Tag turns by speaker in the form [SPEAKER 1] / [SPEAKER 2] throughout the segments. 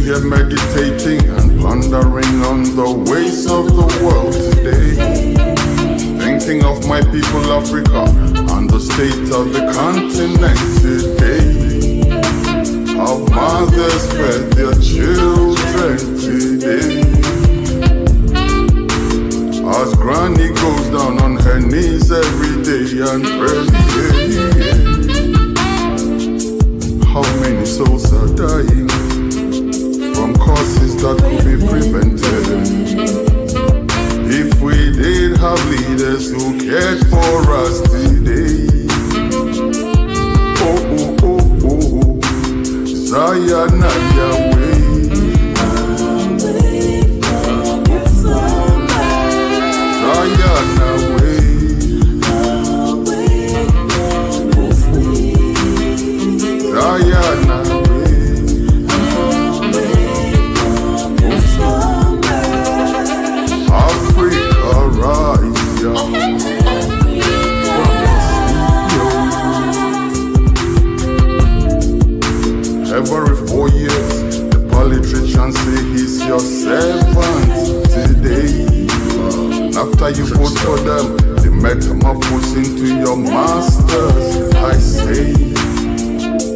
[SPEAKER 1] here meditating and pondering on the ways of the world today. Thinking of my people Africa and the state of the continent today. How mothers fed their children today. As granny goes down on her knees every day and prays. How many souls are dying from causes that could be prevented? If we did have leaders who cared for us today. Oh, oh, oh, oh, Zion and Yahweh. Zion away. Zion away. Africa rise, young. Every 4 years, the politicians say he's your servant today. After you vote for them, they metamorphose into your masters. I say,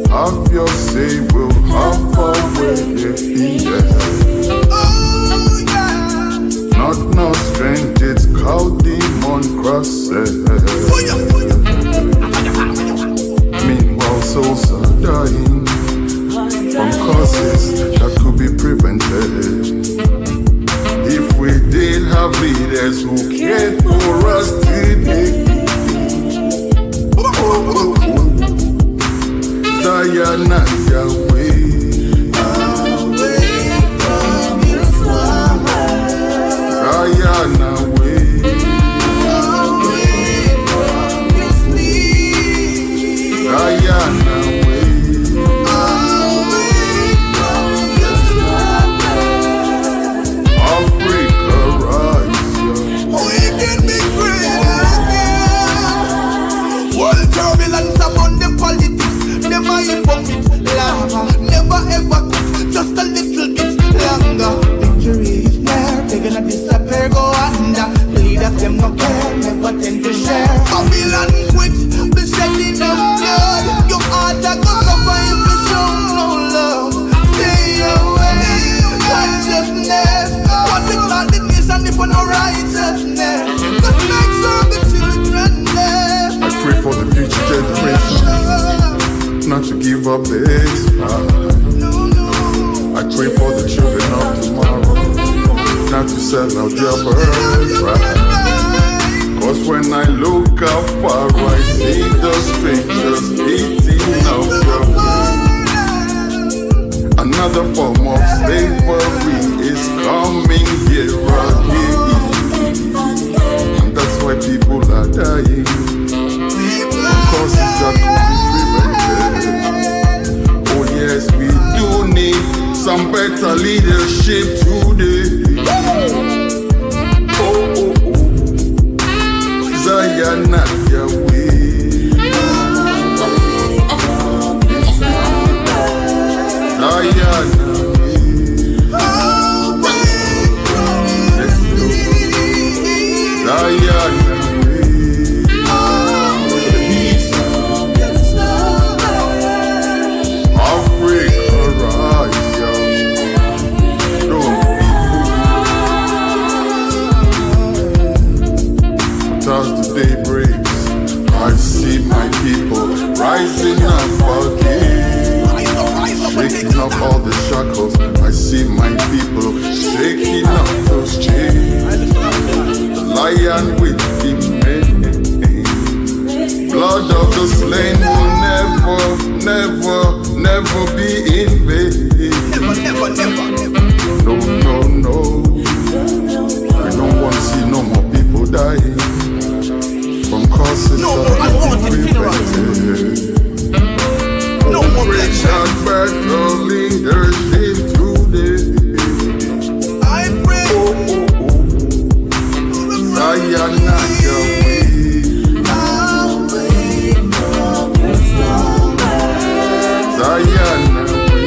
[SPEAKER 1] have your say, we'll have our way, yes. Not no strange, it's cow demon crosses. Meanwhile, souls are dying from causes that could be prevented. If we did have leaders who cared for us today. Oh, oh, oh. Zion and Yahweh. Away from your slumber. Zion away. Away from your sleep. Zion away.
[SPEAKER 2] Never ever quit, just a little bit longer. Victory is near, they're gonna disappear, go under. The leaders them no care, never tend to share. Babylon quit, the shedding of blood. Your heart a go suffer if you show no love. Stay away, consciousness. What we call the nation if for no righteousness. Just make sure the children live.
[SPEAKER 1] I pray for the future generations not to give up this fight. I pray for the children of tomorrow not to sell out their birthright. Cause when I look afar, I see the strangers eating up the food. Another form of slavery is coming here again. And that's why people are dying. Causes that could be prevented. Oh yes, we do need some better leadership today. Oh, oh, oh. Zion and Yahweh. Zion away. Zion away. I see my people rising up again, shaking off all the shackles. I see my people shaking off those chains. The lion with the mane, blood of the slain will never be in vain. Never. No, no, no. I don't want to see no more people dying from causes that can be prevented. No more Richard better leadership today. I pray. Oh, oh, oh. Zion and Yahweh. Away from the slumber. Zion away.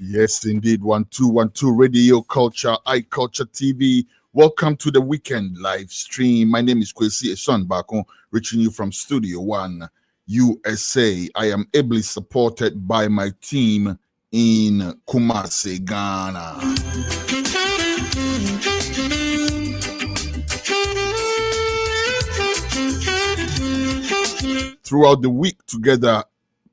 [SPEAKER 1] Yes, indeed. 1212 Radio Culture, iCulture TV. Welcome to the weekend live stream. My name is Kwesi Esonbako, reaching you from Studio One, USA. I am ably supported by my team in Kumasi, Ghana. Throughout the week, together,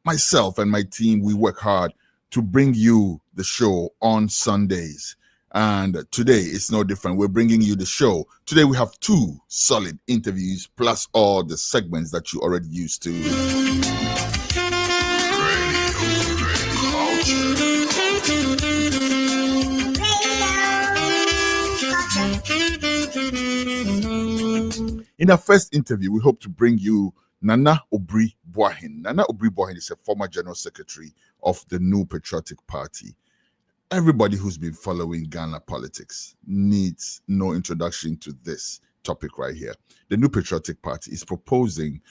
[SPEAKER 1] myself and my team, we work hard to bring you the show on Sundays. And today it's no different. We're bringing you the show. Today we have 2 solid interviews plus all the segments that you already used to. In our first interview, we hope to bring you Nana Obiri Boahen. Nana Obiri Boahen is a former General Secretary of the new Patriotic Party. Everybody who's been following Ghana politics needs no introduction to this topic right here. The new Patriotic Party is proposing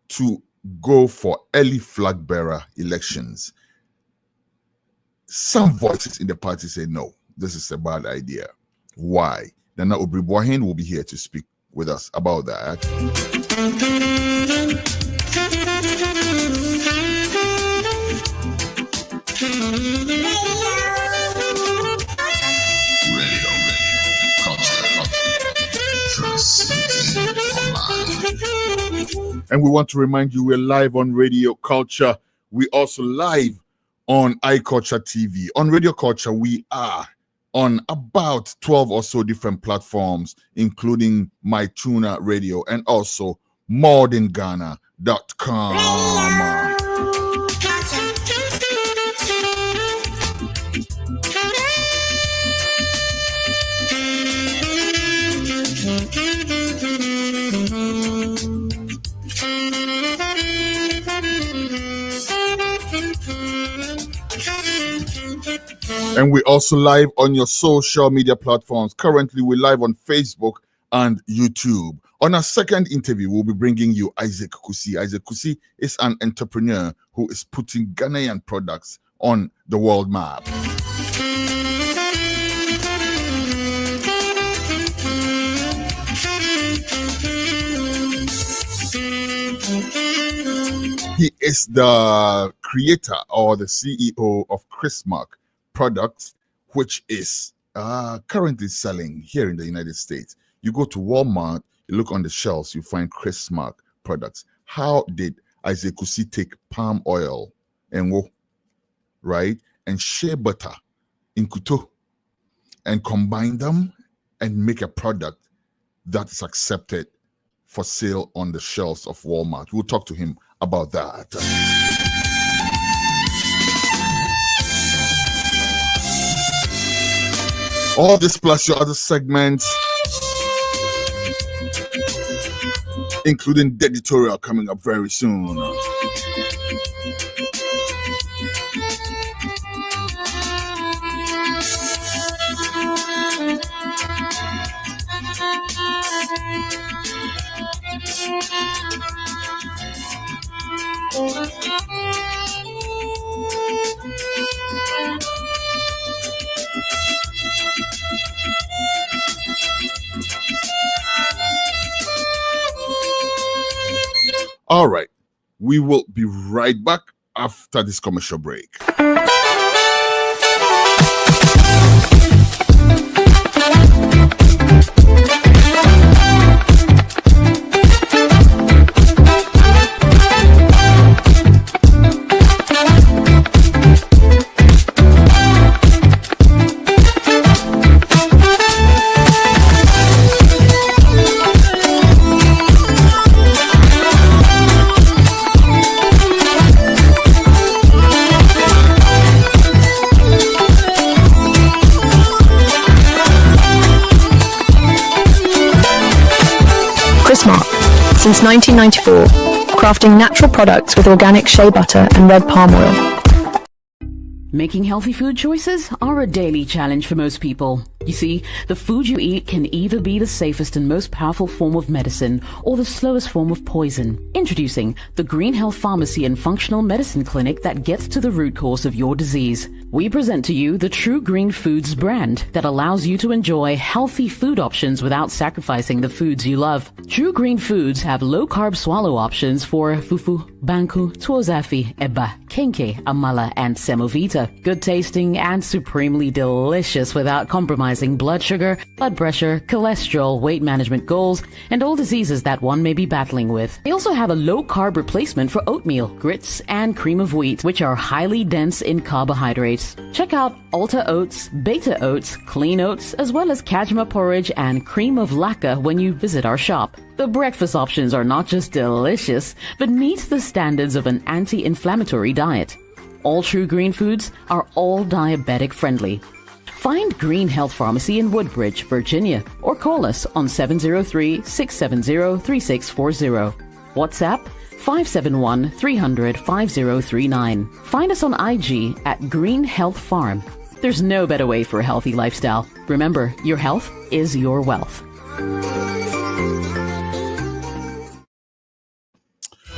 [SPEAKER 1] to go for early Flagbearer elections. Some voices in the party say no, this is a bad idea. Why? Nana Obiri Boahen will be here to speak with us about that. And we want to remind you we're live on Radio Culture. We also live on iCulture TV. On Radio Culture, we are on about 12 or so different platforms, including MyTuner Radio and also moredanghana.com. And we're also live on your social media platforms. Currently, we're live on Facebook and YouTube. On our second interview, we'll be bringing you Isaac Kusi. Isaac Kusi is an entrepreneur who is putting Ghanaian products on the world map. He is the creator or the CEO of Chrismark Products, which is currently selling here in the United States. You go to Walmart, you look on the shelves, you find Chrismark products. How did Isaac Kusi take palm oil and shea butter in Kuto and combine them and make a product that is accepted for sale on the shelves of Walmart? We'll talk to him about that. All this plus your other segments, including the editorial coming up very soon. All right, we will be right back after this commercial break.
[SPEAKER 3] since 1994, crafting natural products with organic shea butter and red palm oil.
[SPEAKER 4] Making healthy food choices are a daily challenge for most people. You see, the food you eat can either be the safest and most powerful form of medicine or the slowest form of poison. Introducing the Green Health Pharmacy and Functional Medicine Clinic that gets to the root cause of your disease. We present to you the True Green Foods brand that allows you to enjoy healthy food options without sacrificing the foods you love. True Green Foods have low-carb swallow options for fufu, banku, tuozafi, eba, kenke, amala, and semovita. Good tasting and supremely delicious without compromising blood sugar, blood pressure, cholesterol, weight management goals, and all diseases that one may be battling with. They also have a low-carb replacement for oatmeal, grits, and cream of wheat, which are highly dense in carbohydrates. Check out Alta Oats, Beta Oats, Clean Oats, as well as Kajma porridge and cream of laka when you visit our shop. The breakfast options are not just delicious, but meet the standards of an anti-inflammatory diet. All True Green Foods are all diabetic friendly. Find Green Health Pharmacy in Woodbridge, Virginia, or call us on 703-670-3640. WhatsApp 571-300-5039. Find us on IG at Green Health Farm. There's no better way for a healthy lifestyle. Remember, your health is your wealth.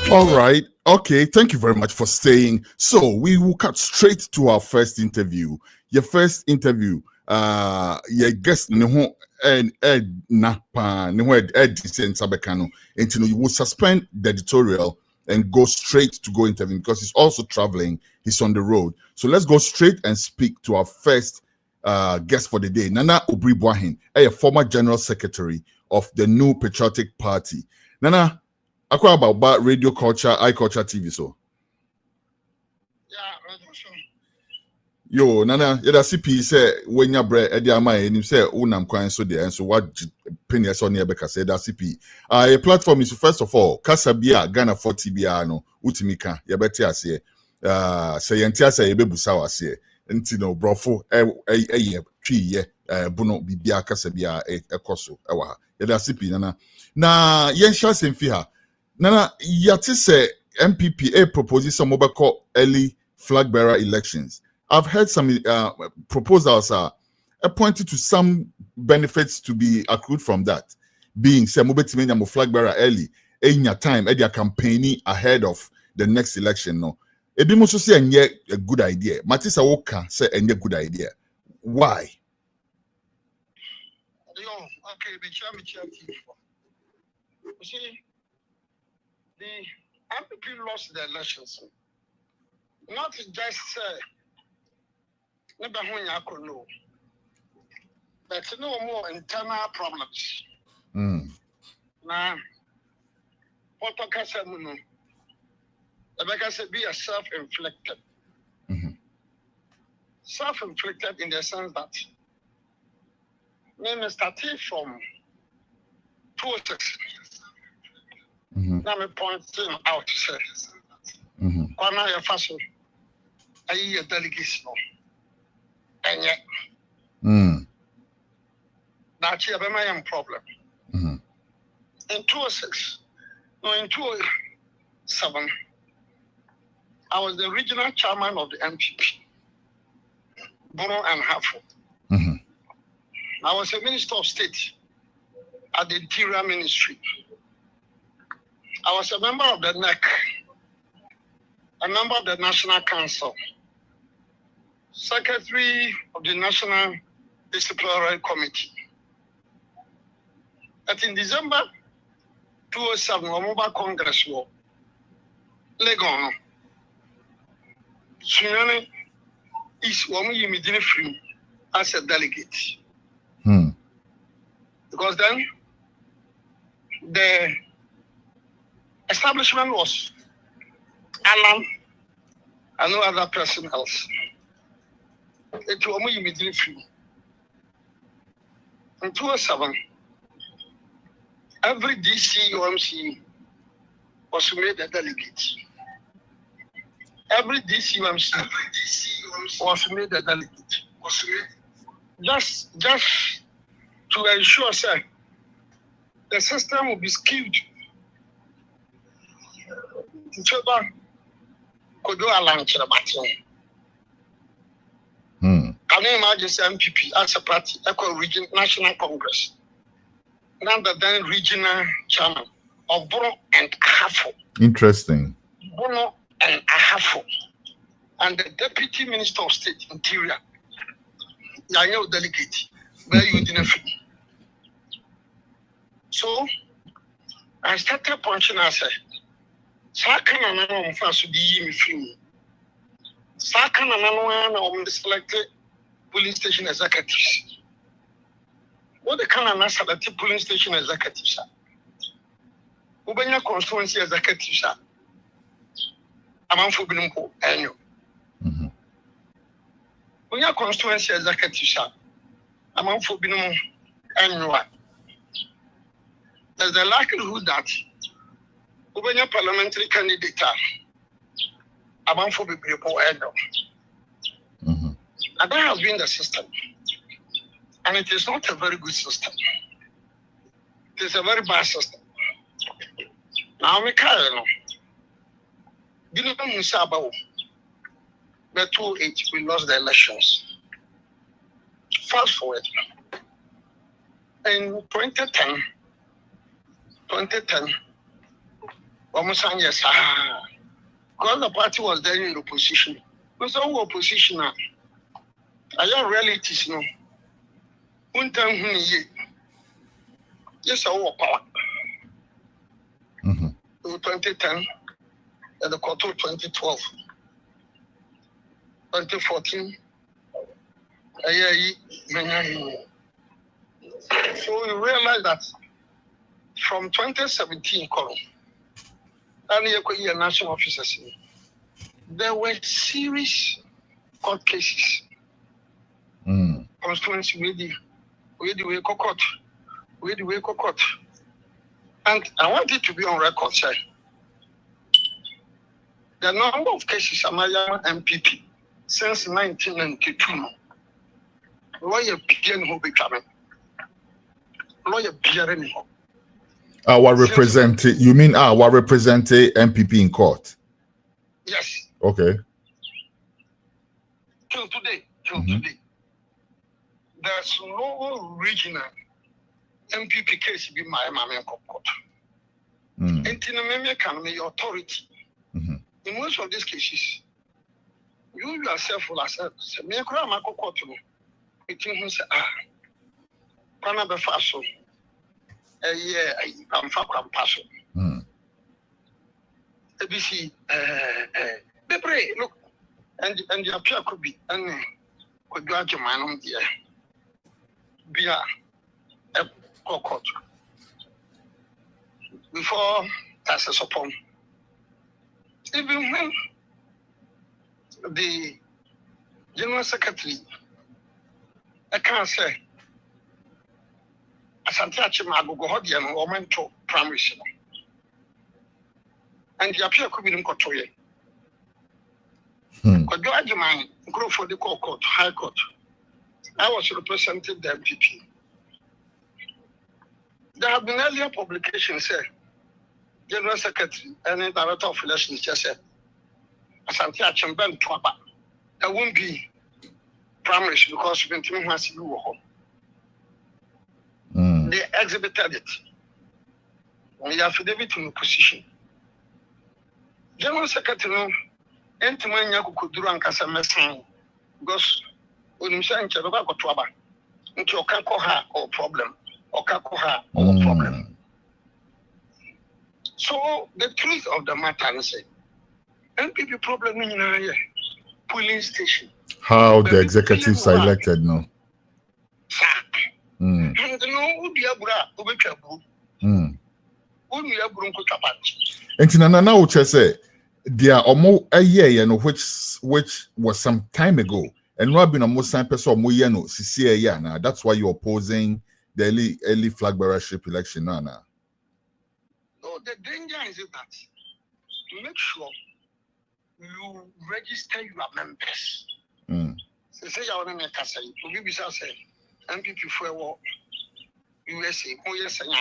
[SPEAKER 1] All right. Okay. Thank you very much for staying. So we will cut straight to our first interview. Your first interview. Your guest neho ed na pa neho ed sen sabekano. And you will suspend the editorial and go straight to go interview because he's also traveling. He's on the road. So let's go straight and speak to our first guest for the day. Nana Obiri Boahen, a former general secretary of the new Patriotic Party. Nana, akwa about radio culture, iCulture TV so. Yo, Nana, yada CP say when your bread Eddie Amai and you say unam kwan so there and so what penny on here because say that CP. A platform is first of all Kasabia Ghana 40 biano utimika yabeti ase say yentia say yebebusa wase nti no brofo twi buno bibia Kasabia ekoso ewa ha yada CP nana na yensha semfi ha nana yati say NPP proposes some mobile early Flagbearer elections. I've heard some proposals are pointed to some benefits to be accrued from that. Being say mobile Flagbearer early in your time at your campaigning ahead of the next election. No, it be most say a good idea. Matisa Woka say a good idea. Why?
[SPEAKER 5] Okay, you see, the NPP lost the elections. Not just but no more internal problems. Now, what I can say, be a self-inflicted. Self-inflicted in the sense that name started from 206. Now me pointing out say, corner your fashion, I hear a delegation. And yet, that's a very problem. In 2006, no, in 2007, I was the regional chairman of the NPP, Bono and Hartford. I was a minister of state at the Interior Ministry. I was a member of the NEC, a member of the National Council, Secretary of the National Disciplinary Committee. At in December 2007, Mobile Congress war, Legon, Sunyane is Wami immediately free as a delegate. Because then the establishment was Alan and no other person else. It was immediately free. In 2007, every DC UMC was made a delegate. Every DC UMC was made a delegate. Just to ensure, sir, the system will be skewed Cheba could do a lunch about him. Can you imagine NPP as a party, Eco Region National Congress? Now the then regional chairman of Bono and Ahafo.
[SPEAKER 1] Interesting.
[SPEAKER 5] Bono and Ahafo. And the Deputy Minister of State Interior. Yanyo delegate. Where you didn't fit. So I started punching and said, Sakana no mfaso di mi film. Sakana no selected polling station executives. What the kind of selected polling station executives are? Ubenya constituency executives are. Amanfo binumpo enyo. Ubenya constituency executives are. Amanfo binum enyo. There's a likelihood that Ubenya parliamentary candidate are Amanfo binumpo enyo. And that has been the system. And it is not a very good system. It is a very bad system. Now, we can't know. Didn't Musaba, the 2-8, we lost the elections. Fast forward. In 2010, almost yes, because the party was there in opposition. Because our opposition, I have realities, no. Yes, I walk power. 2010, and the quarter 2012, 2014. So you realize that from 2017, and national officers, there were serious court cases. Constituency with the way court. And I want it to be on record, sir. The number of cases Amaya NPP since 1992. Lawyer Pian who became lawyer Pian.
[SPEAKER 1] Our representative, you mean our representative NPP in court?
[SPEAKER 5] Yes.
[SPEAKER 1] Okay.
[SPEAKER 5] Till today. There's no regional MPP case be my mamma court. And in can be authority. In most of these cases, you yourself will accept. Me cry my court. It means Pana be faso. I'm far paso. ABC Bebre look and the appeal could be and could judge my own dear. Bia a court before taxes upon. Even when the General Secretary, I can't say, as I'm touching my Gogodian or mentor primary school. And the appeal could be in Kotoye. Could judge my group for the court, High Court. I was representing the NPP. There have been earlier publications say General Secretary and the Director of Elections just said, Asante Achimben Twaba, there won't be primaries because Benjamin has to do They exhibited it. We have affidavit in opposition. General Secretary, Entimanya Kuduru and Kasama because when you say Chebaba Kotwaba, into Okakoha or problem. Problem. So the truth of the matter is NPP problem in a polling station.
[SPEAKER 1] How the executives are elected, no?
[SPEAKER 5] And no Ubiabra,
[SPEAKER 1] And Nana would say there are almost a year, which was some time ago. And Robin almost some person Moyano, Cecilia, that's why you're opposing the early Flagbearership election now.
[SPEAKER 5] No, the danger is that to make sure you register your members. So say you want to make a say, to be say MPP for USA, oh yes, and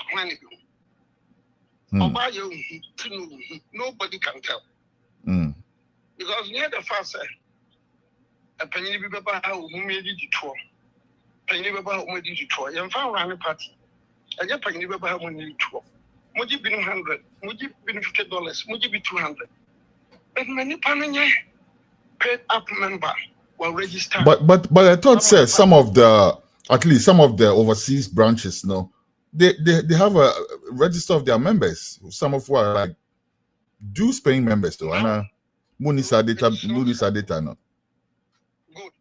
[SPEAKER 5] Nobody can tell. Because near the first a penny baba who made it to penny baba who made it to and found around the party. I get penny baba who made it to. Would you be 100? Would you be $50? Would you be 200? But many panel paid up member were registered.
[SPEAKER 1] But I thought some of the, at least some of the overseas branches, no, they have a register of their members. Some of who are like dues paying members though. And Munisa data no.
[SPEAKER 5] Good.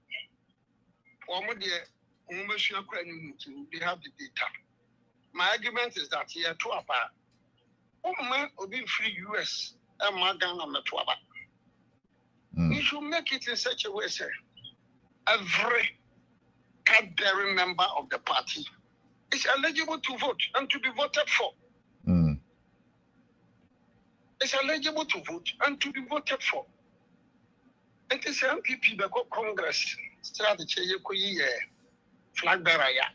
[SPEAKER 5] They have the data. My argument is that here to about man will be free US and Magana Metuaba. You should make it in such a way, sir. Every card-bearing member of the party is eligible to vote and to be voted for. It's eligible to vote and to be voted for. It is NPP that got Congress strategy Flagbearer.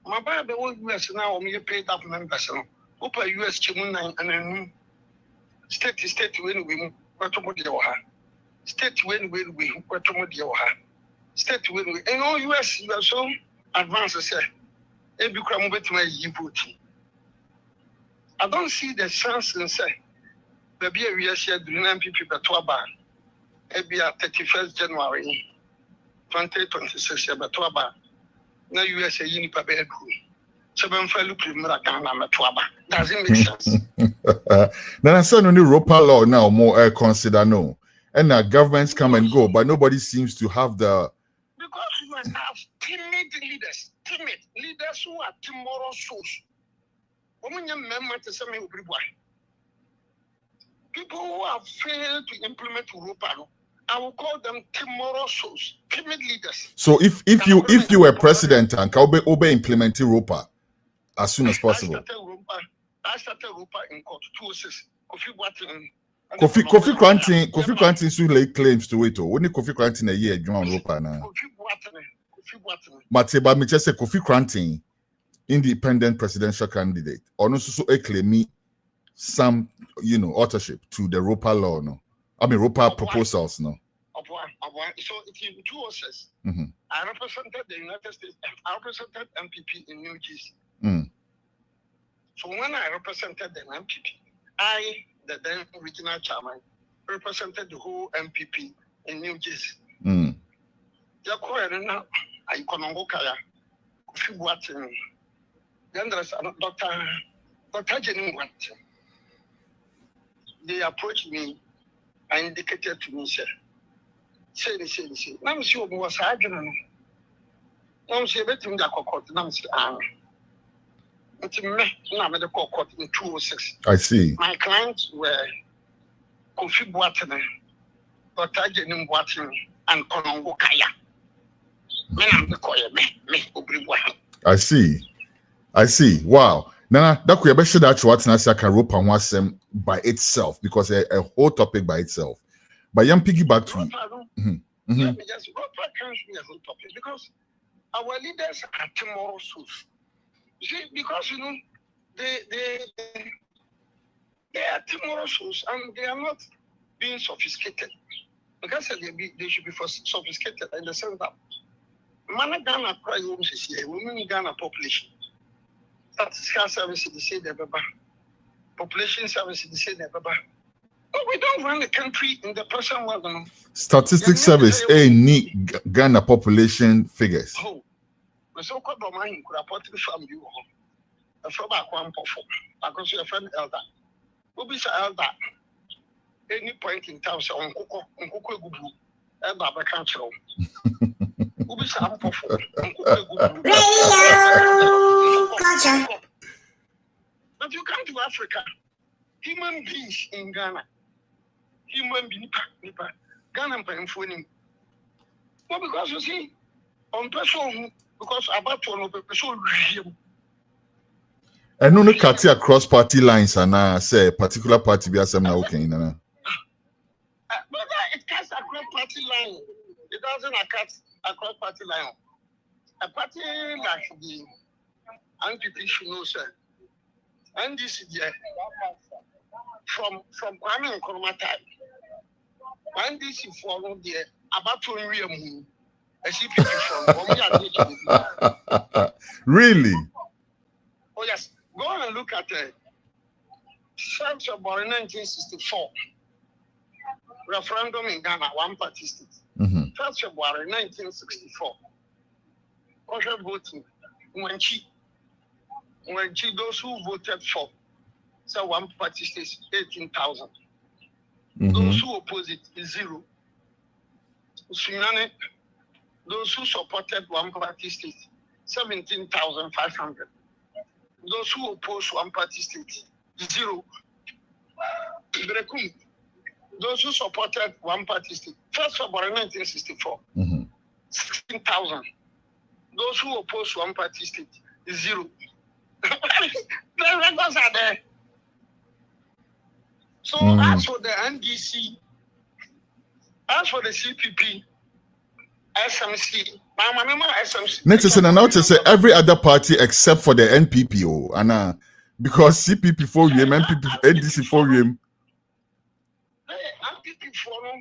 [SPEAKER 5] My Bible US now me paid up members. Open US Chimun and state when we state when we state when we in all US you are so advanced say every crime bet my voting. I don't see the sense in say maybe a year share during NPP but maybe 31st January 2026 but now US a unipa be doesn't make sense.
[SPEAKER 1] Then I said only Europa law now more consider no. And now governments come and go, but nobody seems to have the
[SPEAKER 5] because you have timid leaders who are tomorrow's souls. People who have failed to implement Europa, I will call them tomorrow's souls, timid leaders.
[SPEAKER 1] So if you were president and Kaube implement Europa as soon as possible.
[SPEAKER 5] I started Europa in court 206.
[SPEAKER 1] Kofi Krantin still lay claims to it. Only Kofi Krantin a year join Europa now. Mateba me just say Kofi Krantin, independent presidential candidate, or no so claim some authorship to the Europa law, no. I mean Europa proposals, no.
[SPEAKER 5] So it's in 206. I represented the United States. I represented NPP in New Jersey. So when I represented the NPP, I, the then regional chairman, represented the whole NPP in New Jersey. Then there's Dr. Jenny Watt. They approached me and indicated to me, say. Now, she was arguing. Now, she bet him that court. Now, she the court in 206.
[SPEAKER 1] I see.
[SPEAKER 5] My clients were Kofi Boahen, Dr. Jenny Boahen, and Konongo Kaya.
[SPEAKER 1] I see. Wow. Nana, that could be sure that what Nasa can rope and was by itself because a whole topic by itself. But young piggyback to
[SPEAKER 5] let me just Ropa comes me a whole topic because our leaders are tomorrow's souls. You see, because they are tomorrow's souls and they are not being sophisticated. Because they should be sophisticated in the sense that man Ghana cry homes is here, women Ghana population. Statistical services they say they're population services they say they're but we don't run the country in the present world.
[SPEAKER 1] Statistics service need Ghana population figures.
[SPEAKER 5] Oh, so called domain could report from you. A from back one perform because your friend elder. Who be elder? Any point in time, so on Coco Gubu, and Baba Council. Who be some perform? But you come to Africa, human beings in Ghana, human beings, Ghana and phoning. Well, because you see, on person, because about one person,
[SPEAKER 1] I know no cut across party lines and say particular party be some now okay.
[SPEAKER 5] But it cuts across party line. It doesn't cut across party line. A party like the NPP should know, sir. And this is from Kwame Nkrumah time. And this is for the about to ream a CPP from
[SPEAKER 1] Really?
[SPEAKER 5] Oh yes, go and look at the February 1964 referendum in Ghana, one party state. February 1964. Contract voting. When those who voted for, so one party state 18,000. Those who opposed it is 0. Those who supported one party state 17,500. Those who oppose one party state 0. Those who supported one party state, first February 1964, 16,000. Those who oppose one party state 0. The records are there. So as for the NDC, as for the CPP, SMC,
[SPEAKER 1] SMC. Every other party except for the NPP, because CPP for you, NPP, NDC for you.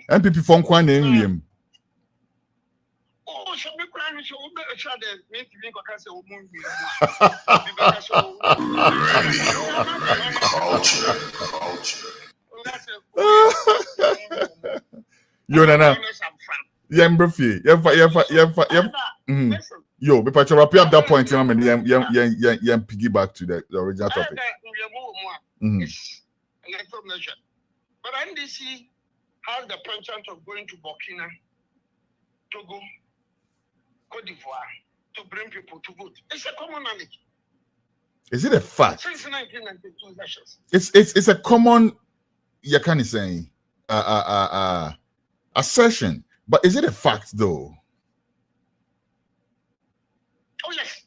[SPEAKER 1] NPP for Kwan.
[SPEAKER 5] Oh, so we can show the
[SPEAKER 1] Yo, but Patrick, wrap up that point, and piggyback to the original topic.
[SPEAKER 5] But NDC has the penchant of going to Burkina, Togo, Cote d'Ivoire to bring people to vote. It's a common knowledge.
[SPEAKER 1] Is it a fact?
[SPEAKER 5] Since 1992 elections.
[SPEAKER 1] It's a common, you can't say, assertion. But is it a fact though?
[SPEAKER 5] Oh yes.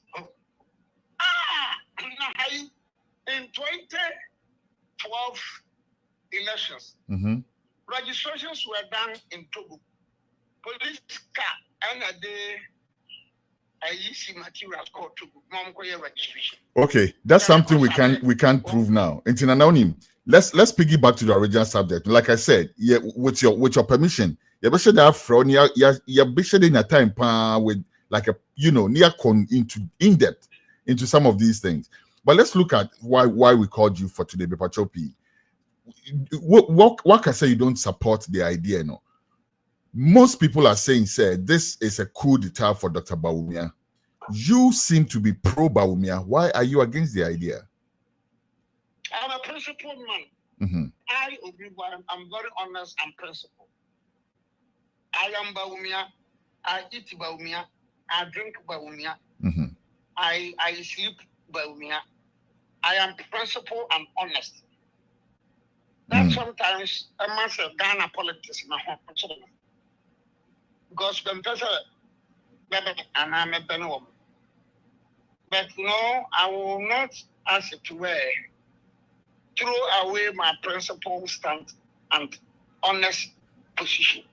[SPEAKER 5] In 2012 elections, registrations were done in Togo. Police car and a day I see materials called Togo. Registration.
[SPEAKER 1] Okay, that's something we can't prove now. Let's piggyback to the original subject. Like I said, yeah, with your permission, you're sure that from you're sure in a time with like a near into in depth into some of these things. But let's look at why we called you for today, Bepachopi. What can say you don't support the idea? No, most people are saying, this is a coup d'etat for Dr. Bawumia. You seem to be pro Bawumia. Why are you against the idea?
[SPEAKER 5] I'm a principled man. I, Obiri Boahen, I'm very honest and principled. I am Bawumia. I eat Bawumia. I drink Bawumia. I sleep Bawumia. I am principled and honest. That sometimes a master of Ghana politics in my home. Because when person and I'm a woman. But no, I will not ask it to throw away my principle stand and honest position.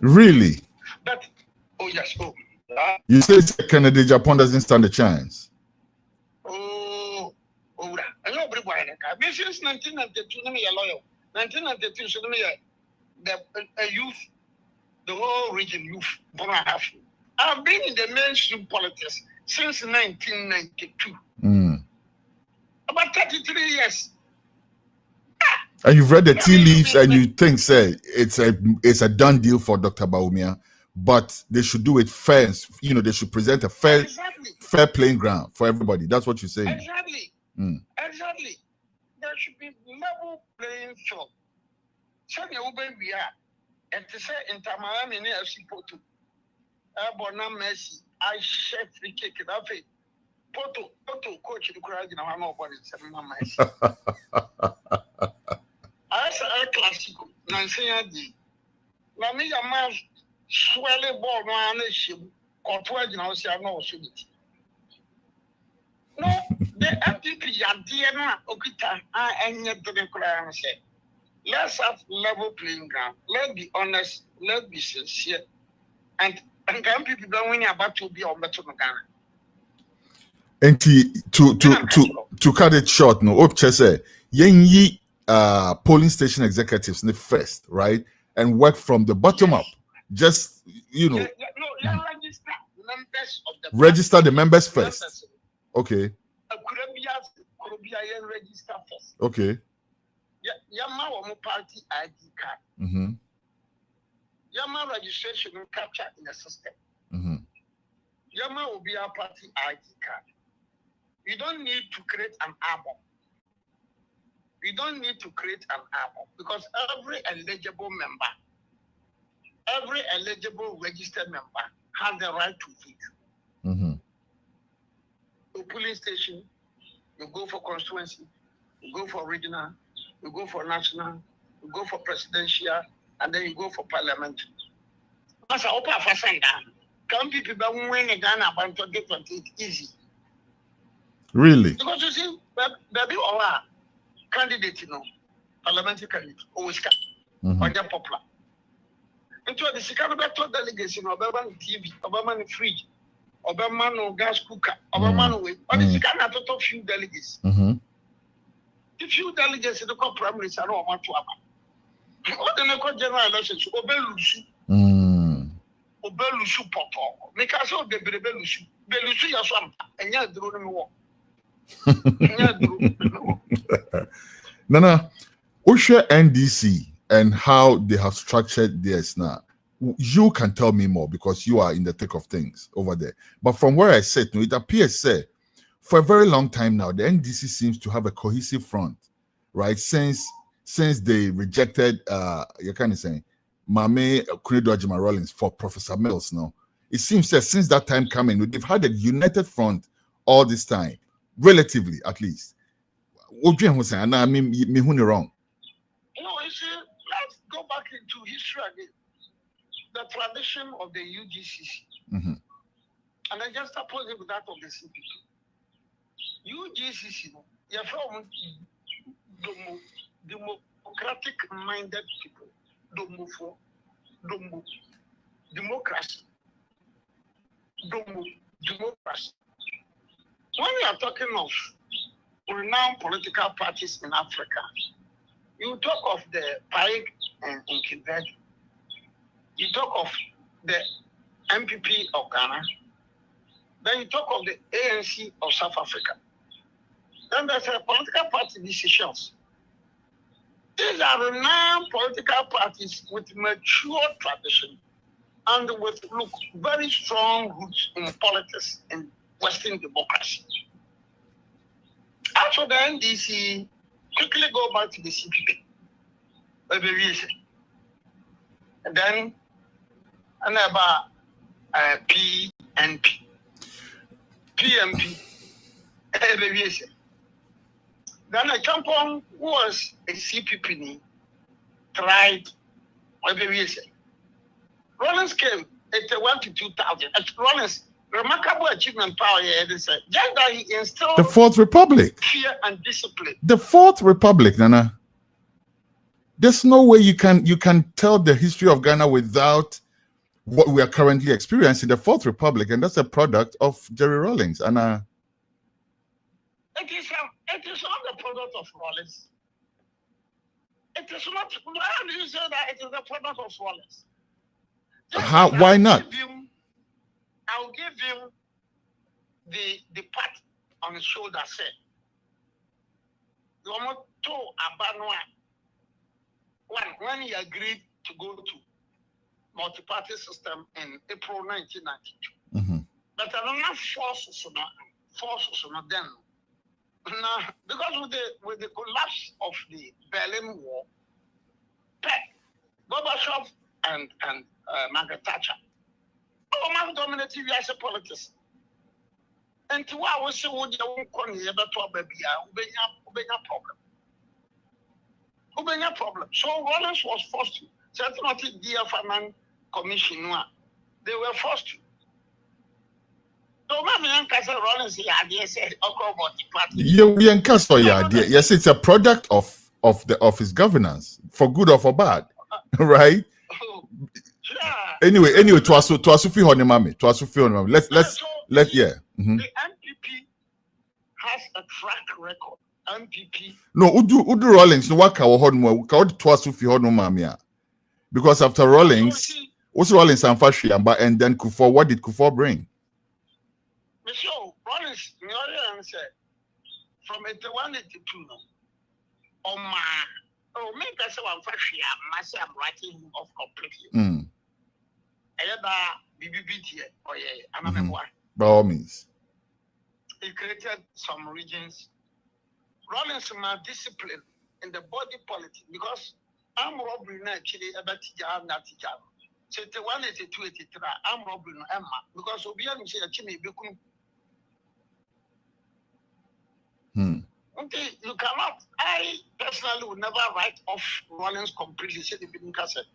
[SPEAKER 1] Really?
[SPEAKER 5] But oh yes,
[SPEAKER 1] you say Kennedy Japan doesn't stand a chance.
[SPEAKER 5] I know Obiri Boahen. Since 1992, I'm a lawyer. 1992, so the youth, the whole region youth, I've been in the mainstream politics since 1992. About 33 years.
[SPEAKER 1] And you've read the tea leaves, and you think, it's a done deal for Dr. Bawumia, but they should do it fair. They should present a fair playing ground for everybody. That's what you're saying.
[SPEAKER 5] Exactly. Exactly. There should be level playing field. So we are, and to say in Miami near Sipoto, Bona Messi, I shed free kick it up. Poto coach the crowd in our nobody 7 months. I said a classical, Nancy. Lami Yamas swelly ball one ship, or 12 in our no shit. No, the NPP are dear Okita, and yet the crowd said, let's have level playing ground. Let's be honest, let's be sincere, and And NPP don't win about to be on better Ghana.
[SPEAKER 1] And to cut it short, no, Opche say, yenyi polling station executives in the first, right? And work from the bottom up. Just, you know. Register the members first. Okay. Okay.
[SPEAKER 5] Yama party ID card. Yama registration and capture in the system. Yama will be a party ID card. You don't need to create an album. You don't need to create an album because every eligible member, every eligible registered member has the right to vote. The polling station, you go for constituency, you go for regional, you go for national, you go for presidential, and then you go for parliament. That's a open for Sunday. Can people win a Ghana about to get it easy?
[SPEAKER 1] Really?
[SPEAKER 5] Because you see, baby or candidate, you know, parliamentary candidate, always can, or they're popular. Into the second better delegates, you know, Obama TV, Obama fridge, Obama no gas cooker, Obama no way, or the second a total few delegates. The few delegates in the core primaries are not want to have. What the local general elections, Obelusu Popo, make us all the Belusu, Belusu Yaswam, and yet the room walk.
[SPEAKER 1] Nana, Osha NDC and how they have structured theirs now. You can tell me more because you are in the thick of things over there. But from where I sit, it appears, say, for a very long time now, the NDC seems to have a cohesive front, right? Since they rejected, you're kind of saying, Mame Agric Outreach for Professor Mills now. It seems that since that time coming, they've had a united front all this time, relatively at least. What do you say? And I mean, me wrong.
[SPEAKER 5] No, you see, let's go back into history again. The tradition of the UGCC. And I just oppose it with that of the CPP. UGCC, you're from democratic-minded people. Democracy. Democracy. When you are talking of renowned political parties in Africa, you talk of the PAIG and Kibet. You talk of the NPP of Ghana. Then you talk of the ANC of South Africa. Then there's a political party decisions. These are renowned political parties with mature tradition and with, look, very strong roots in politics in Western democracy. After the NDC, quickly go back to the CPP. And then about PNP. Then a Champon was a CPP tried Rollins came at 1 to 2,000. Rollins, remarkable achievement power here. Just that he instilled
[SPEAKER 1] the Fourth Republic.
[SPEAKER 5] Fear and discipline.
[SPEAKER 1] The Fourth Republic, Nana. There's no way you can tell the history of Ghana without what we are currently experiencing, the Fourth Republic, and that's a product of Jerry Rawlings. And
[SPEAKER 5] it is not the product of Rawlings. It is not. Why do you say that it is the product of Rawlings?
[SPEAKER 1] How? Why not?
[SPEAKER 5] I'll give him the pat on his shoulder. Said, when he agreed to go to multi-party system in April 1992, but another forces then. Now, because with the collapse of the Berlin Wall, Gorbachev and Margaret Thatcher, dominated US politics. And to what was so the problem. So Rawlings was forced to. Certainly, the Farman Commission, they were forced to. So,
[SPEAKER 1] yes, it's a product of his governance, for good or for bad, right? Anyway, to Asufi Honimami. Let's yeah.
[SPEAKER 5] The NPP has a track record. NPP.
[SPEAKER 1] No, Udu Rawlings, no waka or Honmo, called to Asufi Honimami. Because after Rawlings, also Rawlings and Fashiamba, and then Kufuor, what did Kufuor bring?
[SPEAKER 5] Monsieur, Rawlings, answer from 8182. Make us one Fashiamba, I'm writing him off completely.
[SPEAKER 1] By all means.
[SPEAKER 5] He created some regions. Rawlings my discipline in the body politics because I'm robbery actually about teacher. So the 182 83 I'm robbery Emma because Obian say a chimney become. Okay, you cannot. I personally would never write off Rawlings completely. Say the building cassette.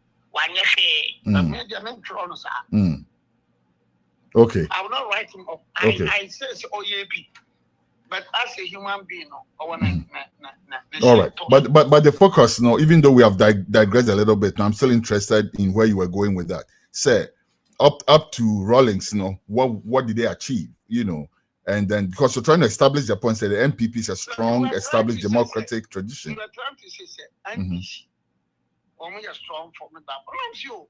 [SPEAKER 1] Okay.
[SPEAKER 5] I will not write him up.
[SPEAKER 1] Okay.
[SPEAKER 5] I say OAP, but as a human being, all
[SPEAKER 1] right. But the focus, even though we have digressed a little bit, I'm still interested in where you were going with that. Say, up to Rawlings, what did they achieve? And then because you're trying to establish the point that the NPP is a strong, established democratic tradition.
[SPEAKER 5] We're trying to say, NPP. Only a strong formidable.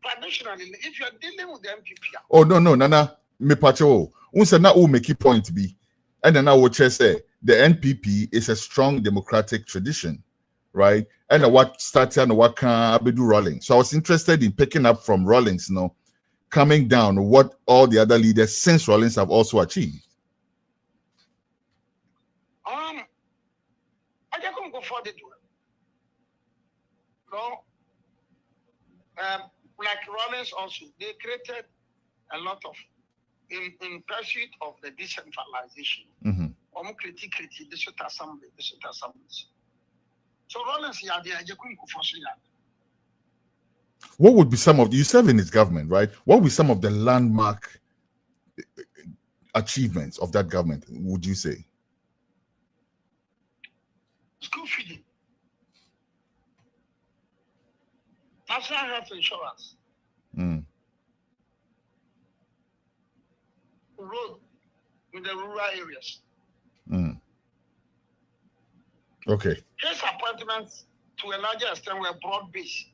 [SPEAKER 5] Traditionally, if you are dealing with the NPP.
[SPEAKER 1] Oh no, Nana, me pacho. Unsa na o make point be, and then I will just say the NPP is a strong democratic tradition, right? And what started and what can Abedu Rawlings. So I was interested in picking up from Rawlings, coming down what all the other leaders since Rawlings have also achieved.
[SPEAKER 5] I can't go for the do. No, like Rawlings also, they created a lot of in pursuit of the decentralization. District assemblies. So Rawlings,
[SPEAKER 1] what would be some of you serve in his government, right? What would be some of the landmark achievements of that government? Would you say?
[SPEAKER 5] School feeding. National health insurance. Road in the rural areas.
[SPEAKER 1] Okay.
[SPEAKER 5] Case appointments to a larger extent were broad-based.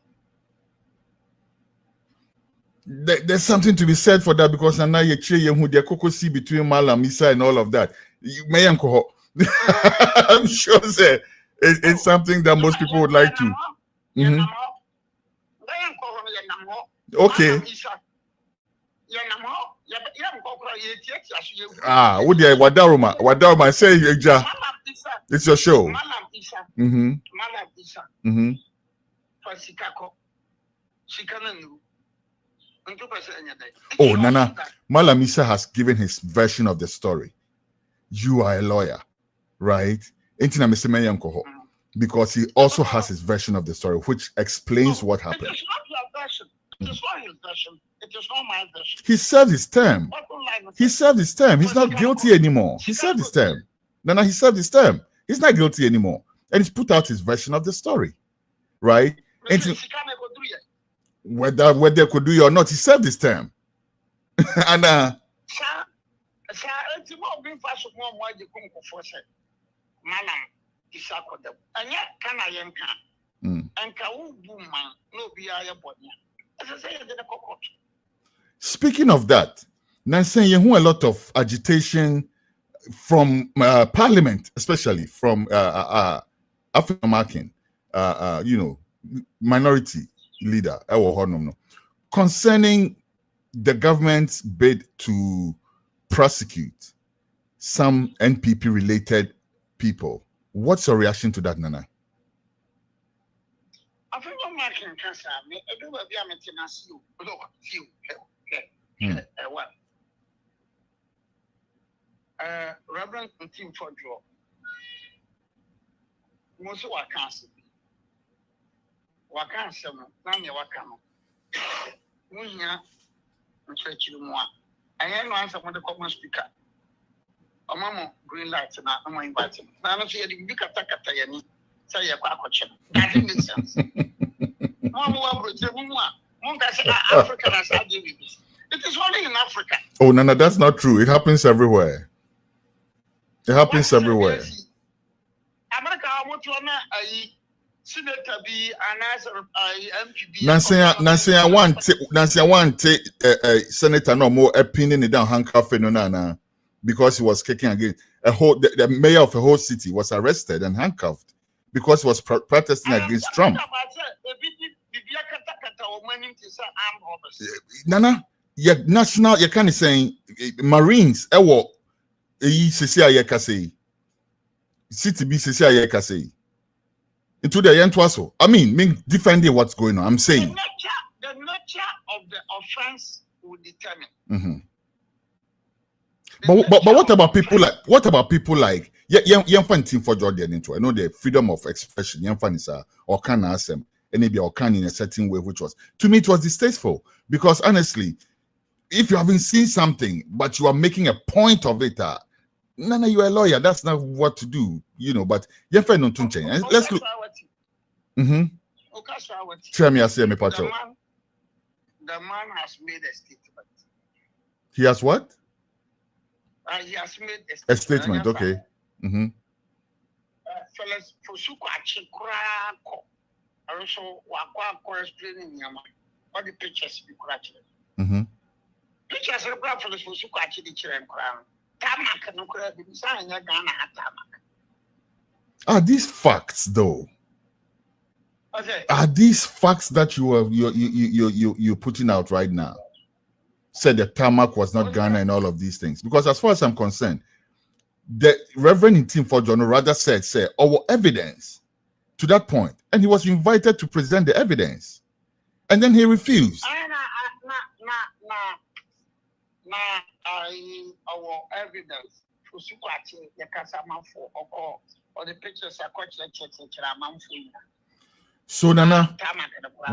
[SPEAKER 1] There's something to be said for that because now you who the see between Malam Isa and all of that. I'm sure it's something that most people would like to. Okay. Wadaruma say it's your show. Oh, Nana, Malam Isa has given his version of the story. You are a lawyer, right? Because he also has his version of the story, which explains what happened.
[SPEAKER 5] It is not your version. It is not his version. It is not my version.
[SPEAKER 1] He served his term. He served his term. He's not guilty anymore. He served his term. Nana, he served his term. He's not guilty anymore. And he's put out his version of the story, right? And whether they could do it or not, he served his term. And speaking of that, Nansen, you hear a lot of agitation from Parliament, especially from African American, minority leader, concerning the government's bid to prosecute some NPP-related people. What's your reaction to that, Nana?
[SPEAKER 5] Reverend Team for Draw. Most of our council. Wakansa, Nanya Wakano. Munya, church you more. I am answer when the common speaker. A mama green lights and I'm inviting. Now, I'm saying you can take a tayani, say a question. That makes sense. Mama, African as I give it. It is only in Africa.
[SPEAKER 1] Oh, Nana, that's not true. It happens everywhere. It happens everywhere.
[SPEAKER 5] America, I want to know a senator be an answer MPP.
[SPEAKER 1] Nancy, I want senator no more opinion in down handcuffing no Nana because he was kicking again. The mayor of a whole city was arrested and handcuffed because he was protesting against Trump. Nana, yeah, national, you can't say Marines, City B into the end. I mean, defending what's going on. I'm saying
[SPEAKER 5] the nature of the offense will determine.
[SPEAKER 1] But what about people like young fan team for Jordan into I know the freedom of expression, young fan is or can ask them and maybe or can in a certain way, which was to me it was distasteful because honestly, if you haven't seen something but you are making a point of it, Nana, you're a lawyer, that's not what to do, but young fan don't change. Let's look. Tell me, I say me Pacho.
[SPEAKER 5] The man has made a statement.
[SPEAKER 1] He has what?
[SPEAKER 5] He has made
[SPEAKER 1] a statement. Okay.
[SPEAKER 5] Fellas, for Sukachi Krako, also Wakwa explaining what the pictures be corrected. Pictures are brought for the Sukachi the Chiran Crown. Tamak no credit, the sign Ghana Tamak.
[SPEAKER 1] Are these facts though?
[SPEAKER 5] Okay.
[SPEAKER 1] Are these facts that you're putting out right now? Said the tarmac was not Ghana and all of these things. Because as far as I'm concerned, the Reverend in Team for John rather said, our evidence to that point. And he was invited to present the evidence. And then he refused.
[SPEAKER 5] Our evidence for Sukwati, the Kasama for or the pictures are quite
[SPEAKER 1] So Nana,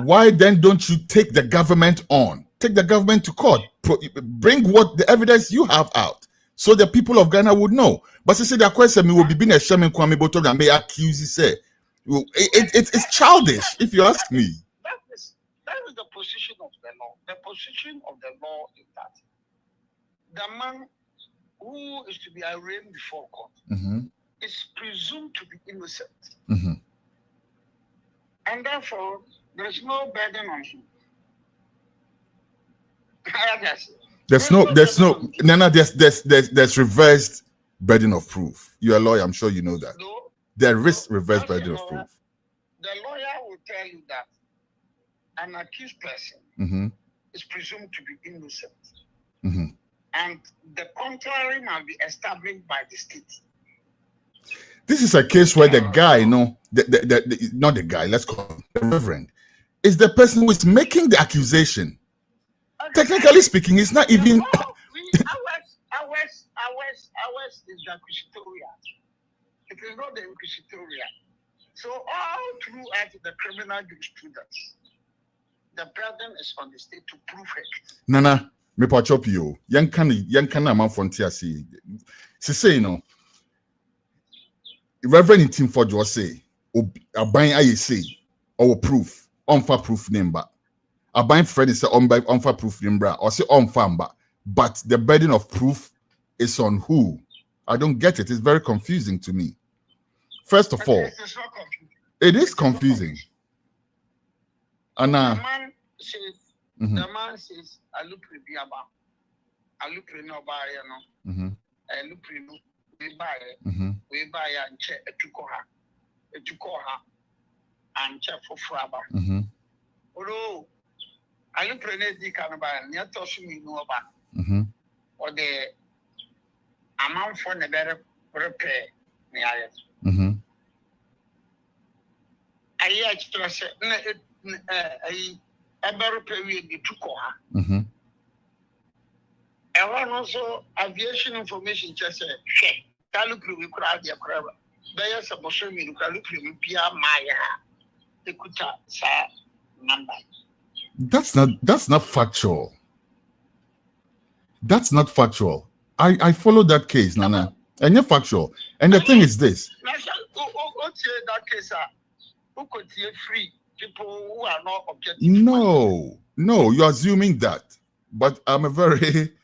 [SPEAKER 1] why then don't you take the government on? Take the government to court. Bring what the evidence you have out, so the people of Ghana would know. But they say the question will be being a shaman Kwame Boto and may accuse you say it's childish, if you ask me.
[SPEAKER 5] That is the position of the law. The position of the law is that the man who is to be arraigned before court is presumed to be innocent. And therefore, there is no burden on him.
[SPEAKER 1] There's reversed burden of proof. You're a lawyer, I'm sure you know that. There is reversed burden of proof.
[SPEAKER 5] The lawyer will tell you that an accused person is presumed to be innocent. And the contrary must be established by the state.
[SPEAKER 1] This is a case where the guy, not the guy, let's call him the reverend, is the person who is making the accusation. Technically speaking, it's not even.
[SPEAKER 5] Ours is the inquisitorial. It is not the inquisitorial. So all throughout the criminal jurisprudence, the burden is on the state to prove it.
[SPEAKER 1] Nana, me pa chop you. Young can man frontier see. Say Reverend in Team for just say, Abain I say, or proof, unfa proof number. Abain friend is unfa proof number, or say unfamba. But the burden of proof is on who? I don't get it. It's very confusing to me. First of all, it is confusing. And
[SPEAKER 5] the man says, I look at Biaba, I look at nobody, I look at we buy and check to call her and check for Fraba. Although I look at the cannabis, near tossing me no about or the amount for the better repair. I actually said, a better period to call her. I want also aviation information just said, hey, look at we crowd your crowd. They are supposed to be look at Pia Maya. They could say number.
[SPEAKER 1] That's not factual. That's not factual. I follow that case, Nana. And you're factual. And the thing is this.
[SPEAKER 5] What's that case? Who could see free people who are not objective?
[SPEAKER 1] No. No, you're assuming that. But I'm a very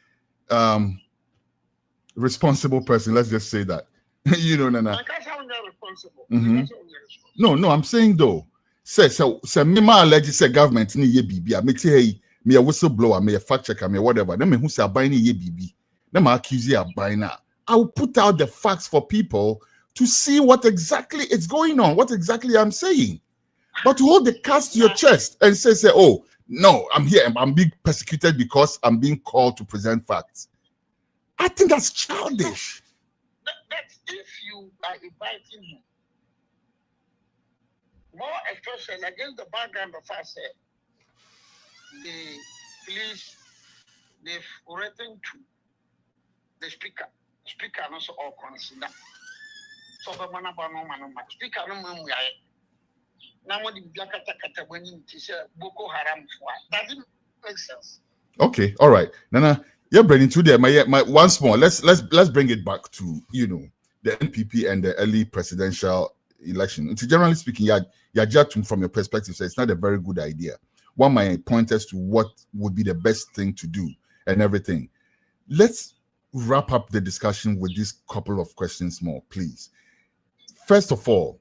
[SPEAKER 1] responsible person. Let's just say that. You know, Nana.
[SPEAKER 5] Responsible.
[SPEAKER 1] No, I'm saying though. Say me ma allege say government ni ye bibi. Me say hey, me a whistleblower, me a fact checker, me whatever. Then me who say buy ni ye bibi. Then I accuse you of buying now. I will put out the facts for people to see what exactly is going on, what exactly I'm saying. But to hold the cards to your chest and say, oh, no, I'm here, I'm being persecuted because I'm being called to present facts. I think that's childish.
[SPEAKER 5] That's if you are inviting him. More especially against the background of us, the police, they've written to the speaker. Speaker also all consider. So the man about no man, speaker no man. Now what the Biakata when you say Boko Haram for doesn't make sense.
[SPEAKER 1] Okay, all right, Nana, you're bringing to there. My once more. Let's bring it back to the NPP and the early presidential election. It's generally speaking, you're judging from your perspective, so it's not a very good idea. One might point us to what would be the best thing to do and everything. Let's wrap up the discussion with this couple of questions more, please. First of all,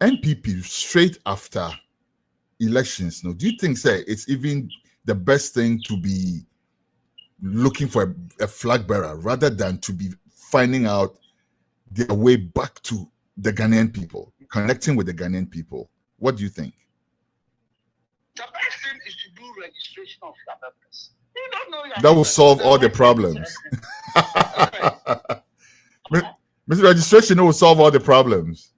[SPEAKER 1] NPP straight after elections, do you think, it's even the best thing to be looking for a flag bearer rather than to be finding out their way back to the Ghanaian people, connecting with the Ghanaian people? What do you think?
[SPEAKER 5] The best thing is to do registration of flag bearers. You don't know
[SPEAKER 1] that will solve all the problems. Mr. Registration will solve all the problems.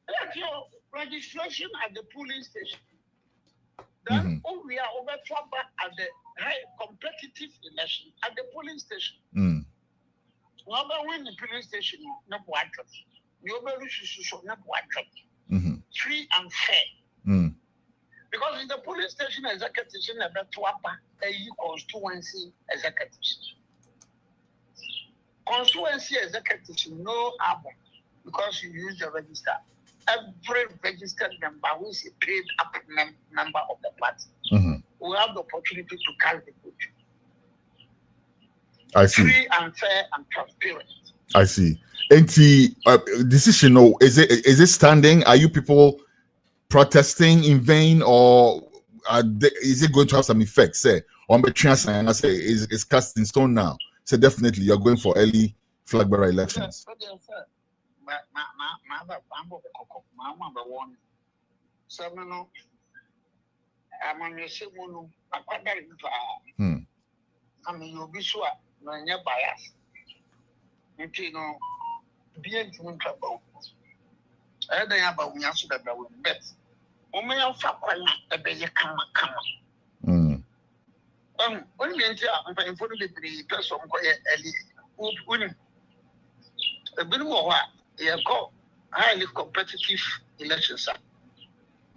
[SPEAKER 5] Let your registration at the polling station. Then we are over at the high competitive election at the polling station. When the polling station, no water. You no free and fair. Because in the police station executive, about a constituency executive. Constituency executive, no album, because you use the register. Every registered member who is a paid up member of the party will have the opportunity to carry the vote.
[SPEAKER 1] I see.
[SPEAKER 5] Free and fair and transparent.
[SPEAKER 1] I see. And the decision, is it standing? Are you people protesting in vain, or is it going to have some effect? Say on the chance, and I say it's cast in stone now. So definitely you're going for early flag bearer elections.
[SPEAKER 5] I mean, you'll be sure when you're biased. You know, be a human trouble. I don't have a answer that I will bet. Only on Fakwana, a baby come. When you enter, I'm going to be the person early. Winning a bit more, they are called highly competitive elections.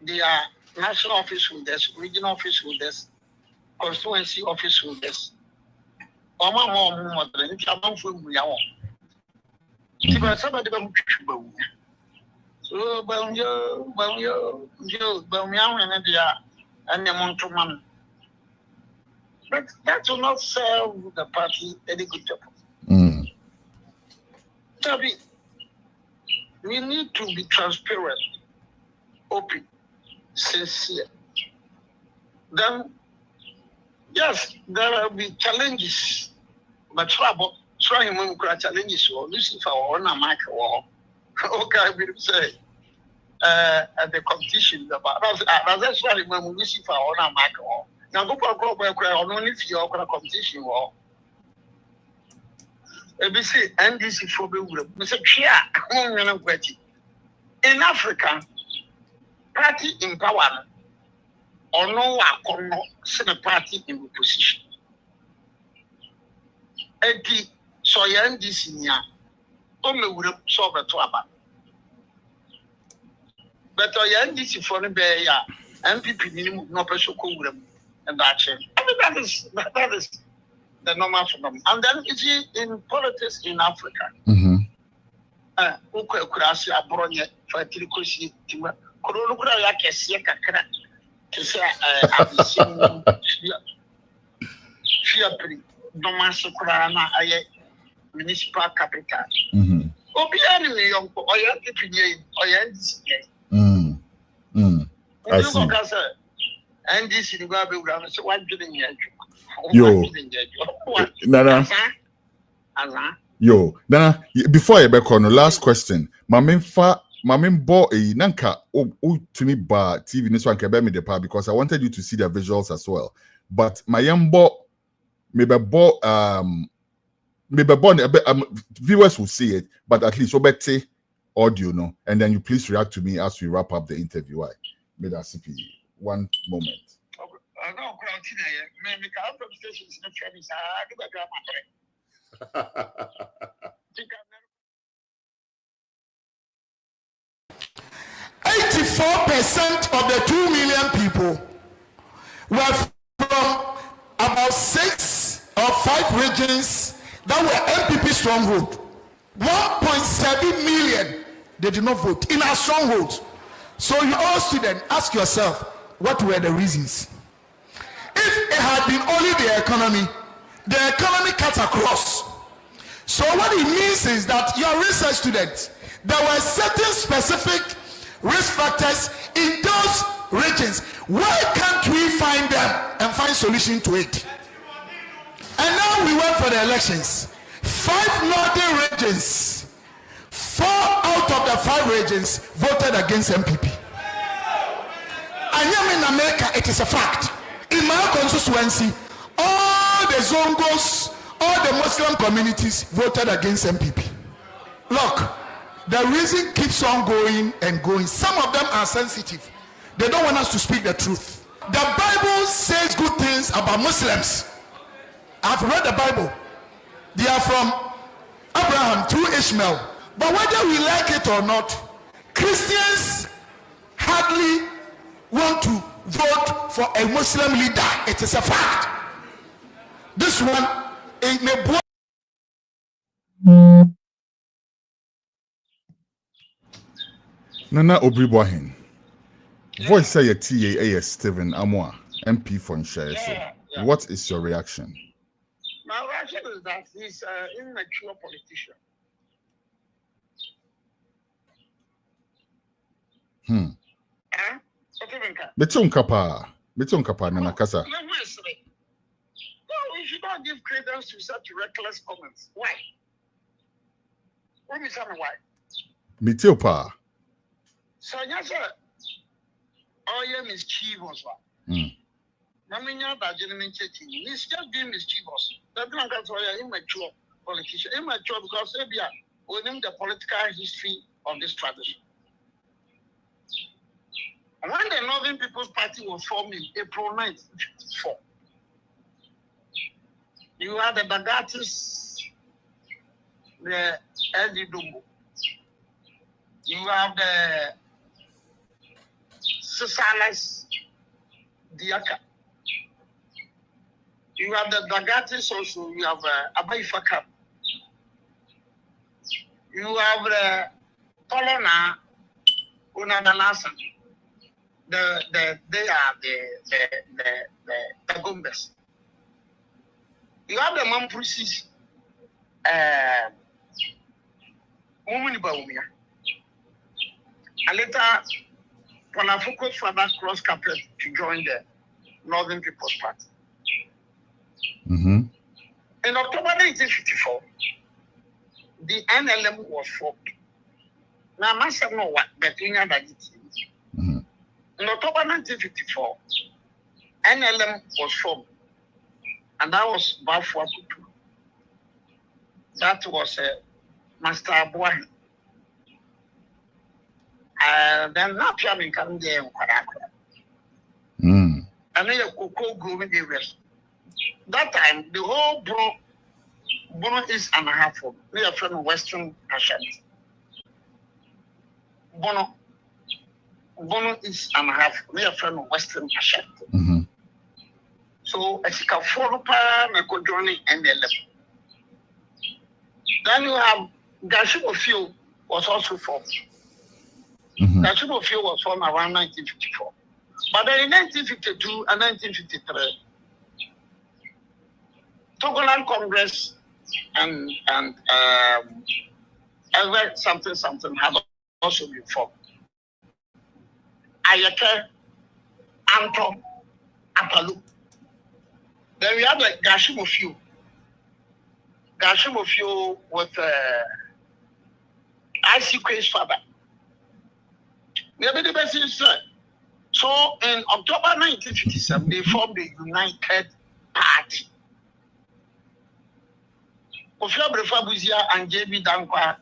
[SPEAKER 5] They are national office holders, regional office holders, constituency office holders. So, but that will not serve the party any good job. We need to be transparent, open, sincere. Then, yes, there will be challenges, but trouble. Trying to challenges or Lucifer or on a micro. Okay, we say at the competition about that's why when Lucifer on a micro. Now go for a global crowd only if you're going to competition war. ABC NDC for the Mr. Chia in Africa, party in power or no one party in opposition. So NDC nya only would solve a trouble. But NDC for the Bay, NPP no person could and that change. I mean, that is the normal phenomenon. And then you see in politics in Africa, to say I've seen Fiapri, Domasocrana, municipal capital. Obiani, young or young I see. And this is the Bible, so one doing
[SPEAKER 1] yo. Nana. Yo, Nana, before I back on the last question, my main boy nanka to me bar TV this one can bear me the part because I wanted you to see the visuals as well. But my young boy maybe viewers will see it, but at least obete audio no, and then you please react to me as we wrap up the interview. I made a CP 1 moment.
[SPEAKER 5] No,
[SPEAKER 2] 84% of the 2 million people were from about 6 or 5 regions that were NPP stronghold. 1.7 million, they did not vote in our strongholds. So you all students, ask yourself, what were the reasons? If it had been only the economy cuts across. So what it means is that your research students, there were certain specific risk factors in those regions. Why can't we find them and find solution to it? And now we went for the elections. 5 northern regions, 4 out of the 5 regions voted against NPP. And here in America, it is a fact. In my constituency, all the Zongos, all the Muslim communities voted against NPP. Look, the reason keeps on going and going. Some of them are sensitive. They don't want us to speak the truth. The Bible says good things about Muslims. I've read the Bible. They are from Abraham through Ishmael. But whether we like it or not, Christians hardly want to vote for a Muslim leader. It is a fact. This one in a boy.
[SPEAKER 1] Nana Obiri Boahen. Voice say TAA Stephen Amoa, MP for Shea. What is your reaction?
[SPEAKER 5] My reaction is that he's an immature politician.
[SPEAKER 1] Beton Kapa Nana Kasa.
[SPEAKER 5] No, we should not give credence to such reckless comments. Why? Let me tell me why.
[SPEAKER 1] Metiopa.
[SPEAKER 5] So, yes, sir. Oh, yeah, mischievous. Naminya Bajamin Chetty. He's just being mischievous. That's not why immature politician. Immature because maybe we know the political history of this tradition. When the Northern People's Party was formed in April 1954, you had the Bagatis, the Eddie Dumbo. You have the Sisalas Diaka. You have the Bagatis also. You have Abai Fakab. You have the Polona Unadanasan. They are the Gumbes. You have the Mampusis, Mumini Baumia. And later, when I focused for that cross carpet to join the Northern People's Party. In October 1954, the NLM was formed. Now, I must know what, but you know that it's in October 1954, NLM was formed, and that was Bafua Kutu. That was Master Boahen. Then Napiamin came there in Kwarakwa. And then the Cocoa grew in the rest. That time, the whole Bono is and a half of we are from Western Ashanti. Bono is and a half. We are from Western Ashanti. So I think a 4 Meko journey and the 11. Then you have Gashubo Field was also formed. Gashubo Field was formed around 1954. But then in 1952 and 1953, Togoland Congress and something had also been formed. Ayeke, Anton, Apalu. Then we had like Gashimofio with Isaac Kusi's father. Maybe the best is so in October 1957, they formed the United Party. Obiri Boahen and JB Dankwa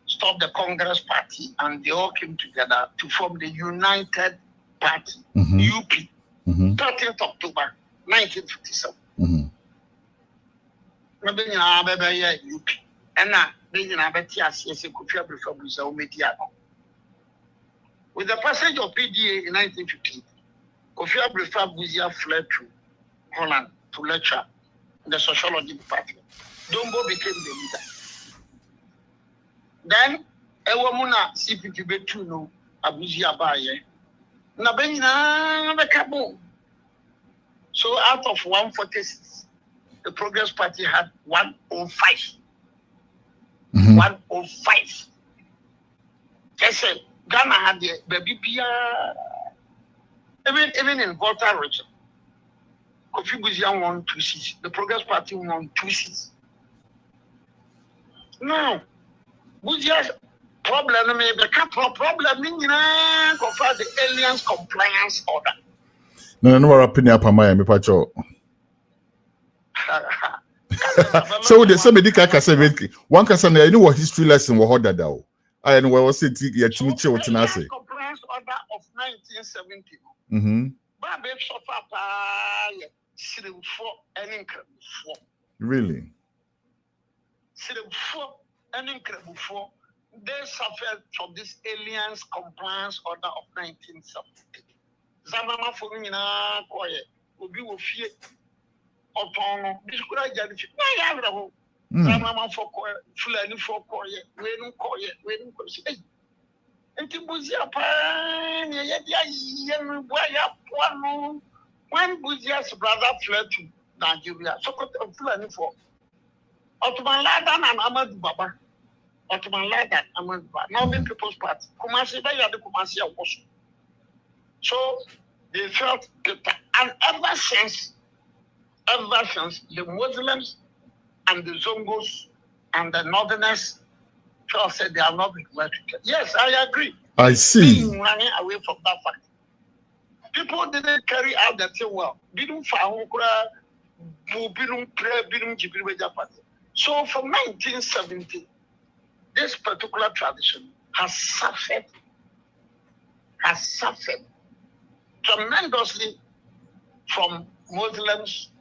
[SPEAKER 5] stopped the Congress Party and they all came together to form the United Party, UP, 13th October 1957. UP. And now, with the passage of PDA in 1950, Obiri Boahen fled to Holland to lecture in the sociology department. Dombo became the leader. Then, Ewamuna CPP Betuno, Abuzia Baye. Nabena Bekabo. So out of 146, the Progress Party had 105. 105. I said, Ghana had the baby even in Volta region. Obiri Boahen won 2 seats. The Progress Party won 2 seats. Now, Boahen's problem may be a problem in the aliens compliance order.
[SPEAKER 1] No, opinion upon my patrol. So the somebody can say one can say, I know what history lesson was harder though. I know what was it here to meet you what I say.
[SPEAKER 5] Compliance order of 1970. But so far,
[SPEAKER 1] really?
[SPEAKER 5] They suffered from this aliens compliance order of 1970. Zamama for me na koye obi wo fie otono diskura jadi fi na ya bravo Zamama for koye fulani for koye we no koye enti Boahen pa ne ye dia ye no boya poano when Boahen's brother fled to Nigeria so fulani for Ottoman Ladan and Ahmad Baba. Ottoman Ladan, Ahmad Baba. Now the People's Party. Kumasi, they are the Kumasi also. So they felt that, and ever since the Muslims and the Zongos and the Northerners said they are not required to get. Yes, I agree.
[SPEAKER 1] I see.
[SPEAKER 5] Being running away from that fact. People didn't carry out that thing well. Didn't find party. So from 1970, this particular tradition has suffered tremendously from Muslims,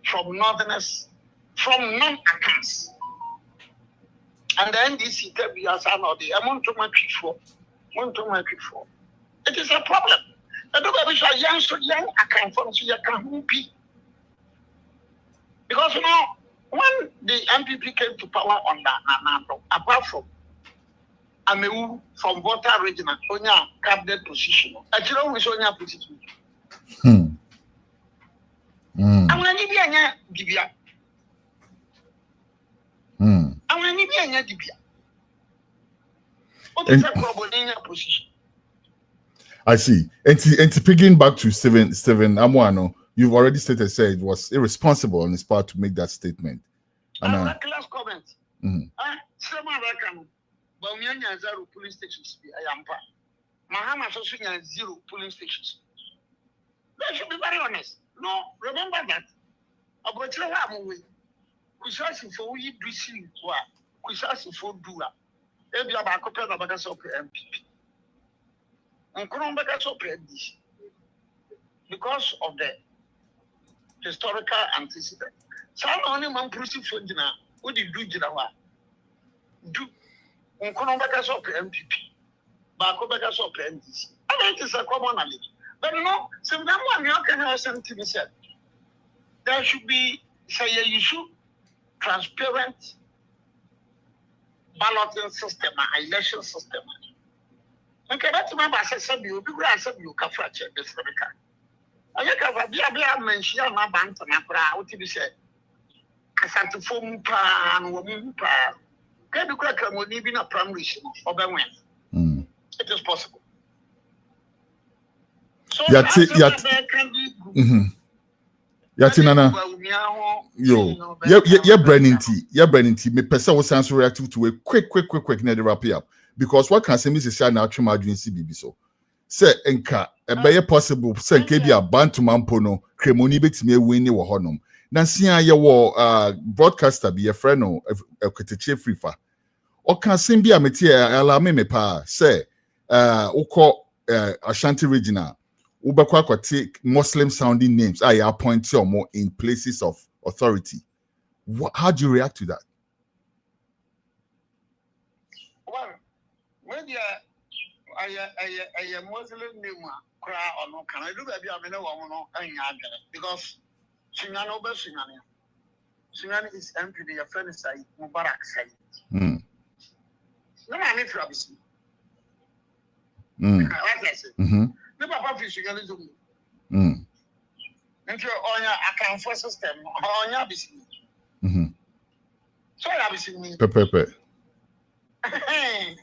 [SPEAKER 5] from Northerners, from non-Akans. And the NDC tell me as I know the amount to my before. It is a problem. I don't know if young Akan from so you can be. Because you know, when the NPP came to power on that, apart from Amewu from Volta region, Onya cabinet position, actually we saw Onya position. I'm going to be a Dibia. I'm going to be a Dibia. What is a problem in your position?
[SPEAKER 1] I see. And to picking back to Steven Amuano, you've already said it was irresponsible on his part to make that statement.
[SPEAKER 5] And last comment. Some American, but we have 0 polling stations. I am part. Mahama also has 0 polling stations. They should be very honest. No, remember that. About the way, we shall see for we do see what we shall see for do. If you have a copy of the NPP, and this because of the historical antecedent. Some only man proceed for dinner. What did you do? Do Unconombakas of MPP, Bacobakas of NDC. I mean, it is a common knowledge. But no, some one you can have something said. There should be, say, a issue, transparent balloting system, election system. Okay, that's my boss. I said you, big I said you can fracture this for the car. I have a mention my bank and I would be said. I sat to form pan, woman pan. Can you crack a money in a primary or by when? It is possible. So,
[SPEAKER 1] Yatinana, Brennan T. Me pesa was answer reactive to a quick, near the wrap up. Because what can say Mrs. Shah now to doing CBB so? Say, enka, a better possible, say, Kabia, Bantu Mampono, Cremoni bit me winning or honum. Nancy, your broadcaster be a friend of a Katache Frifa. Or can Simbi a metia, alame me pa, say, Oko Ashanti Regional. Ubakwa take Muslim sounding names. I appoint you more in places of authority. How do you react to that?
[SPEAKER 5] Well, when I Muslim name cry or no can I do that? I mean, because Singano Besingani. Singani is MP, your friend side, Mubarak side. No, I need to obviously. What I said. The Papa Fish Galism. And you're on your account for system on your business. So I have seen me.
[SPEAKER 1] Pepe.
[SPEAKER 5] And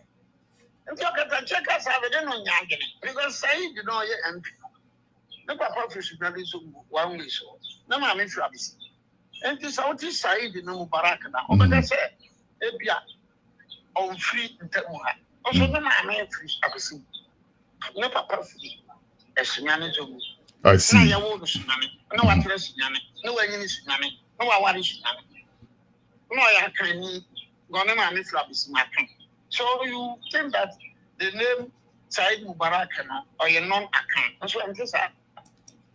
[SPEAKER 5] you can check us have it on Yankee because say you know your MP. The Papa Fish Galism one way so. No, I'm in Travis. And this outside side, you know, Barakana. But I said, Ebia on free in Temuha. Also, no, I'm in free. No, Papa Fish. I
[SPEAKER 1] see.
[SPEAKER 5] No, I trust Yanni. No, I need Yanni. No, I want Yanni. No, I can't need Gonema Flabis in my camp. So you think that the name Said Mubarak or your non account. That's what I'm just saying.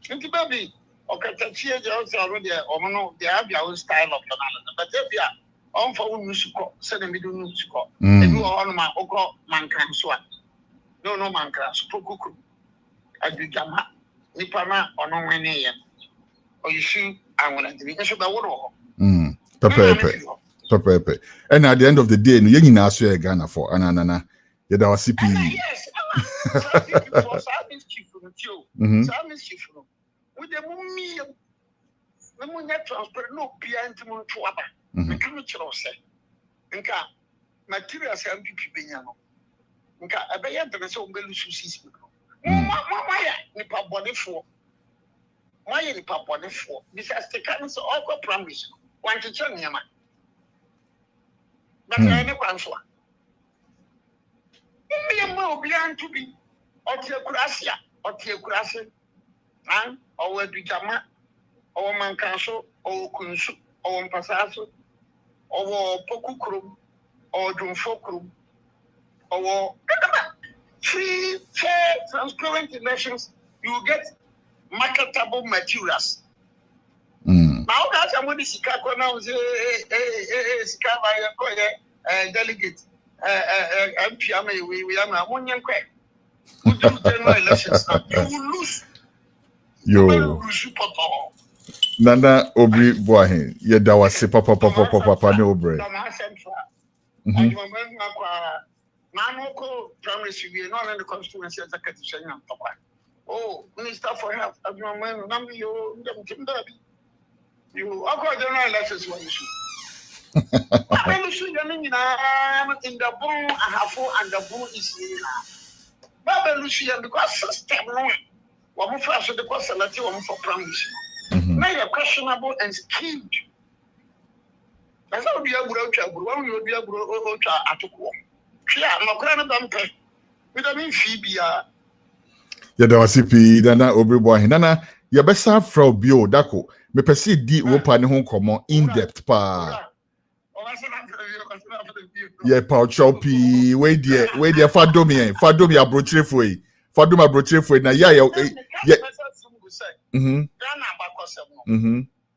[SPEAKER 5] Into baby, okay, Tachia is already or no, they have their own style of journalism. But if you are on for music, send them to music. If you are on my Oko Mankan Swat. No, Mankan, Spokuku. Agric Nipana or no winning. Or you see, I want to be a
[SPEAKER 1] Pepe. And at the end of the day, you didn't ask you a Ghana for Anana. You know, CP.
[SPEAKER 5] Yes, Samis Chief from you. Samis Chief from with the mummy. The moon transparent no behind to Montuaba. The chemical say. Nka materials NPP Benyano. Nka a bayan to the so Belusus. Why nipa body for? Why nipa body for? Because the council all promise want to tell me, man. But I never answer. Me and my behind to be or Teocracia or Teocracy, and or Bijama or Mancaso or Kunsu or Passaso or Pokukrum or Dumfokrum or free, fair, transparent elections, you get marketable materials. Now that's I'm going to see now delegate MP we are now one young quack. Who do general elections now? You will lose.
[SPEAKER 1] Yo. Nana Obiri Boahen. Yeah, that was papa no bread.
[SPEAKER 5] Manoko primary civil, not in the constituency as a Catholic. Oh, Minister for Health, you are general elections one issue. I'm in the bone, I have four and the bone is here. Babelusia, because system wrong. One more flash of the possibility one for primary. Now you're questionable and skilled. That's how we are broken. One will be a broken at home. Yeah, no grand bumper. We don't mean Phoebe. Yeah,
[SPEAKER 1] there was CP, Nana Obiri Boahen. Nana, you better from Bio Dako. Me perceive di open home common in depth pa. Yeah, Paul Choppy, wait there, Fadomi abrochire for you. Fadoma abrochire for na yeah.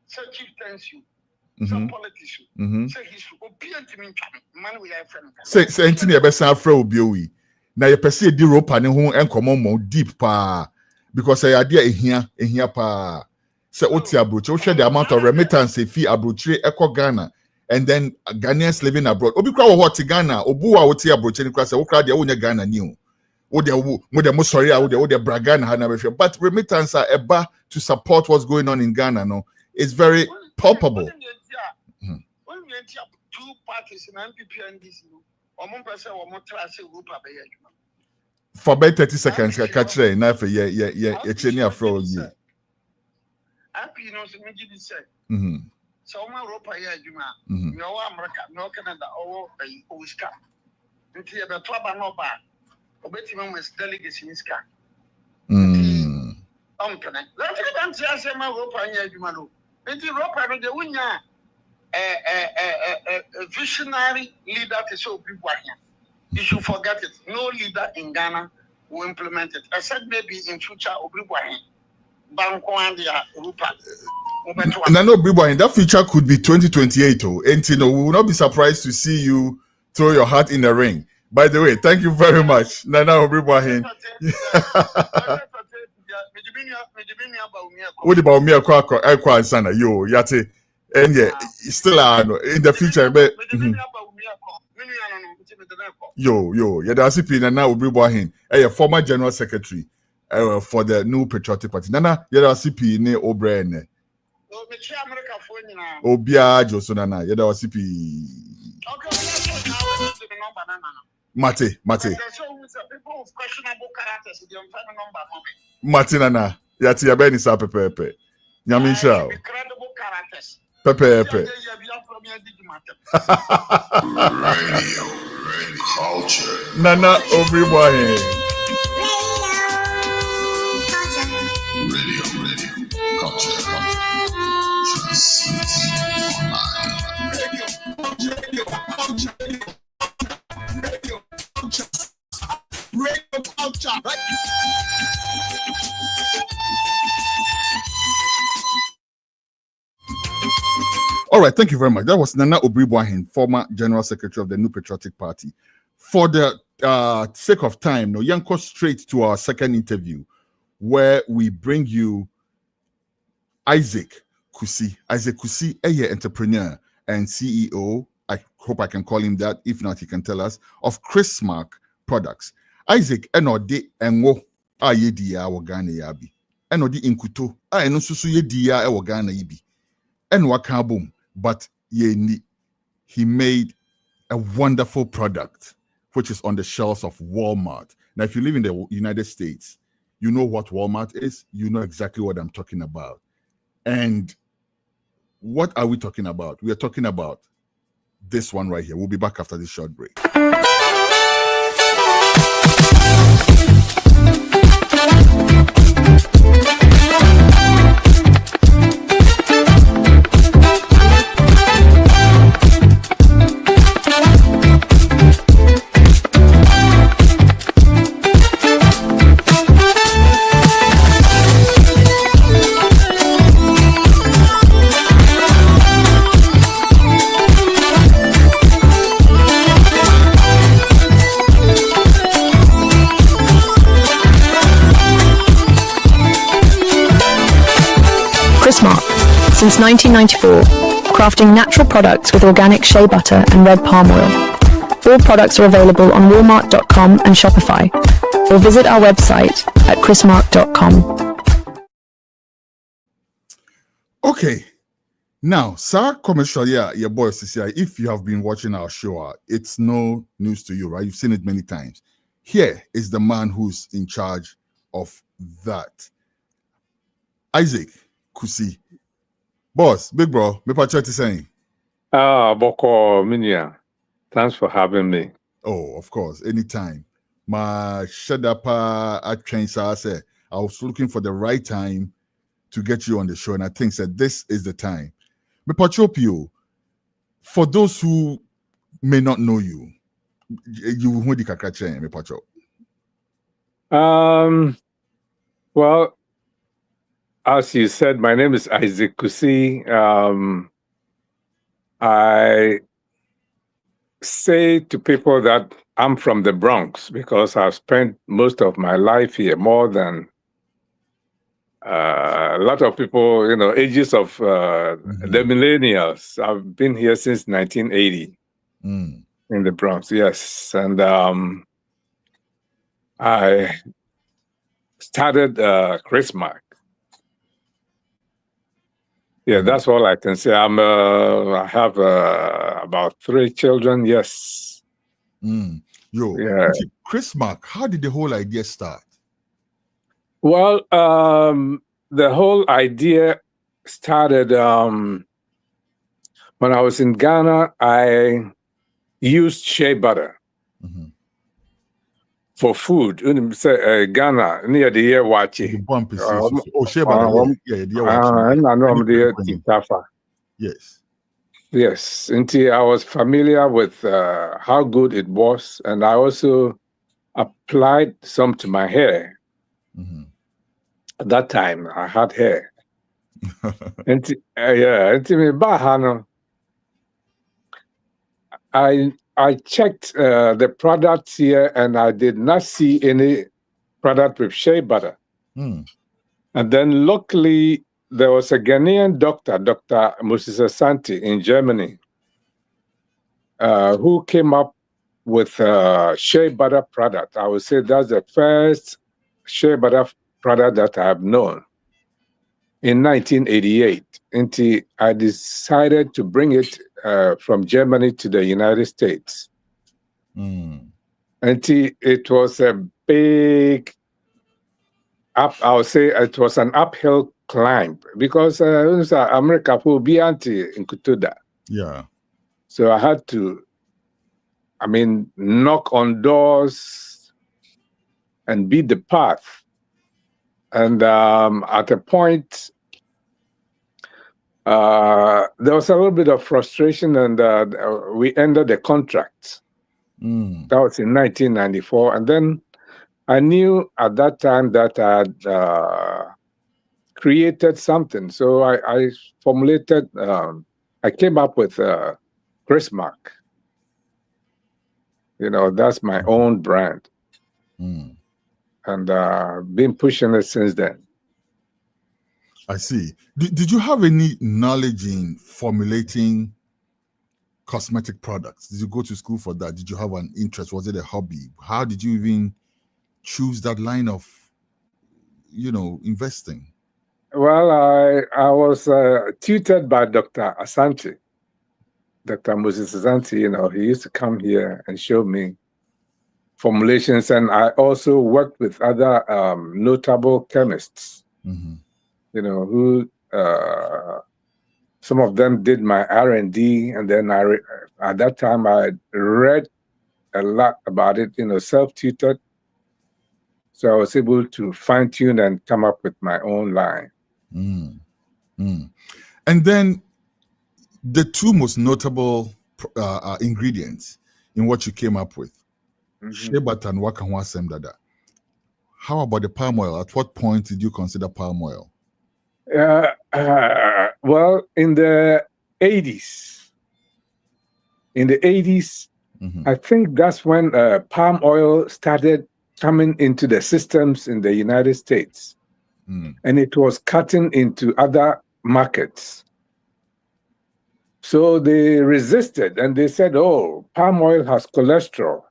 [SPEAKER 5] So chief thanks you. Some politician. Say he's obedient to me. Man, we are friends.
[SPEAKER 1] Say, Anthony, better from Bio. Now you perceive di rope and home and common more deep pa. Because I idea here pa. Say oti abrochire, share the amount of remittance fee abrochire echo Ghana. And then Ghanaians living abroad. Obi kwa what Ghana, Obuwa oti abrochire ni kwa say okra dia wonya Ghana ni o. sorry, Bragana, but remittance are eba to support what's going on in Ghana. No, it's very palpable.
[SPEAKER 5] Two parties in NPP and this.
[SPEAKER 1] For about 30 seconds, I catch it enough. Yeah. Afro. Yeah.
[SPEAKER 5] Happy, so my rope, no America, no Canada, or Oscar. Until the trouble no bad. Obeti was delegates in Ska. Let's say my rope and Yajumano. Until Ropa, the winner, a visionary leader to show people here. You should forget it. No leader in Ghana will implement it. I said maybe in future, Obiri Boahen, Bankwandia, Rupa.
[SPEAKER 1] No, that future could be 2028. And we will not be surprised to see you throw your hat in the ring. By the way, thank you very much, Nana Obiri Boahen. What about me? Yo, Yate, and yeah, still in the future. Yeah, that's it. Nana Obiri Boahen, a former general secretary for the new Patriotic Party. Nana, that's it. Ne O'Brien. Obia Josonana, yada wasipi. Mate. Nana, yati yabeni sa pepe. Nyamisha. Pepe.
[SPEAKER 6] Radio culture.
[SPEAKER 1] Nana Obiri Boahen.
[SPEAKER 6] Radio culture.
[SPEAKER 2] Radio culture.
[SPEAKER 1] All right, thank you very much. That was Nana Obiri Boahen, former General Secretary of the New Patriotic Party. For the sake of time, no, Yanko straight to our second interview, where we bring you Isaac Kusi. Isaac Kusi, a entrepreneur and CEO, I hope I can call him that. If not, he can tell us, of Chrismark Products. Isaac, enode enwo a yedia wo Ghana yabi. Enode inkuto a eno susu yedia e wo Ghana yibi. Enwa ka boom, but he made a wonderful product which is on the shelves of Walmart. Now, if you live in the United States, you know what Walmart is. You know exactly what I'm talking about. And what are we talking about? We are talking about this one right here. We'll be back after this short break.
[SPEAKER 3] Since 1994, crafting natural products with organic shea butter and red palm oil. All products are available on walmart.com and Shopify, or visit our website at chrismark.com.
[SPEAKER 1] Okay, now, sir, commercial, your boy CCI, if you have been watching our show, it's no news to you, right? You've seen it many times. Here is the man who's in charge of that. Isaac Kusi. Boss, big bro, me Patriotic saying.
[SPEAKER 7] Boko Minia. Thanks for having me.
[SPEAKER 1] Oh, of course, anytime. My Shadapa at train, I said I was looking for the right time to get you on the show, and I think that this is the time. Me Patriotic, for those who may not know you, who di kakra chen me Patriotic.
[SPEAKER 7] Well, as you said, my name is Isaac Kusi. I say to people that I'm from the Bronx because I've spent most of my life here, more than a lot of people, ages of the millennials. I've been here since 1980 in the Bronx, yes. And I started Christmas. Yeah, that's all I can say. I have about 3 children. Yes.
[SPEAKER 8] Yeah. Christmas, how did the whole idea start?
[SPEAKER 7] Well, the whole idea started when I was in Ghana. I used shea butter for food. Ghana near the year watching.
[SPEAKER 8] Shea butter. Yes.
[SPEAKER 7] Yes. Until I was familiar with how good it was, and I also applied some to my hair. At that time, I had hair. I checked the products here, and I did not see any product with shea butter. And then luckily, there was a Ghanaian doctor, Dr. Moses Asante in Germany, who came up with shea butter product. I would say that's the first shea butter product that I've known. In 1988, until I decided to bring it from Germany to the United States. Until it was a big I would say it was an uphill climb because America will be in Kutuda.
[SPEAKER 8] Yeah.
[SPEAKER 7] So I had to, knock on doors and beat the path. And at a point, there was a little bit of frustration, and we ended the contract. That was in 1994. And then I knew at that time that I had created something. So I formulated, I came up with Christmas. That's my own brand. And been pushing it since then.
[SPEAKER 8] I see. Did you have any knowledge in formulating cosmetic products? Did you go to school for that? Did you have an interest? Was it a hobby? How did you even choose that line of, investing?
[SPEAKER 7] Well, I was tutored by Dr. Asante, Dr. Moses Asante. He used to come here and show me formulations, and I also worked with other notable chemists, who some of them did my R&D, and then at that time I read a lot about it, self-tutored. So I was able to fine-tune and come up with my own line.
[SPEAKER 8] And then the 2 most notable ingredients in what you came up with, shea butter and wakanwa semdada. How about the palm oil? At what point did you consider palm oil?
[SPEAKER 7] Well, in the 80s. I think that's when palm oil started coming into the systems in the United States. And it was cutting into other markets. So they resisted, and they said, oh, palm oil has cholesterol.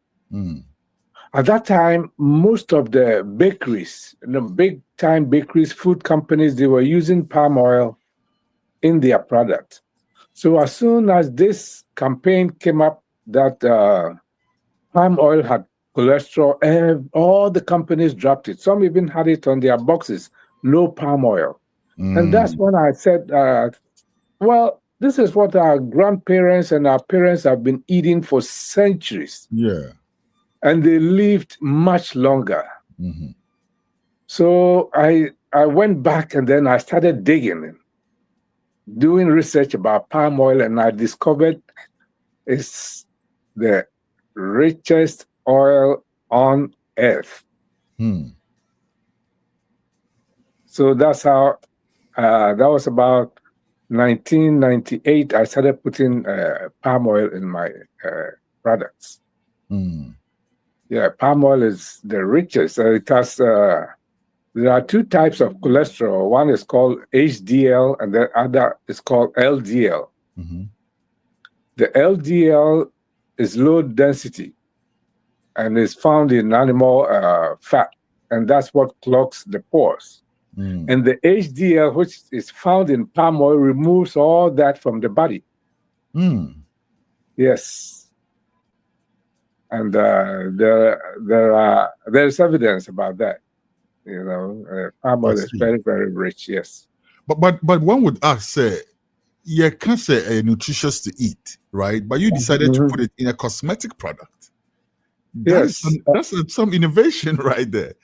[SPEAKER 7] At that time, most of the bakeries, big-time bakeries, food companies, they were using palm oil in their product. So as soon as this campaign came up that palm oil had cholesterol, all the companies dropped it. Some even had it on their boxes, no palm oil. And that's when I said, well, this is what our grandparents and our parents have been eating for centuries.
[SPEAKER 8] Yeah.
[SPEAKER 7] And they lived much longer. So I went back, and then I started digging, doing research about palm oil, and I discovered it's the richest oil on earth. So that's how, that was about 1998. I started putting palm oil in my products. Yeah, palm oil is the richest. It has, there are 2 types of cholesterol. One is called HDL, and the other is called LDL. The LDL is low density, and it's found in animal fat, and that's what clogs the pores. And the HDL, which is found in palm oil, removes all that from the body. Yes. And there's evidence about that. Palm oil is very, very rich. Yes.
[SPEAKER 8] But one would ask, say, you can't say nutritious to eat, right? But you decided to put it in a cosmetic product. That's some innovation right there.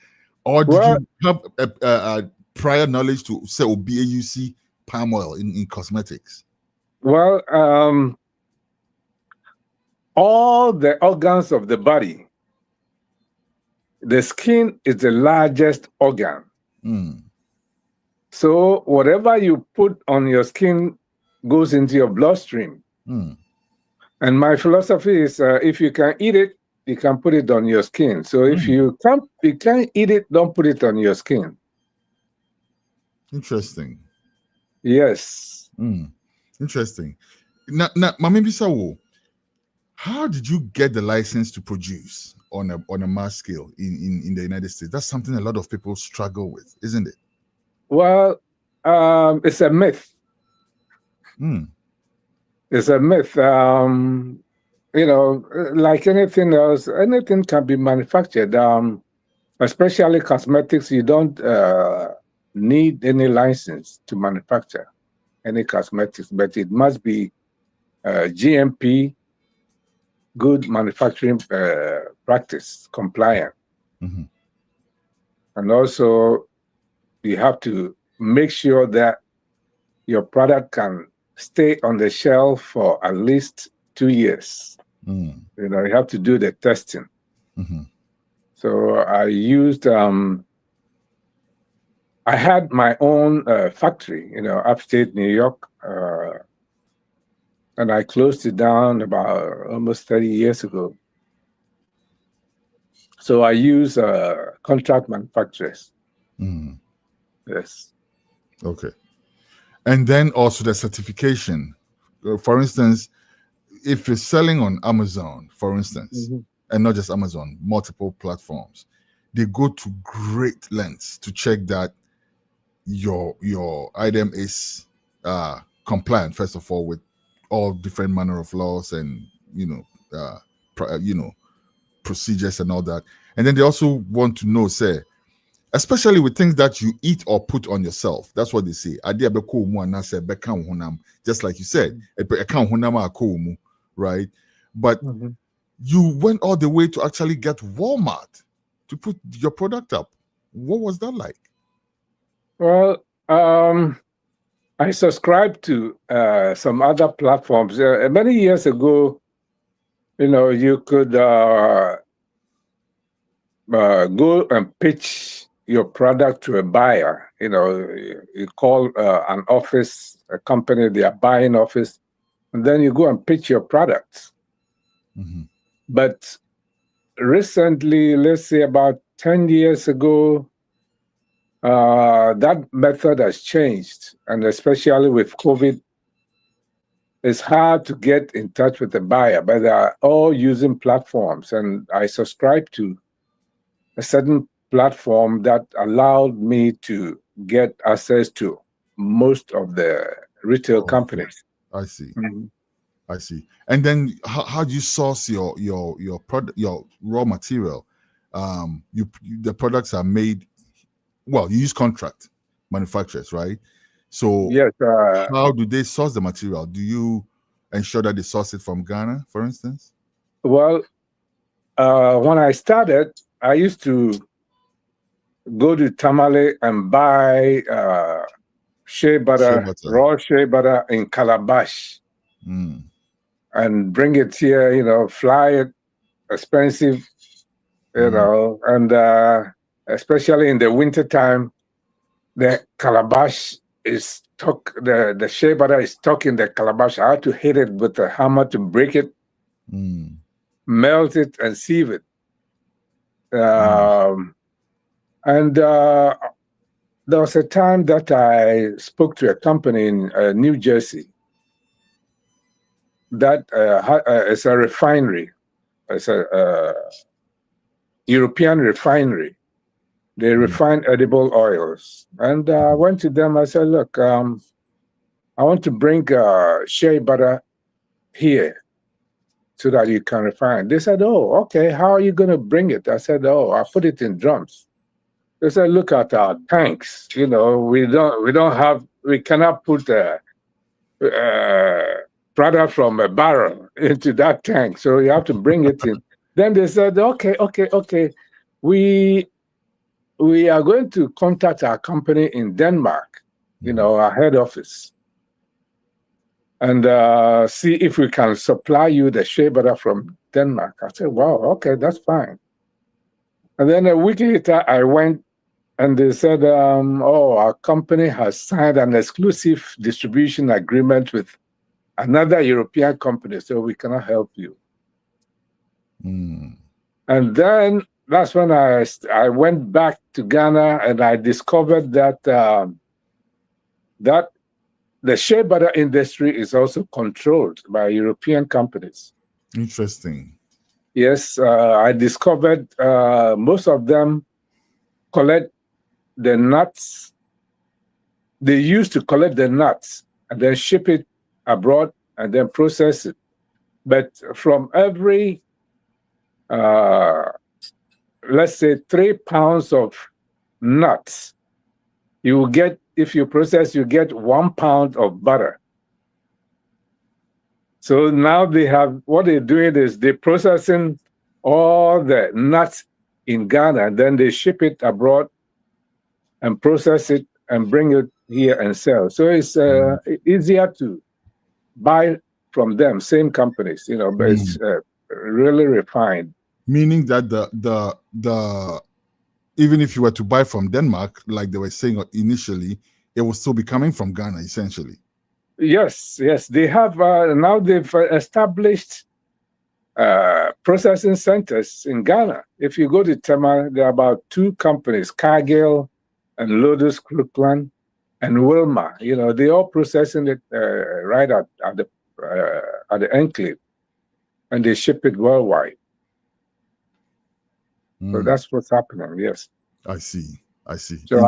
[SPEAKER 8] Or did you have a prior knowledge to say OBAUC palm oil in cosmetics?
[SPEAKER 7] Well, all the organs of the body, the skin is the largest organ. So whatever you put on your skin goes into your bloodstream. And my philosophy is, if you can eat it, you can put it on your skin. So if you can't eat it, don't put it on your skin.
[SPEAKER 8] Interesting.
[SPEAKER 7] Yes.
[SPEAKER 8] Interesting. Now, Mami Bisawo, how did you get the license to produce on a mass scale in the United States? That's something a lot of people struggle with, isn't it?
[SPEAKER 7] Well, it's a myth. It's a myth. Like anything else, anything can be manufactured. Especially cosmetics, you don't need any license to manufacture any cosmetics, but it must be GMP, good manufacturing practice, compliant. And also, you have to make sure that your product can stay on the shelf for at least 2 years. You have to do the testing. So I used, I had my own factory, upstate New York, and I closed it down about almost 30 years ago. So I use contract manufacturers. Yes.
[SPEAKER 8] Okay. And then also the certification. For instance, if you're selling on Amazon, for instance, and not just Amazon, multiple platforms, they go to great lengths to check that your item is compliant, first of all, with all different manner of laws and procedures and all that. And then they also want to know, say, especially with things that you eat or put on yourself. That's what they say. Just like you said, right? But you went all the way to actually get Walmart to put your product up. What was that like?
[SPEAKER 7] Well, I subscribed to some other platforms. Many years ago, you could go and pitch your product to a buyer. You call an office, a company, their buying office, and then you go and pitch your products. But recently, let's say about 10 years ago, that method has changed, and especially with COVID, it's hard to get in touch with the buyer, but they are all using platforms, and I subscribe to a certain platform that allowed me to get access to most of the retail companies.
[SPEAKER 8] I see. I see. And then how do you source your product, your raw material? The products are made. Well, you use contract manufacturers, right? So
[SPEAKER 7] yes.
[SPEAKER 8] How do they source the material? Do you ensure that they source it from Ghana, for instance?
[SPEAKER 7] Well, when I started, I used to go to Tamale and buy shea butter, raw shea butter in Calabash, and bring it here, fly it, expensive, and especially in the wintertime, the Calabash is stuck, the shea butter is stuck in the Calabash. I had to hit it with a hammer to break it, melt it, and sieve it. And there was a time that I spoke to a company in New Jersey that is a refinery. It's a European refinery. They refine edible oils. And I went to them. I said, look, I want to bring shea butter here so that you can refine. They said, oh, okay, how are you going to bring it? I said, oh, I'll put it in drums. They said, look at our tanks. You know, we cannot put product from a barrel into that tank. So you have to bring it in. Then they said, okay. We are going to contact our company in Denmark, you know, our head office, and see if we can supply you the shea butter from Denmark. I said, wow, okay, that's fine. And then a week later, I went, and they said, oh, our company has signed an exclusive distribution agreement with another European company, so we cannot help you. And then that's when I went back to Ghana, and I discovered that that the shea butter industry is also controlled by European companies.
[SPEAKER 8] Interesting.
[SPEAKER 7] Yes, I discovered most of them collect the nuts. They used to collect the nuts and then ship it abroad and then process it. But from every let's say 3 pounds of nuts, you will get, if you process, you get 1 pound of butter. So now what they're doing is they're processing all the nuts in Ghana, and then they ship it abroad and process it and bring it here and sell. So it's easier to buy from them, same companies, you know, but it's really refined.
[SPEAKER 8] Meaning that the even if you were to buy from Denmark, like they were saying initially, it will still be coming from Ghana, essentially.
[SPEAKER 7] Yes. They have now they've established processing centers in Ghana. If you go to Tema, there are about 2 companies, Cargill and Lotus Crooklyn and Wilma. You know, they all processing it right at the enclave, and they ship it worldwide. So that's what's happening. Yes,
[SPEAKER 8] I see.
[SPEAKER 7] So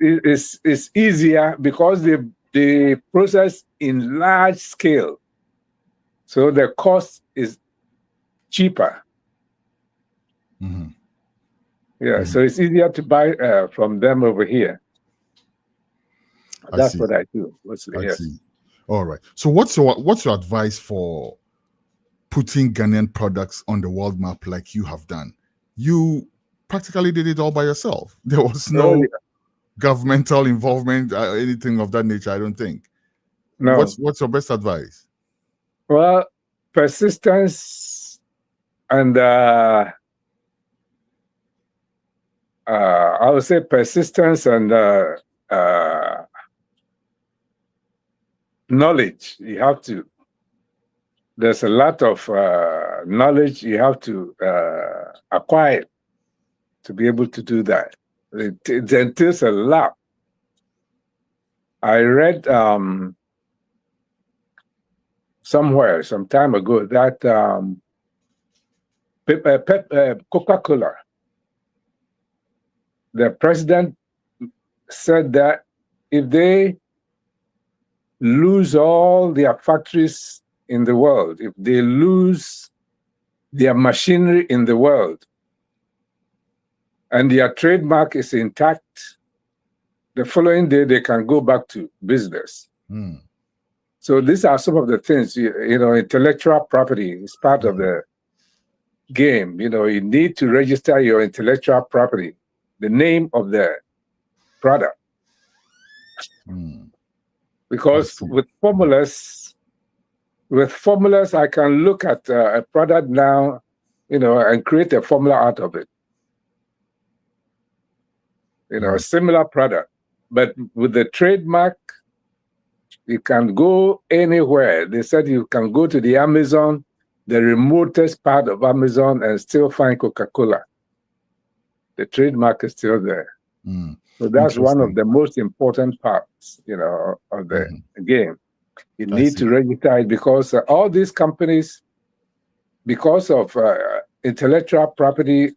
[SPEAKER 7] it's easier because they process in large scale, so the cost is cheaper. Yeah, so it's easier to buy from them over here. That's what I do.
[SPEAKER 8] I see. All right. So what's your advice for putting Ghanaian products on the world map like you have done? You practically did it all by yourself. There was no governmental involvement, anything of that nature, I don't think. No. What's your best advice?
[SPEAKER 7] Well, persistence and I would say persistence and knowledge. You have to. There's a lot of knowledge you have to acquire to be able to do that. It entails a lot. I read somewhere some time ago that Coca-Cola, the president said that if they lose all their factories in the world, if they lose their machinery in the world, and their trademark is intact, the following day they can go back to business. So these are some of the things, you know, intellectual property is part of the game. You know, you need to register your intellectual property, the name of the product. Because with formulas, I can look at a product now, you know, and create a formula out of it. You know, a similar product. But with the trademark, you can go anywhere. They said you can go to the Amazon, the remotest part of Amazon, and still find Coca-Cola. The trademark is still there. So that's one of the most important parts, you know, of the game. You need to register it because all these companies, because of intellectual property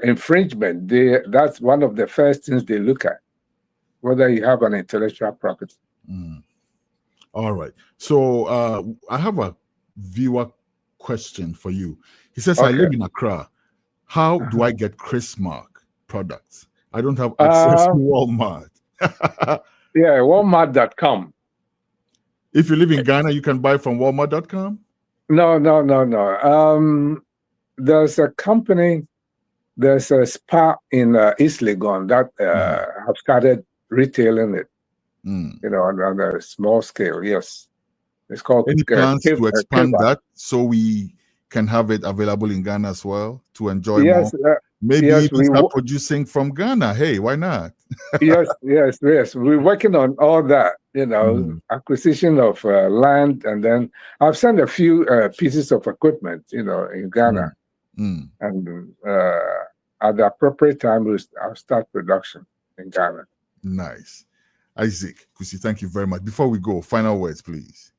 [SPEAKER 7] infringement, that's one of the first things they look at, whether you have an intellectual property.
[SPEAKER 8] All right. So I have a viewer question for you. He says, I live in Accra. How do I get Chris Mark products? I don't have access to Walmart.
[SPEAKER 7] Yeah, Walmart.com.
[SPEAKER 8] If you live in Ghana, you can buy from Walmart.com?
[SPEAKER 7] No. There's a company, there's a spa in East Legon that have started retailing it, on a small scale, yes. It's called...
[SPEAKER 8] Any plans to expand that so we can have it available in Ghana as well to enjoy more? Maybe even start producing from Ghana. Hey, why not?
[SPEAKER 7] yes. We're working on all that, acquisition of land, and then I've sent a few pieces of equipment, in Ghana. And at the appropriate time, I'll start production in Ghana.
[SPEAKER 8] Nice. Isaac Kusi, thank you very much. Before we go, final words, please.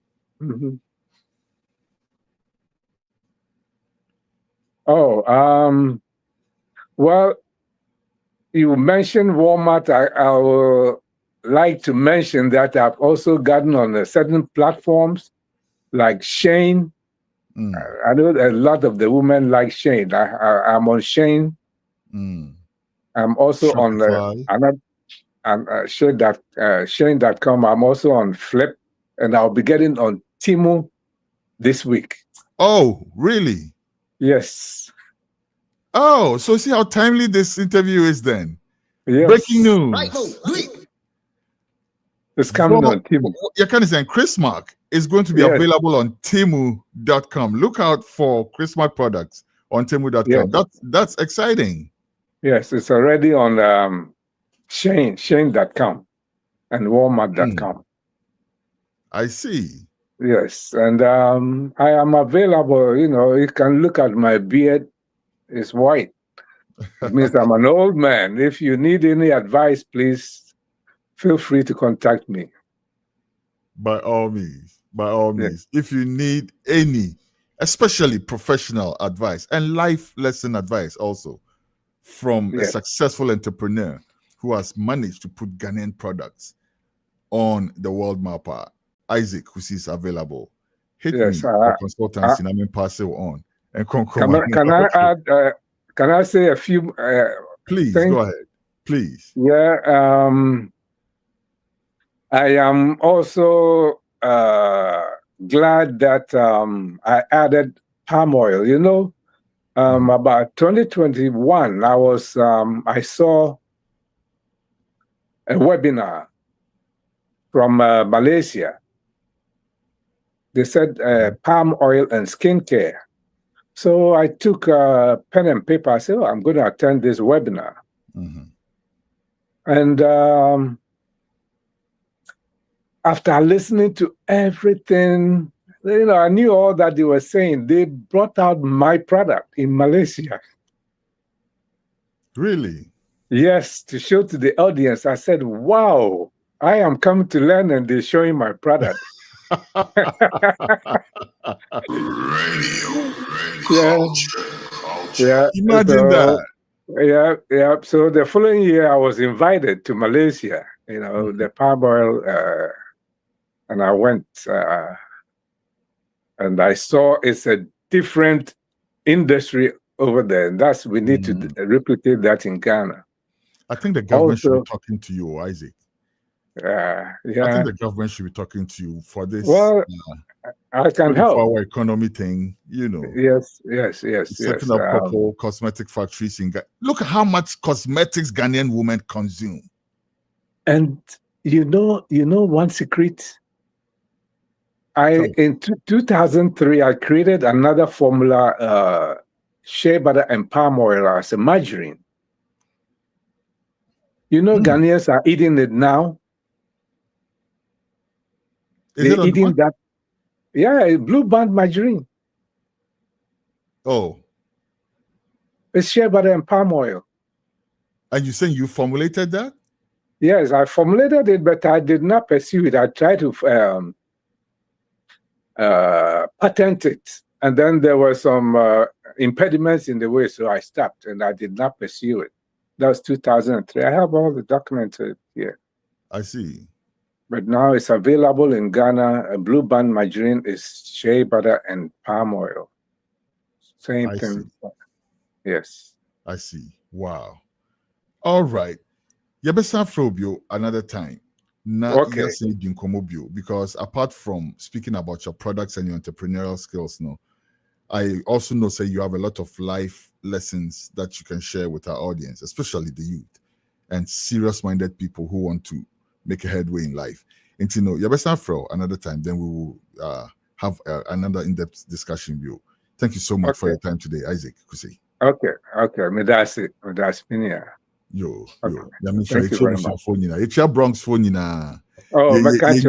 [SPEAKER 7] Well, you mentioned Walmart. I would like to mention that I've also gotten on certain platforms like Shane. I know a lot of the women like Shane. I'm on Shane. I'm also Shopify. On Shane.com. I'm also on Flip, and I'll be getting on Temu this week.
[SPEAKER 8] Oh, really?
[SPEAKER 7] Yes.
[SPEAKER 8] Oh, so see how timely this interview is then.
[SPEAKER 7] Yes.
[SPEAKER 8] Breaking news.
[SPEAKER 5] Right.
[SPEAKER 7] It's coming on Temu.
[SPEAKER 8] You're kind of saying Chris Mark is going to be available on Temu.com. Look out for Chris Mark products on Temu.com. Yes. That's exciting.
[SPEAKER 7] Yes, it's already on Shane.com and Walmart.com.
[SPEAKER 8] I see.
[SPEAKER 7] Yes, and I am available. You can look at my beard. It's white. It means I'm an old man. If you need any advice, please feel free to contact me.
[SPEAKER 8] By all means. If you need any, especially professional advice and life lesson advice also from a successful entrepreneur who has managed to put Ghanaian products on the world map, Isaac Kusi is available. Hit me for consultancy and I'm pass it on. And
[SPEAKER 7] can I say a few
[SPEAKER 8] please
[SPEAKER 7] things?
[SPEAKER 8] Go ahead, please.
[SPEAKER 7] I am also glad that I added palm oil. About 2021 I saw a webinar from Malaysia. They said palm oil and skincare. So I took pen and paper. I said, I'm going to attend this webinar. And after listening to everything, I knew all that they were saying. They brought out my product in Malaysia.
[SPEAKER 8] Really?
[SPEAKER 7] Yes, to show to the audience. I said, wow, I am coming to learn, and they're showing my product.
[SPEAKER 8] Yeah. Imagine that.
[SPEAKER 7] Yeah. So the following year, I was invited to Malaysia, the palm oil, and I went, and I saw it's a different industry over there, and we need to replicate that in Ghana.
[SPEAKER 8] I think the government should be talking to you, Isaac.
[SPEAKER 7] I
[SPEAKER 8] think the government should be talking to you for this.
[SPEAKER 7] Well, I can help.
[SPEAKER 8] For our economy thing,
[SPEAKER 7] Yes.
[SPEAKER 8] Setting up couple cosmetic factories in Ghana. Look at how much cosmetics Ghanaian women consume.
[SPEAKER 7] And one secret. In 2003, I created another formula, shea butter and palm oil as a margarine. Ghanaians are eating it now. They're eating that. Yeah, blue band margarine.
[SPEAKER 8] Oh.
[SPEAKER 7] It's shea butter and palm oil.
[SPEAKER 8] And you saying you formulated that?
[SPEAKER 7] Yes, I formulated it, but I did not pursue it. I tried to patent it. And then there were some impediments in the way, so I stopped and I did not pursue it. That was 2003. I have all the documents here.
[SPEAKER 8] I see.
[SPEAKER 7] But now it's available in Ghana. Blue Band margarine is shea butter and palm oil. Same thing.
[SPEAKER 8] See.
[SPEAKER 7] Yes.
[SPEAKER 8] I see. Wow. All right. Yabesa Frobio another time.
[SPEAKER 7] Okay.
[SPEAKER 8] Because apart from speaking about your products and your entrepreneurial skills, I also know you have a lot of life lessons that you can share with our audience, especially the youth and serious-minded people who want to make a headway in life. And Yabesa Fro another time, then we will have another in-depth discussion with you. Thank you so much for your time today, Isaac Kusi.
[SPEAKER 7] Okay. Medasi.
[SPEAKER 8] Yo.
[SPEAKER 7] Okay.
[SPEAKER 8] Thank you very much. It's your Bronx phone.
[SPEAKER 7] Oh, okay.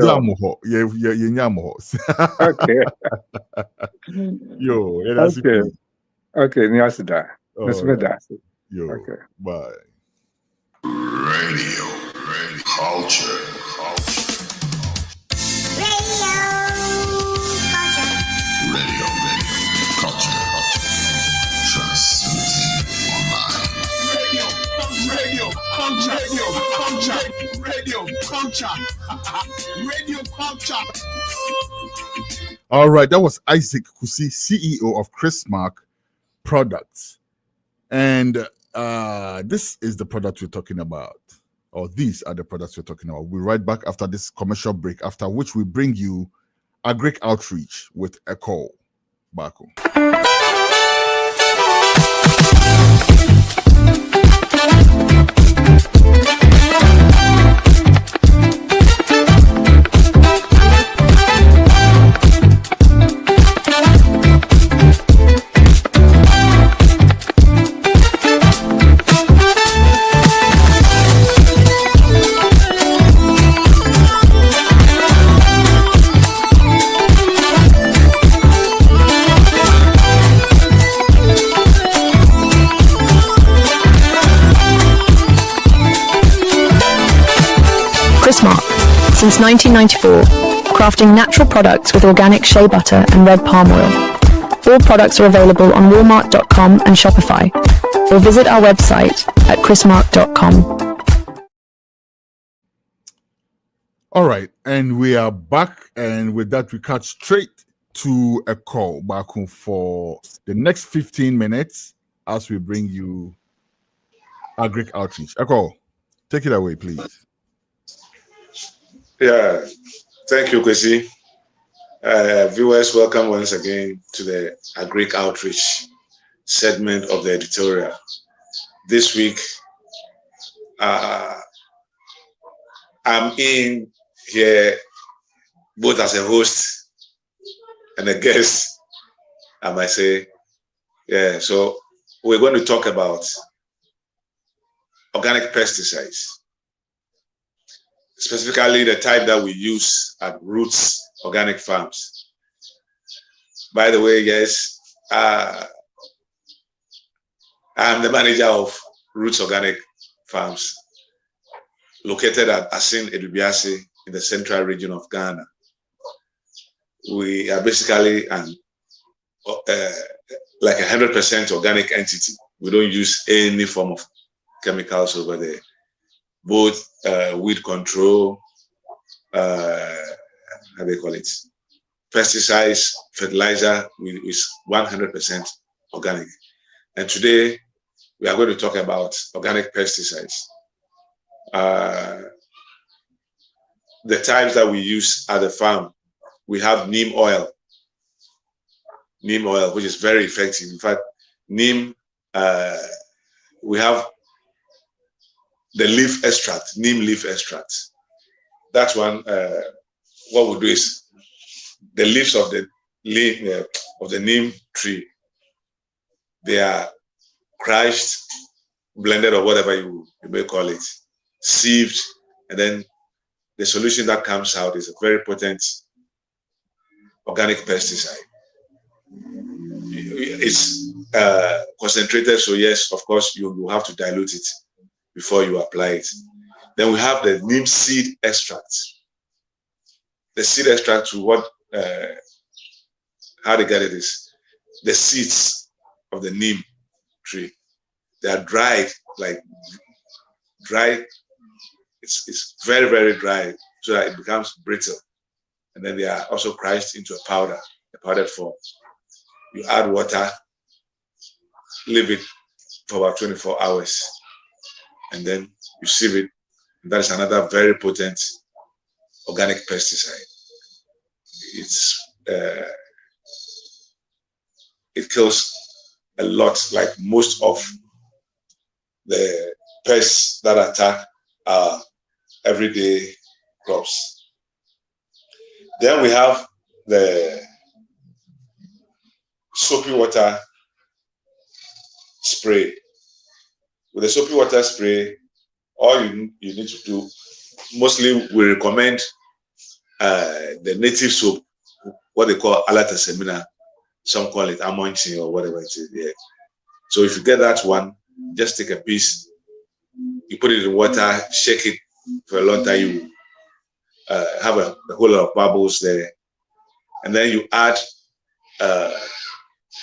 [SPEAKER 8] Yo,
[SPEAKER 7] okay, Nyasida. Medasi.
[SPEAKER 8] Yo,
[SPEAKER 7] okay.
[SPEAKER 8] Bye.
[SPEAKER 6] Radio culture. Radio culture. Transmitting online.
[SPEAKER 2] Radio culture.
[SPEAKER 8] All right, that was Isaac Kusi, CEO of Chrismark Products. And this is the product we're talking about, or these are the products we're talking about. We'll be right back after this commercial break, after which we bring you Agric Outreach with a call. Baku.
[SPEAKER 3] Chrismark, since 1994, crafting natural products with organic shea butter and red palm oil. All products are available on Walmart.com and Shopify, or visit our website at chrismark.com.
[SPEAKER 8] All right, and we are back, and with that, we cut straight to a call back home for the next 15 minutes as we bring you Agric Outreach. A call, take it away, please.
[SPEAKER 9] Yeah, thank you, Kwesi. Viewers, welcome once again to the Agric Outreach segment of the editorial. This week, I'm in here both as a host and a guest, I might say. Yeah, so we're going to talk about organic pesticides. Specifically the type that we use at Roots Organic Farms. By the way, guys, I'm the manager of Roots Organic Farms, located at Asin Edubiasi in the central region of Ghana. We are basically like 100% organic entity. We don't use any form of chemicals over there. Both weed control, how do you call it? Pesticides, fertilizer, is 100% organic. And today we are going to talk about organic pesticides. The types that we use at the farm, we have neem oil, which is very effective. In fact, neem, we have the leaf extract, neem leaf extract. That one, what we do is the leaves of the neem tree, they are crushed, blended, or whatever you may call it, sieved, and then the solution that comes out is a very potent organic pesticide. It's concentrated, so yes, of course, you have to dilute it before you apply it. Then we have the neem seed extract. The seed extract, to what, how they get it is, the seeds of the neem tree. They are dried, like dry. It's very, very dry, so that it becomes brittle. And then they are also crushed into a powdered form. You add water, leave it for about 24 hours, and then you sieve it. And that is another very potent organic pesticide. It kills a lot, like most of the pests that attack our everyday crops. Then we have the soapy water spray. With the soapy water spray, all you need to do, mostly we recommend the native soap, what they call alata semina. Some call it amonchi or whatever it is. Yeah. So if you get that one, just take a piece, you put it in water, shake it for a long time. You have a whole lot of bubbles there, and then you add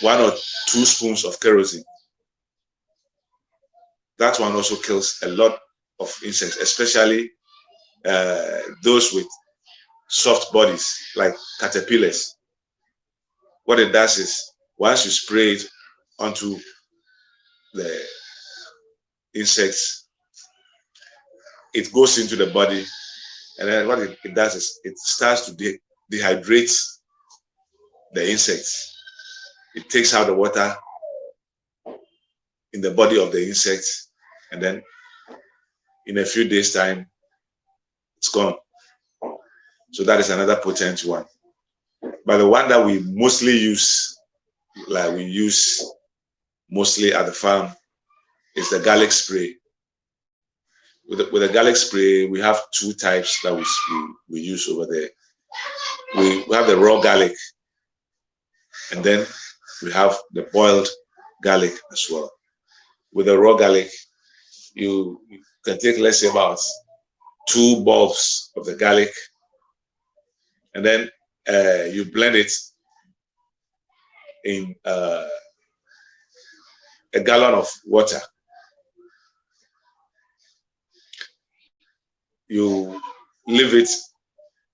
[SPEAKER 9] 1 or 2 spoons of kerosene. That one also kills a lot of insects, especially those with soft bodies like caterpillars. What it does is, once you spray it onto the insects, it goes into the body, and then what it does is it starts to dehydrate the insects. It takes out the water in the body of the insects, and then in a few days' time, it's gone. So that is another potent one. But the one that we mostly use, like we use mostly at the farm, is the garlic spray. With the garlic spray, we have 2 types that we use over there. We have the raw garlic, and then we have the boiled garlic as well. With the raw garlic, you can take, let's say, about 2 bulbs of the garlic, and then you blend it in a gallon of water. You leave it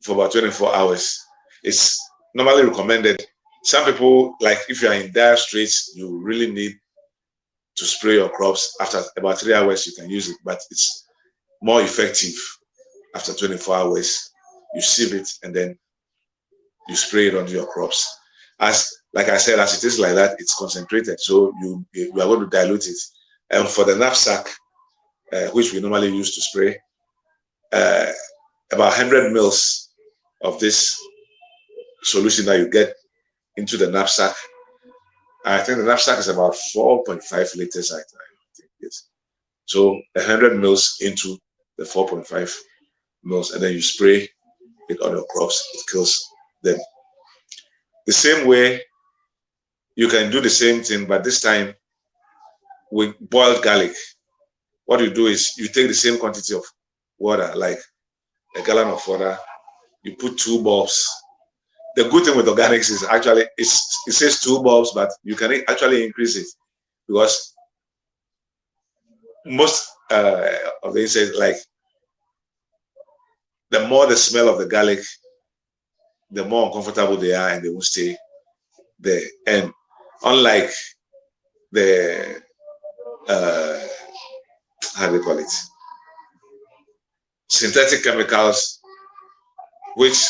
[SPEAKER 9] for about 24 hours. It's normally recommended. Some people, like if you are in dire straits, you really need to spray your crops. After about 3 hours, you can use it, but it's more effective after 24 hours. You sieve it and then you spray it onto your crops. Like I said, as it is like that, it's concentrated, so you are going to dilute it. And for the knapsack, which we normally use to spray, about 100 mils of this solution that you get into the knapsack. I think the knapsack is about 4.5 liters, I think, yes. So 100 mils into the 4.5 mils, and then you spray it on your crops. It kills them. The same way, you can do the same thing, but this time with boiled garlic. What you do is you take the same quantity of water, like a gallon of water, you put 2 bulbs. The good thing with organics is actually it says 2 bulbs, but you can actually increase it, because most of the insects, like the more the smell of the garlic, the more uncomfortable they are and they won't stay there. And unlike the how do you call it, synthetic chemicals, which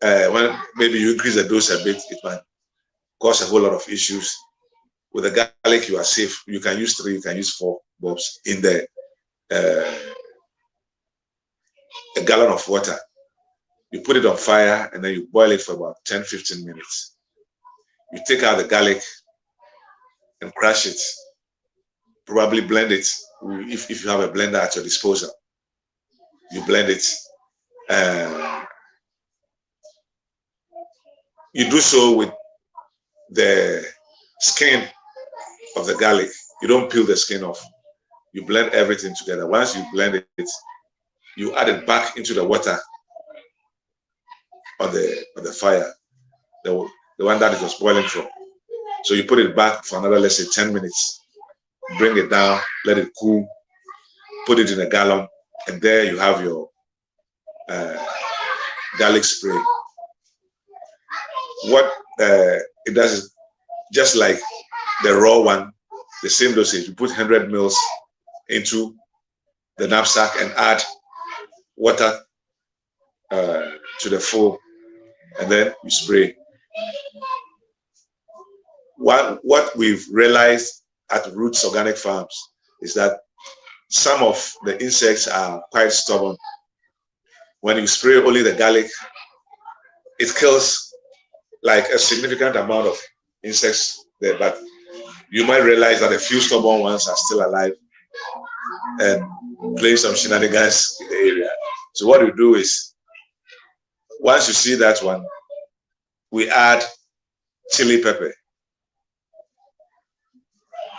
[SPEAKER 9] when maybe you increase the dose a bit, it might cause a whole lot of issues. With the garlic, you are safe. You can use 3, you can use 4 bulbs in the a gallon of water. You put it on fire and then you boil it for about 10-15 minutes. You take out the garlic and crush it. Probably blend it if you have a blender at your disposal. You blend it. You do so with the skin of the garlic. You don't peel the skin off. You blend everything together. Once you blend it, you add it back into the water on the fire, the one that it was boiling from. So you put it back for another, let's say 10 minutes, bring it down, let it cool, put it in a gallon, and there you have your garlic spray. What it does is just like the raw one, the same dosage. You put 100 ml into the knapsack and add water to the full, and then you spray. What we've realized at Roots Organic Farms is that some of the insects are quite stubborn. When you spray only the garlic, it kills like a significant amount of insects there, but you might realize that a few stubborn ones are still alive and playing some shenanigans in the area. So what we do is, once you see that one, we add chili pepper,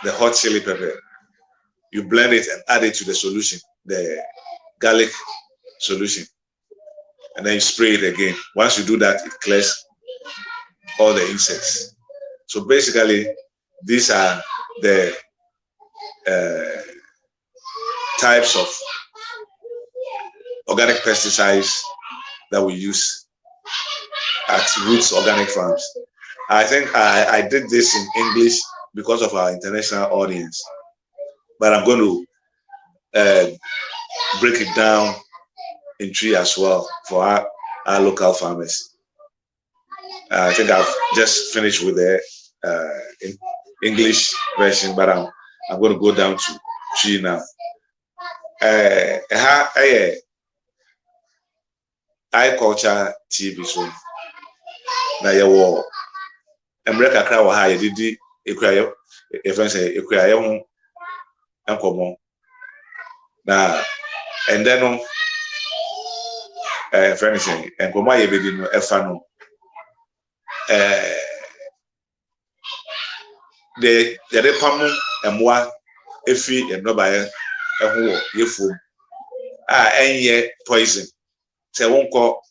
[SPEAKER 9] the hot chili pepper. You blend it and add it to the solution, the garlic solution, and then you spray it again. Once you do that, it clears all the insects. So basically, these are the types of organic pesticides that we use at Roots Organic Farms. I think I did this in English because of our international audience, but I'm going to break it down in Tree as well for our local farmers. I think I've just finished with the English version, but I'm going to go down to Tree now. Agriculture TV so na yewo America kra wa ha yedidi ekura efense ekura ye ho enkomo na and then no friends enkomo ye bedi no efa no de pamu emwa efi enoba ye eho yefom enye poison se wonko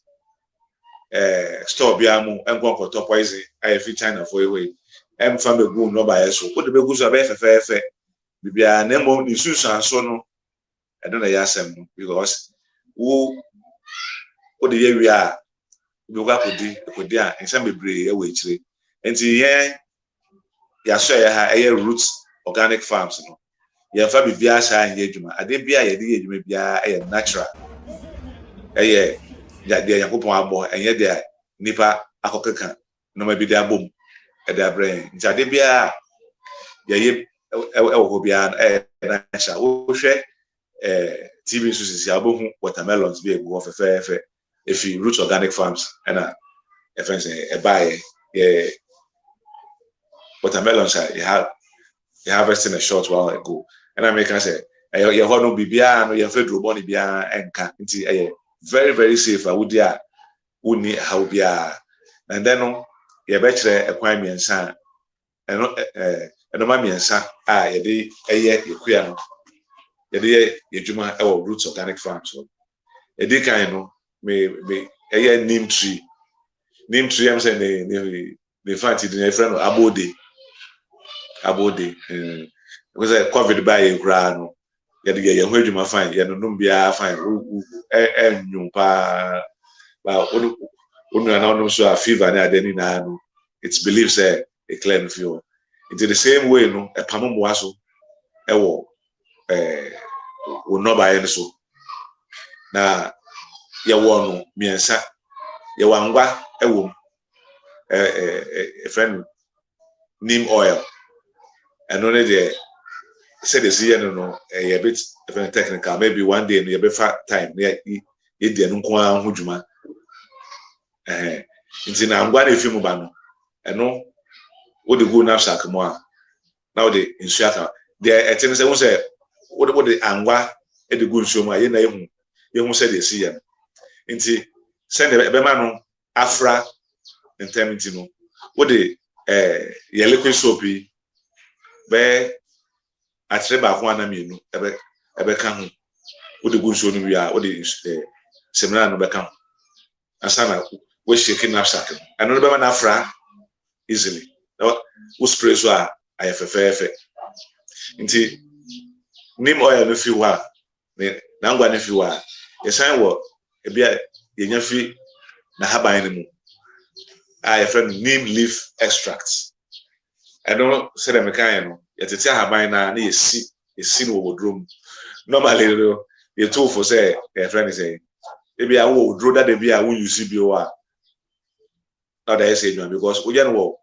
[SPEAKER 9] store bia mu enko to poison ayefi China for away emfa megu no ba yeso wo de begu so ba fefefe bibia na mo ni susu so no edo na yasem no because wo de ye wi a bi go akodi a ensam bebre e we chire enti ye ya so ya ha eye Roots Organic Farms no ye fa bibia sha anye adwuma ade bia ye de ye adwuma bia e natural eye ya de yakopon abo enye de nipa akokeka no ma bi de abom e de abre nti ade bia ye wo bia natural wo hwe TV susi abohu watermelons bi egu ofefefe efi Roots Organic Farms and friends e buy ye watermelons you harvest in a short while ago and I make us say you ho no bibia no you fedro boni bia enka nti very very safe awudi a uni how bia and then no you be kire ekwan miensa eno ma miensa ye de yekuya no ye de yedwuma e wo Roots Organic Farms so e de kan no me neem tree am say the fact the friend abode because COVID by a grad no ye de ye ho adwuma fine ye no num bia fine enwum pa ba onu na no so a fever na adeni na no it's believed say a clean fever into the same way no e pammo aso e wo wo no ba ye so na ye wo no miensa ye wangwa e wo friend neem oil and only the say the see no a bit different technical maybe one day you be fat time ye dey no kwa ho dwuma nti na ngwa na efimu ba no eno wo de go na sack mo a na wo de nsu aka dey etin say wo say wo de angwa e de go nsu mo a ye na ye hu say the see ye nti send be ma no afra entertainment no wo de ye liquid soap be atreba ko anamienu ebe ka ho wo de go nsu no wi a wo de semina no be ka ho asana we shake na sack and no be na afra easily wo spray so a ayefefefe nti nim oil no fi wa na ngwa no fi wa yesan wo ebia yenya fi na haban no mu a friend neem leaf extract I don't say the mechanic yetete haban na yesi no wodrom normally you told for say your friend is saying maybe I will draw that be I will use bi o a now that say because we know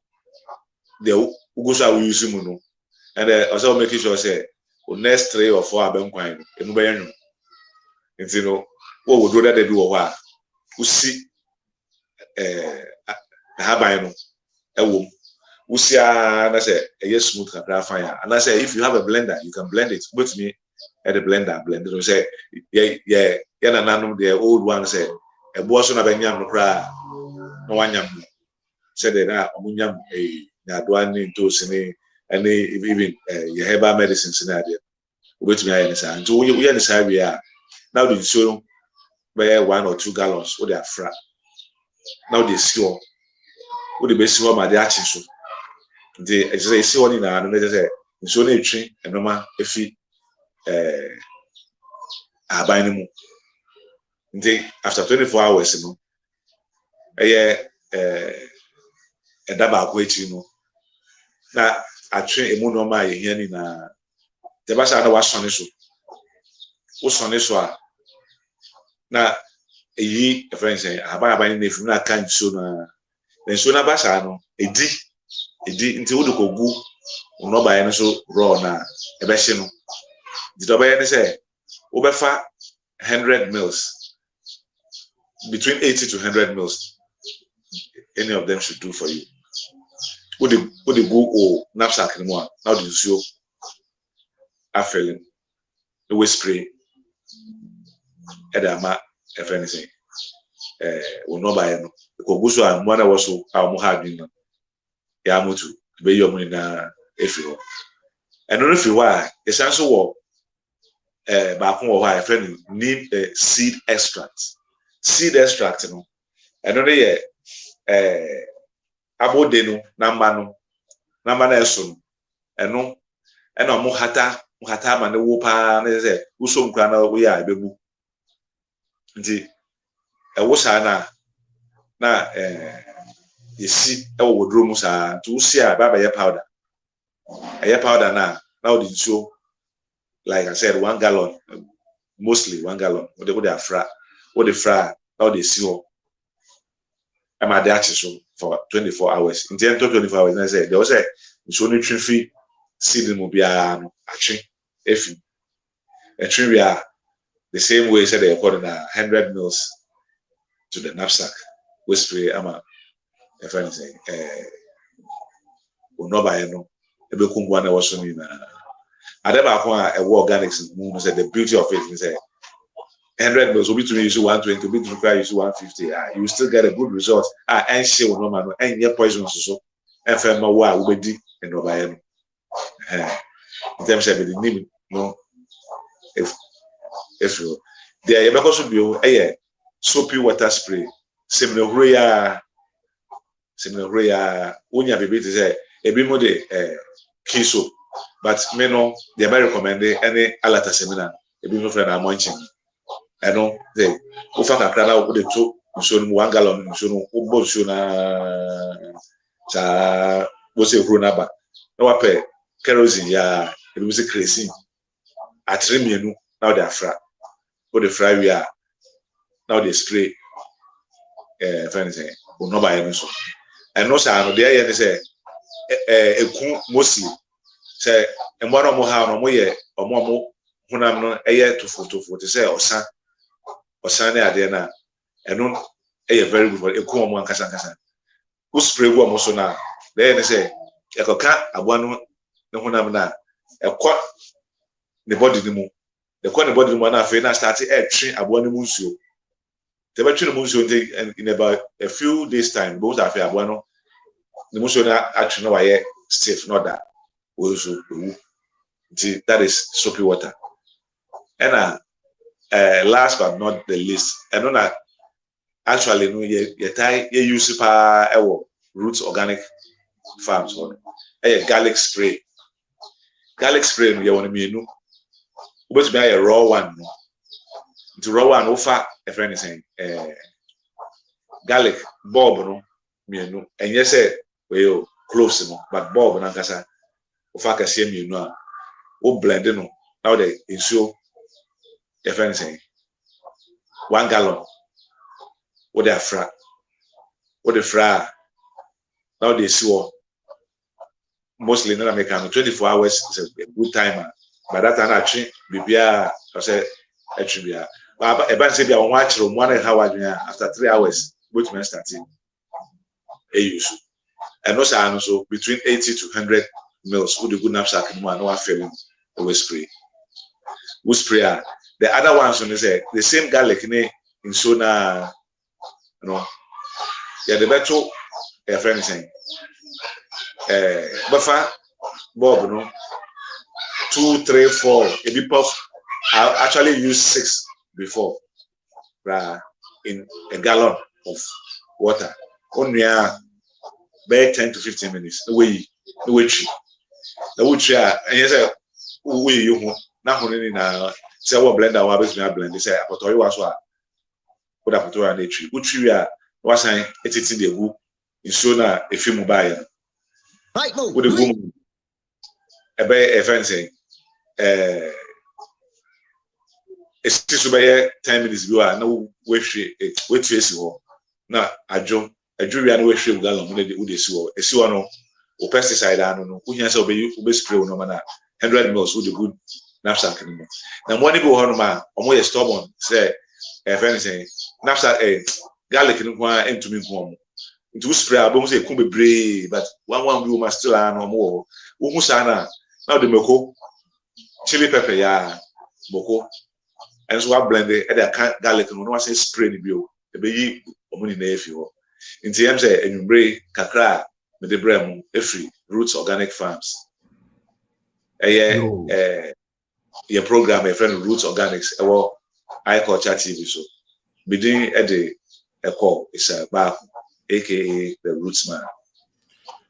[SPEAKER 9] the ugosa we use mu no and also making sure say next 3 or 4 abenkwan enu be yanu nti no we will draw that be o a usi haban no ewo usia na say e smooth kakra fine and I say if you have a blender you can blend it with me at the blender it say yeah na nanom the old one say e bo so na banyam no kra no wanyam say the na omunyam na do ani to sini and even your herbal medicines na there with me ayen say nti we yen say we are now the so by 1 or 2 gallons what they are fra now they sure what the best one ma dey achi so the say see one na no say so na etwi enoma efi aban ni mu nti after 24 hours no edaba ko echi no na atwe emu no ma ye hia ni na te ba sa na wa sone so wo sone so a na eyi friends aban ni efi na kan so na ba sa no edi nti wo de kogu no ba ye so raw na e be hye no the way say over 100 mils between 80 to 100 mils any of them should do for you would the go or knapsack anymore now the show affeling the way spray edama if anything will not buy no because so am one was so our mohadin ya mutu be your money na efiro and no fi wa essential work back on why friend need seed extract no and no dey abode no number na eso no eno mo hata ma ne wo pa na say uso nkra na wo ya bebu nti wo sa na yesi wo wodro mu sa to usi a baba ye powder na wo di so like I said 1 gallon mostly 1 gallon what they fra now they see am at the so for 24 hours in the end of 24 hours I said there was a so nutrient free seed mo bia no atwe efi a tree we are the same way said they according 100 mils to the knapsack we spray ama if anything no buy no e be kumbu na waso ni na adeba ko a organics mu say the beauty of it is 100 mils will be to use 120 will be to require use 150 you will still get a good result and she will no man and your poison so fm wa we be di and no buy no in terms of the name no if you there you because be soapy water spray similar unya baby to say e be mo de key soap but me no they very recommend any alata seminar e be no friend amonchin eno dey o fa kakra na o de to so no 1 gallon so no o bo so na cha bo se fro na ba na wa pe kerosene ya e be se kerosene atremienu now they afra o de fry we are now they spray friend say o no buy no so eno sa no dey here say eku mostly say embo no mo ha no mo ye omo hunam no eye tofo to say osan na ade na eno very good for eku omo ankasa wo spray go omo so na dey say ekoka agwa no ne hunam na ekọ the body ni mu the body mu na afi na start train agwa no mu nsuo te be train mu nsuo in about a few days time both afi agwa no the nsuo na atwe no waye stiff not that also that is soapy water and last but not the least and no actually no you use roots organic farms on. Garlic spray. Garlic spray no you want me but me a raw one. The raw one offer a friend is saying garlic bulb no me no and yes we close no but bulb na kasa offer ka see me no o blend no now the ensure a friend saying 1 gallon what they fra what the fra now they see mostly in America 24 hours is a good timer. By that time, actually, I say, actually, but if I say, I watch from 1 hour after 3 hours, which means starting a use. And also between 80 to 100 mils with the good knapsack and one feeling over spray. We spray. The other ones on the same garlic in Sona, the better a friend saying. Buffer Bob, no 2, 3, 4. A bit puff. I actually used 6 before in a gallon of water. Only about 10 to 15 minutes. The way tree. And yes, we you now only na say what blender wa best me blend. They say apotoy was what apotoy na tree. Which tree was saying it's in the who in Sona a few mobile.
[SPEAKER 10] Right, move.
[SPEAKER 9] With the woman, a friend saying, it's just about 10 minutes. You are no way, wait, trace you. Now, I jump, a jury and way, gallon, with the sewer, a sewer, or pesticide. I don't know who has obey spray no man 100 mils with the good knapsack anymore. Now, when you go home, I'm more stubborn, say, a friend saying, knapsack, garlic in one into me home. Into spray, I don't say, come be but one we must still no more. Umusana, now the moko, chili pepper, ya, moko, and so I blend it, and I garlic, and no one says spray the bill, the baby, or money nephew. In TM say, and you bring kakra, with the brem, free roots organic farms. Your program, a friend Roots Organics, I call chat TV. So, beginning at the call is a bar. AKA the Roots Man.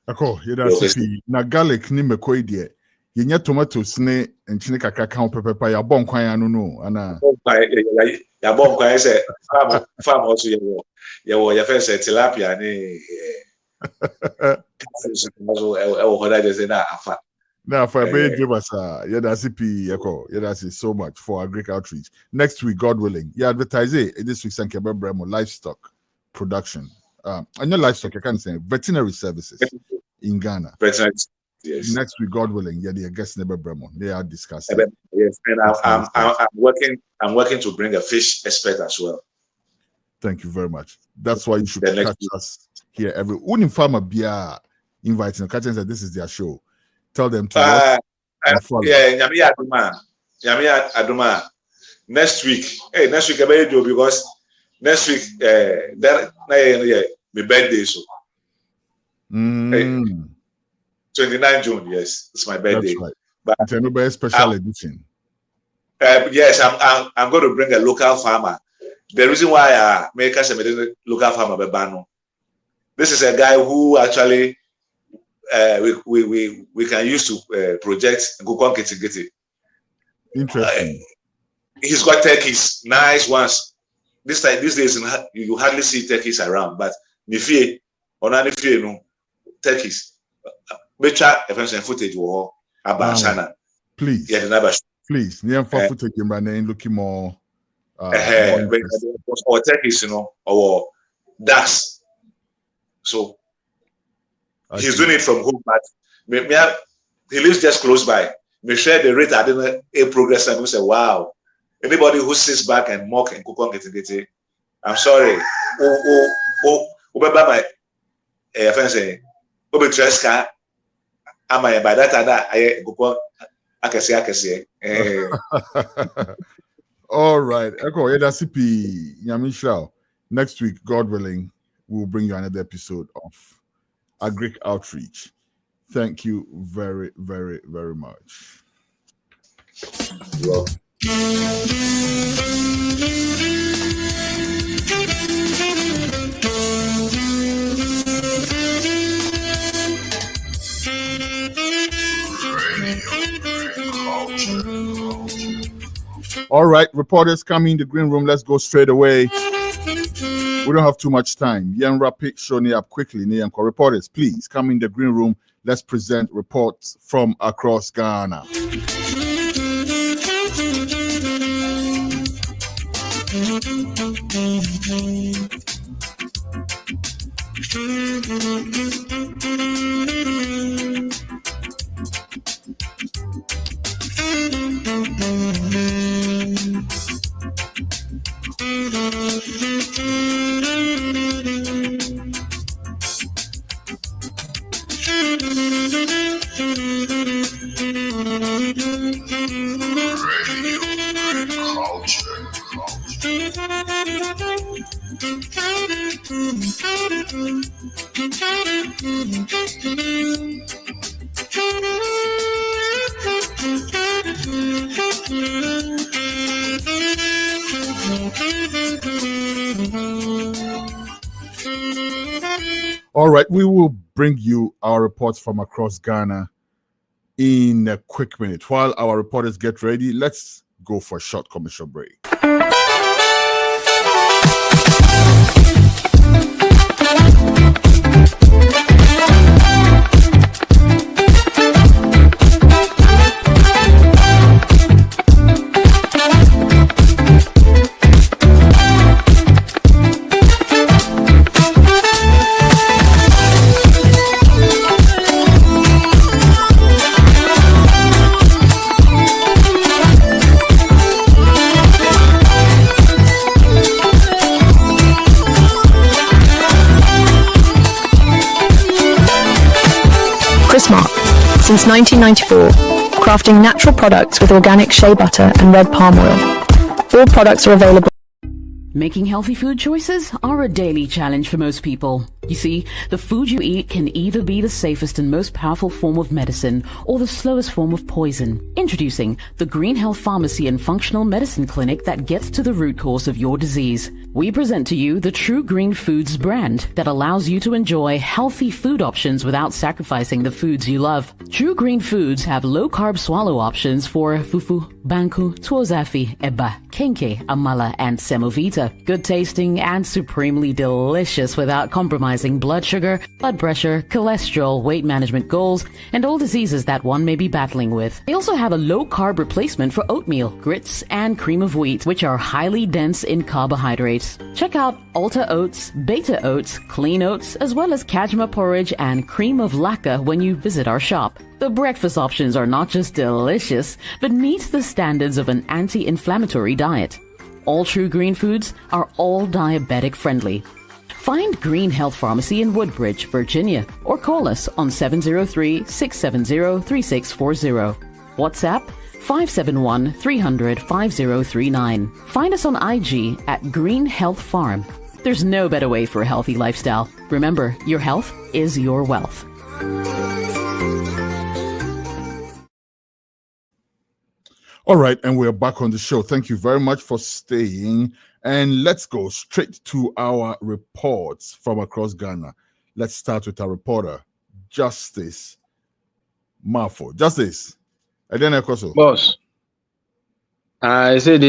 [SPEAKER 8] Ako, that's na garlic ni mekoi die. Yenya tomatoes ne enchine kakra kan pepper ya bon kwan anu no ana.
[SPEAKER 9] Ya bon kwan say farm also ya first tilapia ni so hoda just na afa.
[SPEAKER 8] Na afa be give us that's that's so much for Agric Outreach. Next week, God willing. You advertise it this week's and Bremo livestock production. And your livestock, I can say veterinary services in Ghana.
[SPEAKER 9] Veterinary, yes.
[SPEAKER 8] Next week, God willing, the guest neighbor Bremo. They are discussing.
[SPEAKER 9] Yes, and I'm working to bring a fish expert as well.
[SPEAKER 8] Thank you very much. That's why you should catch us here every farmer be inviting catch us that this is their show. Tell them to follow.
[SPEAKER 9] Yeah, Nyami Aduma. Next week, next week I do because next week, my birthday, so 29 June, yes, it's my birthday.
[SPEAKER 8] That's right.
[SPEAKER 9] But
[SPEAKER 8] it's a special edition.
[SPEAKER 9] Yes, I'm going to bring a local farmer. The reason why I make us a local farmer, Bebano, this is a guy who actually we can use to project Gukon Kitigiti.
[SPEAKER 8] Interesting.
[SPEAKER 9] He's got turkeys, nice ones. These days you hardly see turkeys around, but Nifie or not Nifie no turkeys. Better eventually footage or Abashana.
[SPEAKER 8] Please.
[SPEAKER 9] Yeah, never.
[SPEAKER 8] Please. Near for footage and looking more.
[SPEAKER 9] Or turkeys, or ducks. So he's doing it from home, but he lives just close by. Me share the rate I didn't a progress and we say, wow. Anybody who sits back and mock and cook on getting, I'm sorry. My friend saying, Tresca, am I by that I go I can say.
[SPEAKER 8] All right. Echo, that's CP Yamisha. Next week, God willing, we'll bring you another episode of Agric Outreach. Thank you very, very, very much.
[SPEAKER 9] Well.
[SPEAKER 8] All right, reporters coming in the green room. Let's go straight away. We don't have too much time. Yen Rapid showing up quickly. Reporters, please come in the green room. Let's present reports from across Ghana. All right, we will bring you our reports from across Ghana in a quick minute. While our reporters get ready, let's go for a short commercial break.
[SPEAKER 3] Since 1994, crafting natural products with organic shea butter and red palm oil. All products are available.
[SPEAKER 4] Making healthy food choices are a daily challenge for most people. You see, the food you eat can either be the safest and most powerful form of medicine or the slowest form of poison. Introducing the Green Health Pharmacy and Functional Medicine Clinic that gets to the root cause of your disease. We present to you the True Green Foods brand that allows you to enjoy healthy food options without sacrificing the foods you love. True Green Foods have low-carb swallow options for fufu, banku, tuozafi, eba, kenke, amala, and semovita. Good tasting and supremely delicious without compromising blood sugar, blood pressure, cholesterol, weight management goals, and all diseases that one may be battling with. They also have a low-carb replacement for oatmeal, grits, and cream of wheat, which are highly dense in carbohydrates. Check out Alta Oats, Beta Oats, Clean Oats, as well as Kajma porridge and cream of lacca when you visit our shop. The breakfast options are not just delicious, but meet the standards of an anti-inflammatory diet. All True Green Foods are all diabetic friendly. Find Green Health Pharmacy in Woodbridge, Virginia, or call us on 703-670-3640. WhatsApp 571-300-5039. Find us on IG at Green Health Farm. There's no better way for a healthy lifestyle. Remember, your health is your wealth.
[SPEAKER 8] All right, and we're back on the show. Thank you very much for staying. And let's go straight to our reports from across Ghana. Let's start with our reporter, Justice Mafo. Justice,
[SPEAKER 10] boss. I said,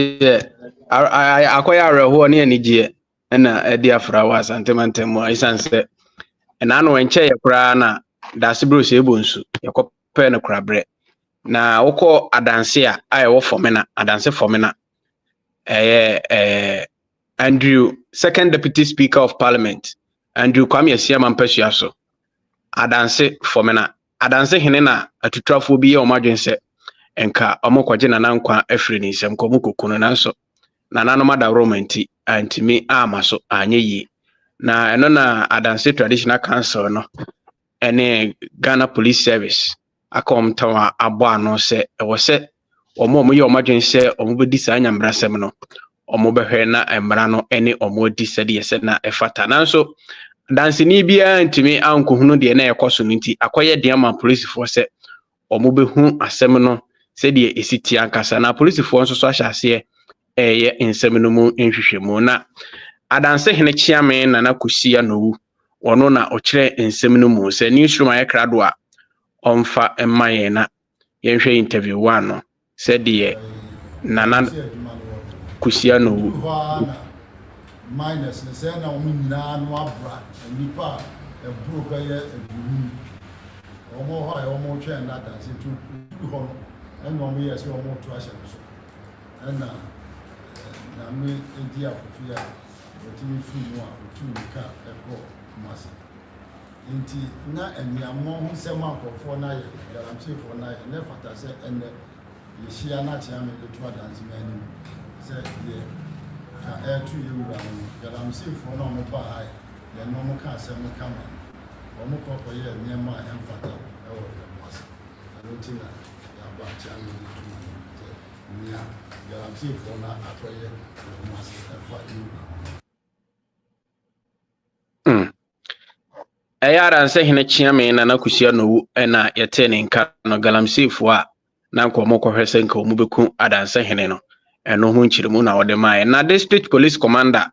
[SPEAKER 10] I acquire a one year Niger and a dear Frawa Santimentemo. I said, and I know in Chaya Prana, that's Bruce Ebunsu, your pen of crabre. Na woko adanse a wo fomena adanse fomena Andrew, second deputy speaker of parliament, Andrew Kwame Asiamah Mireku so adanse fomena adanse hene na atutrafo bi ye omadwense enka omokwaje na nankwa afri ni nsem komukokuno nanso na nanom da romanti antimi amaso anyeyi na eno na adanse traditional council no ene Ghana Police Service akom tawa abo ano se ewo se omo ye omadwen se omo bedi sa anyambrasem no omo behwe na embra no ene omo di sede yese na efata nanso danse ni bia ntimi ankohunu de na ekoso nti akoye de ama police for se omo behu asem no se de esiti ankasa na police for nso so ahyase ye nsem no mu nhwehwemu na adanse hene chiame na Kusi anowu ono na okire nsem no mu se newsroom ayekrado a omfa emaye na yenhwe interview one no said the Nana Kusiano
[SPEAKER 11] minus the same now no abra nipa e broke ya eduhu omo ha omo twa na dance to ho no na omo yes omo to ahye so na me edi afofia otimi fu no a otu ka eko masa nti na emiamo ho sema akofo na ye yaramchefo na ye ne fata se enne ye hia na chia me to dance me ani se ye ka to you yaramchefo na omo ba hai ye no mo ka se mo kama omo kokko ye niema emfata e wo masa anoti na ya ba chia me to nia yaramchefo na atoye masa e fa you
[SPEAKER 10] Ayara nse hene chiame na nakusia no na yete ne nka no galamsefo a na nkomo kohwese nka omu beku adanse hene no eno ho nchirimu na wode mae na district police commander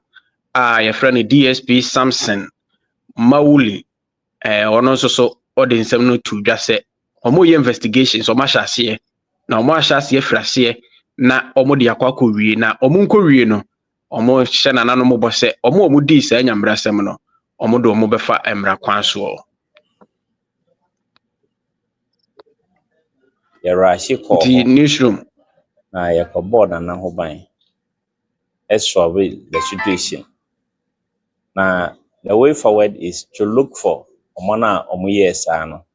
[SPEAKER 10] a yefra ne DSP Samson Mawuli ono nso so ode nsem no tu dwase omo ye investigations omo ahyase na omo ahyase frase na omo de akwakọ wie na omo nkọ wie no omo hye na nanu mo bose omo di sa nyambrasem no omo do omo befa emra kwan so
[SPEAKER 12] Yarashi ko
[SPEAKER 10] the newsroom
[SPEAKER 12] na yakobo na ho ban the situation. Now the way forward is to look for omona omuyes ano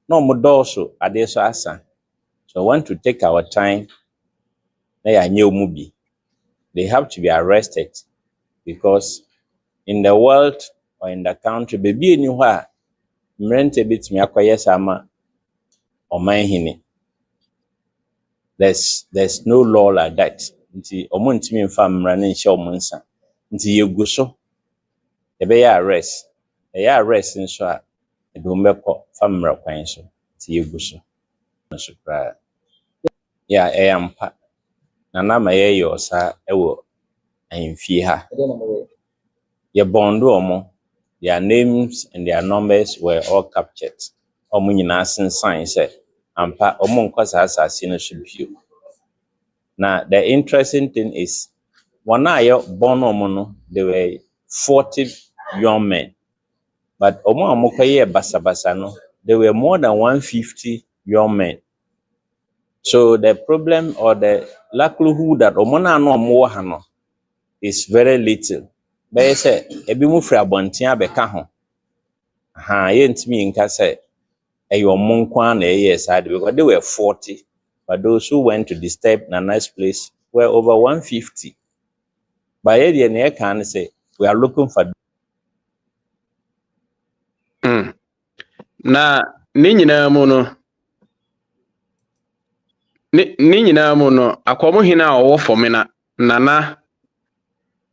[SPEAKER 12] no modoso adeso asa. So we want to take our time. They are new movie. They have to be arrested because in the world or in the country, baby anywhere, mrente bit me akwaya sama or hini. There's no law like that. Nti omuntimi mfa mrane nche omunsa. Nti yeguso. Ebe arrest. Eya arrest nso a edomeko famra kwan so. Nti yeguso. Nso kra. Ya eyampa. Nana ma ye yosa ewo ahemfie ha. Ye bondo omo. Their names and their numbers were all captured. Omo nyina sign say ampa omo nkwasa asase no should view. Now the interesting thing is one ayo born omo no there were 40 young men. But omo kwaye basa no there were more than 150 young men. So the problem or the likelihood that omo na no omo ha no is very little. But say ebi mu fra bontia abeka ho. Ha ye ntimi nka say eyo monkwa na yes because they were 40, but those who went to disturb Nana's place were over 150. By area near can say we are looking for
[SPEAKER 10] na ninyina mu no akomo hina owo fomena Nana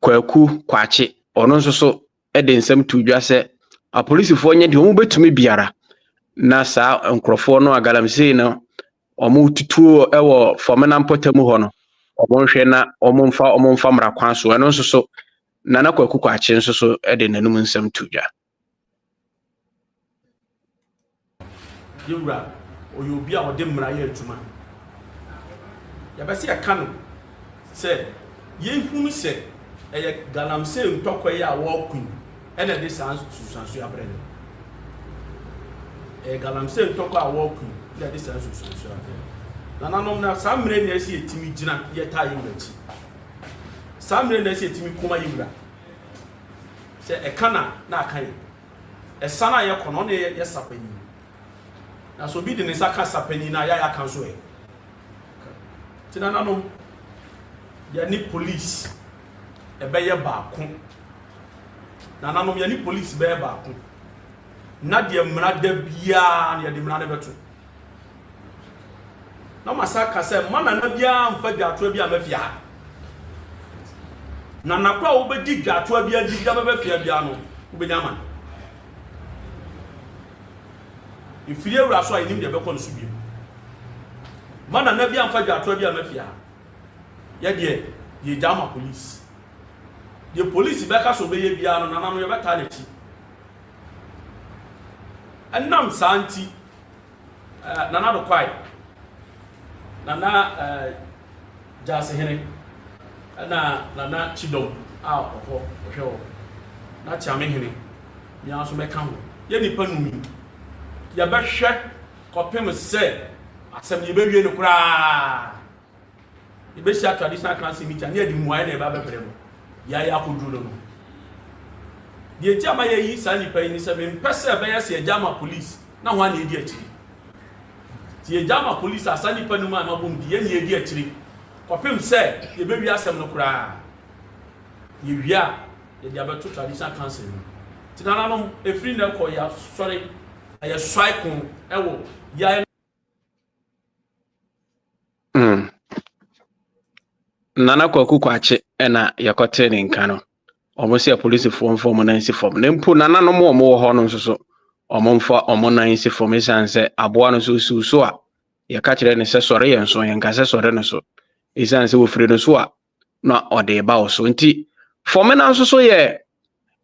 [SPEAKER 10] Kwaku Kwachi ono nso so ede nsem tu dwase a police fo nya de omo betumi biara na sa nkrofo no agalamse no omo tutuo ewo fomena mpotamu ho no omo hwe na omo mfa mra kwan so eno nso so Nana Kwaku Kwachi nso so ede nanum nsem tu dwa
[SPEAKER 13] yewura oyobi a ode mra ye atuma ya bese ya kanu se ye hunu se eye galamse ntokwa a wo kun ene de sans susanso ya brene galamse ntokwa a wo kun ene de sans susanso ya nananom na samre na esi etimi gina ye ta ye wurachi samre na esi etimi kuma yewura se ekana na akan esana ye kono na ye sapani na so bi de ne saka sapani na ya kan so e tinananom ya ni police ebeye baako nananom ya ni police beye baako na de mrada bia na de mrada beto na masaka se mana na bia mfa dwato bia mafia na nakwa wo bedi dwato bia di bia mafia bia no wo benya man ifiri ewura so ayinim de bekọ no so bi mana na bia mfa dwato bia mafia ya de ye jama police the police beka so be ye bia no nanam ye beta na chi annam santi nana do kwai nana Just Henry. Na Chidom out of Hill. Na Chame Henry. You also make come. Yenny Panumi. Ya best share. Copim said, I said, you baby in the cry. You best share traditional class meet and near the wine and Babel. Ya could do them. The Jama ye Sunny Payne is a person by a Jama police. Now one idiot. The Jama police are Sunny Panuma, Mabum, the any idiot. Copim said, the baby has some no cry. You ya, the other two traditional council. Tinanum, a free no call ya, sorry, I strike on, ewo, ya.
[SPEAKER 10] Nana Kwaku Kwache, ena yakote in Kano. Almost a police form for Monansi form. Nempu Nana no more honors so. Omonfa Omonansi formation say, Abuano Susua. Ya catch the necessary and so, and Cassasor so. Is answer with freedom swa. Not or de bow so. For men also so ye.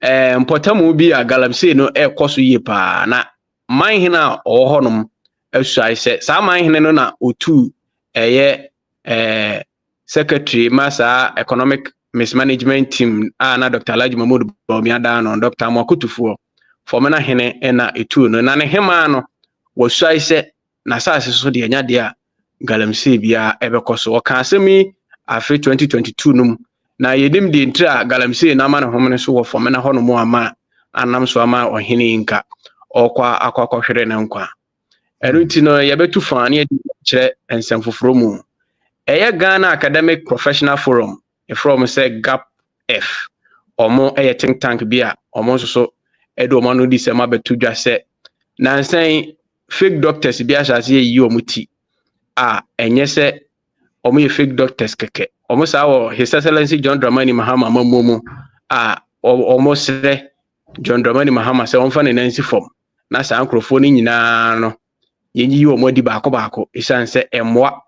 [SPEAKER 10] Potamu be a galamsey no air cosu ye pa na mine hina or honum as I said some mine na utu secretary massa economic mismanagement team na Dr. Alhaji Mahmoud Bawumia on Dr. Mwakutufuo for mena hene na etu no na ne hema no was I said na sase so de anya de a galamsey bia ebekoso o kan asemi afi 2022 num na yedim di ntra galamsey na ma ne homene so wo fo na hono mo ama anam so ama ohene nka okwa akwakwohwere ne nkwa eruti no yebetu fa ne kire ensemfoforo mu Ghana Academic Professional Forum from say gap F omo think tank bia omo so edo omo no di se ma betu dwa se na nsan fake doctors bia asase yi omuti enye se omo ye fake doctors keke omo sa wo His Excellency John Dramani Mahama mamomo omo sere John Dramani Mahama se onfa ne nansi form na sa ankrofo ni nyina no yenyi omo di baako isanse emwa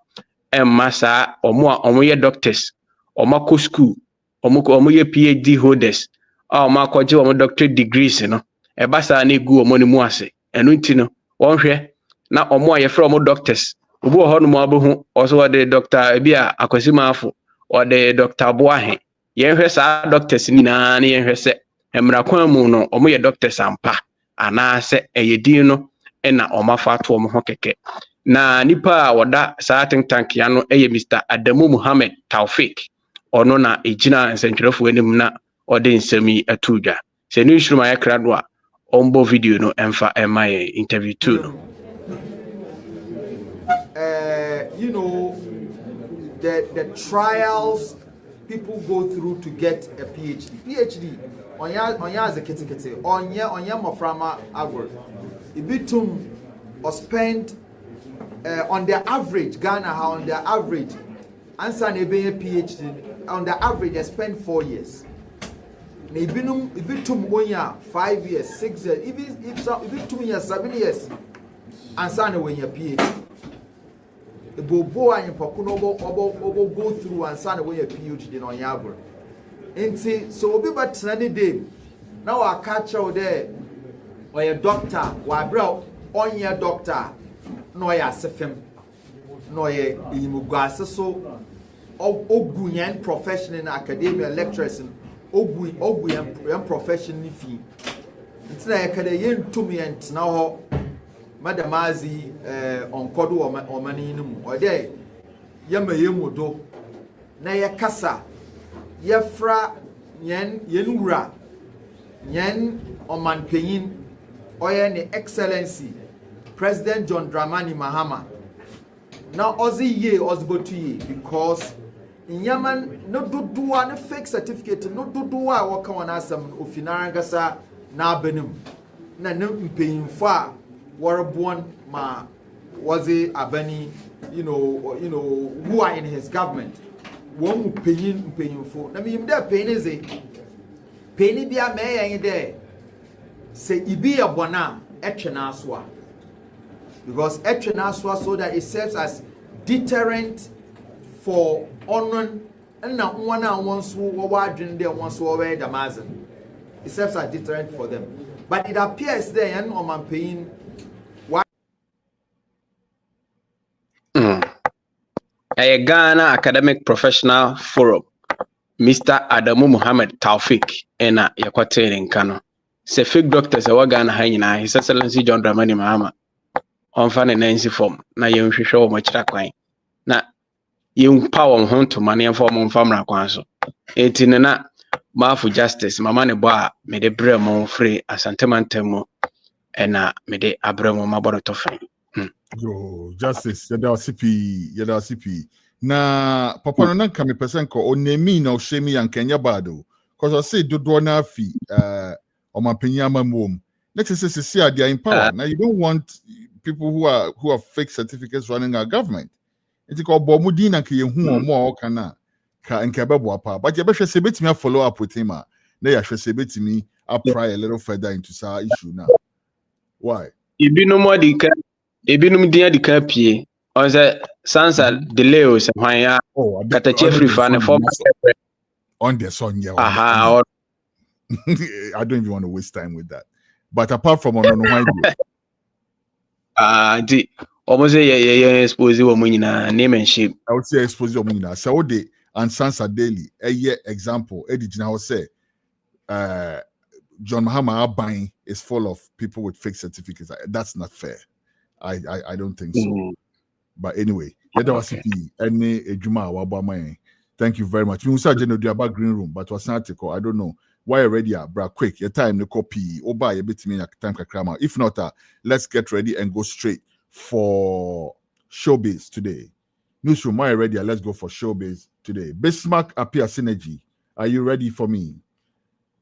[SPEAKER 10] emasa omo ye doctors omo ko school omo ye PhD holders omo akwaje omo doctorate degrees no ebasa na egu omo ni mu ase enu nti no wonhwe na omo ye fra omo doctors obu ho no mo abehu oso de Dr. Ebia Akwasimaafo o de Dr. Boahen yenhwe sa doctors ni na yenhwe se emra kwan mu no omo ye doctors ampa ana se eyedin no na omo afa to omo ho keke na nipa wada sa think tank ya no Mr. Adamu Muhammad Taufik ono na ejina nsentwerefo enim na ode nsemi atudwa se ni nshuruma ya krado a ombo video no emfa emaye interview too no
[SPEAKER 14] you know the trials people go through to get a PhD onya as a kete onya maframa agro ibitum or spend on the average Ghana on the average answer na be a PhD on the average they spend 4 years na ibitum onya 5 years 6 years if 2 years 7 years answer na when you PhD bobo anyi pokuno obo go through answer na when you PhD na onya abro enti so obi batena ni day na wa catch out there or a doctor wa bro onya doctor no ya sefem no ye imugase so ogunyan profession in academia lecturers ogu yan profession ni fi ntina ya kada yentum yent na ho madamazi onkodo o mani ni mu ode yema yemudo na ye kasa ye fra yenwura yen omanpanyin oye ni excellency President John Dramani Mahama. Now Ozi Ozbotu ye because in Yaman no duduwa no fake certificate no duduwa waka wana sam ofinarangasa na benum na mpayim fa warabon ma wazi abani you know who are in his government one mpayim fo na me imda payne bia me yan de se ibi abona etwena aso because etwenaswa so that it serves as deterrent for honoring and now one wants who wadrin there wants to wear the mazen. It serves as deterrent for them. But it appears there and on paying
[SPEAKER 10] a Ghana Academic Professional Forum, Mr. Adamu Muhammad Taufik, and a Yakwate in Kano. Say fake doctors are Ghana Hina, His Excellency John Dramani Mahama, on fan and Nancy form, na young show much that na young power home to money and form on family council. 18 na Mafu Justice, Mamani Ba, made a bremo free as Santamantemo, and made a bremo maborotofin.
[SPEAKER 8] Yo, Justice, yada CP. Na papa no nanka me person ko onemi na oshemi yan Kenya bado. Cause I say dodo na fi omapenya mamom. Next is see they are in power. Now you don't want people who are fake certificates running our government. It's called bomudi na ke yehu omo kana ka nkebe pa. But you better say betimi follow up with him. Na ya hwe say betimi pry a little further into sa issue now. Why?
[SPEAKER 10] Ibi no more Ebinum dia di kapie on the sansa delay o se hwan ya katache free fan for
[SPEAKER 8] on the song yeah.
[SPEAKER 10] Aha.
[SPEAKER 8] I don't even want to waste time with that. But apart from on why
[SPEAKER 10] di almost ye expose wo nyina name and shape.
[SPEAKER 8] I would say expose wo nyina. So de and sansa daily a year example Eddie now say John Mahama buying is full of people with fake certificates. That's not fair. I don't think so. But anyway, okay. Thank you very much. We also about green room, but was article. I don't know why already. Bra, quick, your time no copy. Oba a bit me time kakrama. If not, let's get ready and go straight for Showbiz Today. Newsroom, why already? Let's go for Showbiz Today. Bismarck appear synergy. Are you ready for me?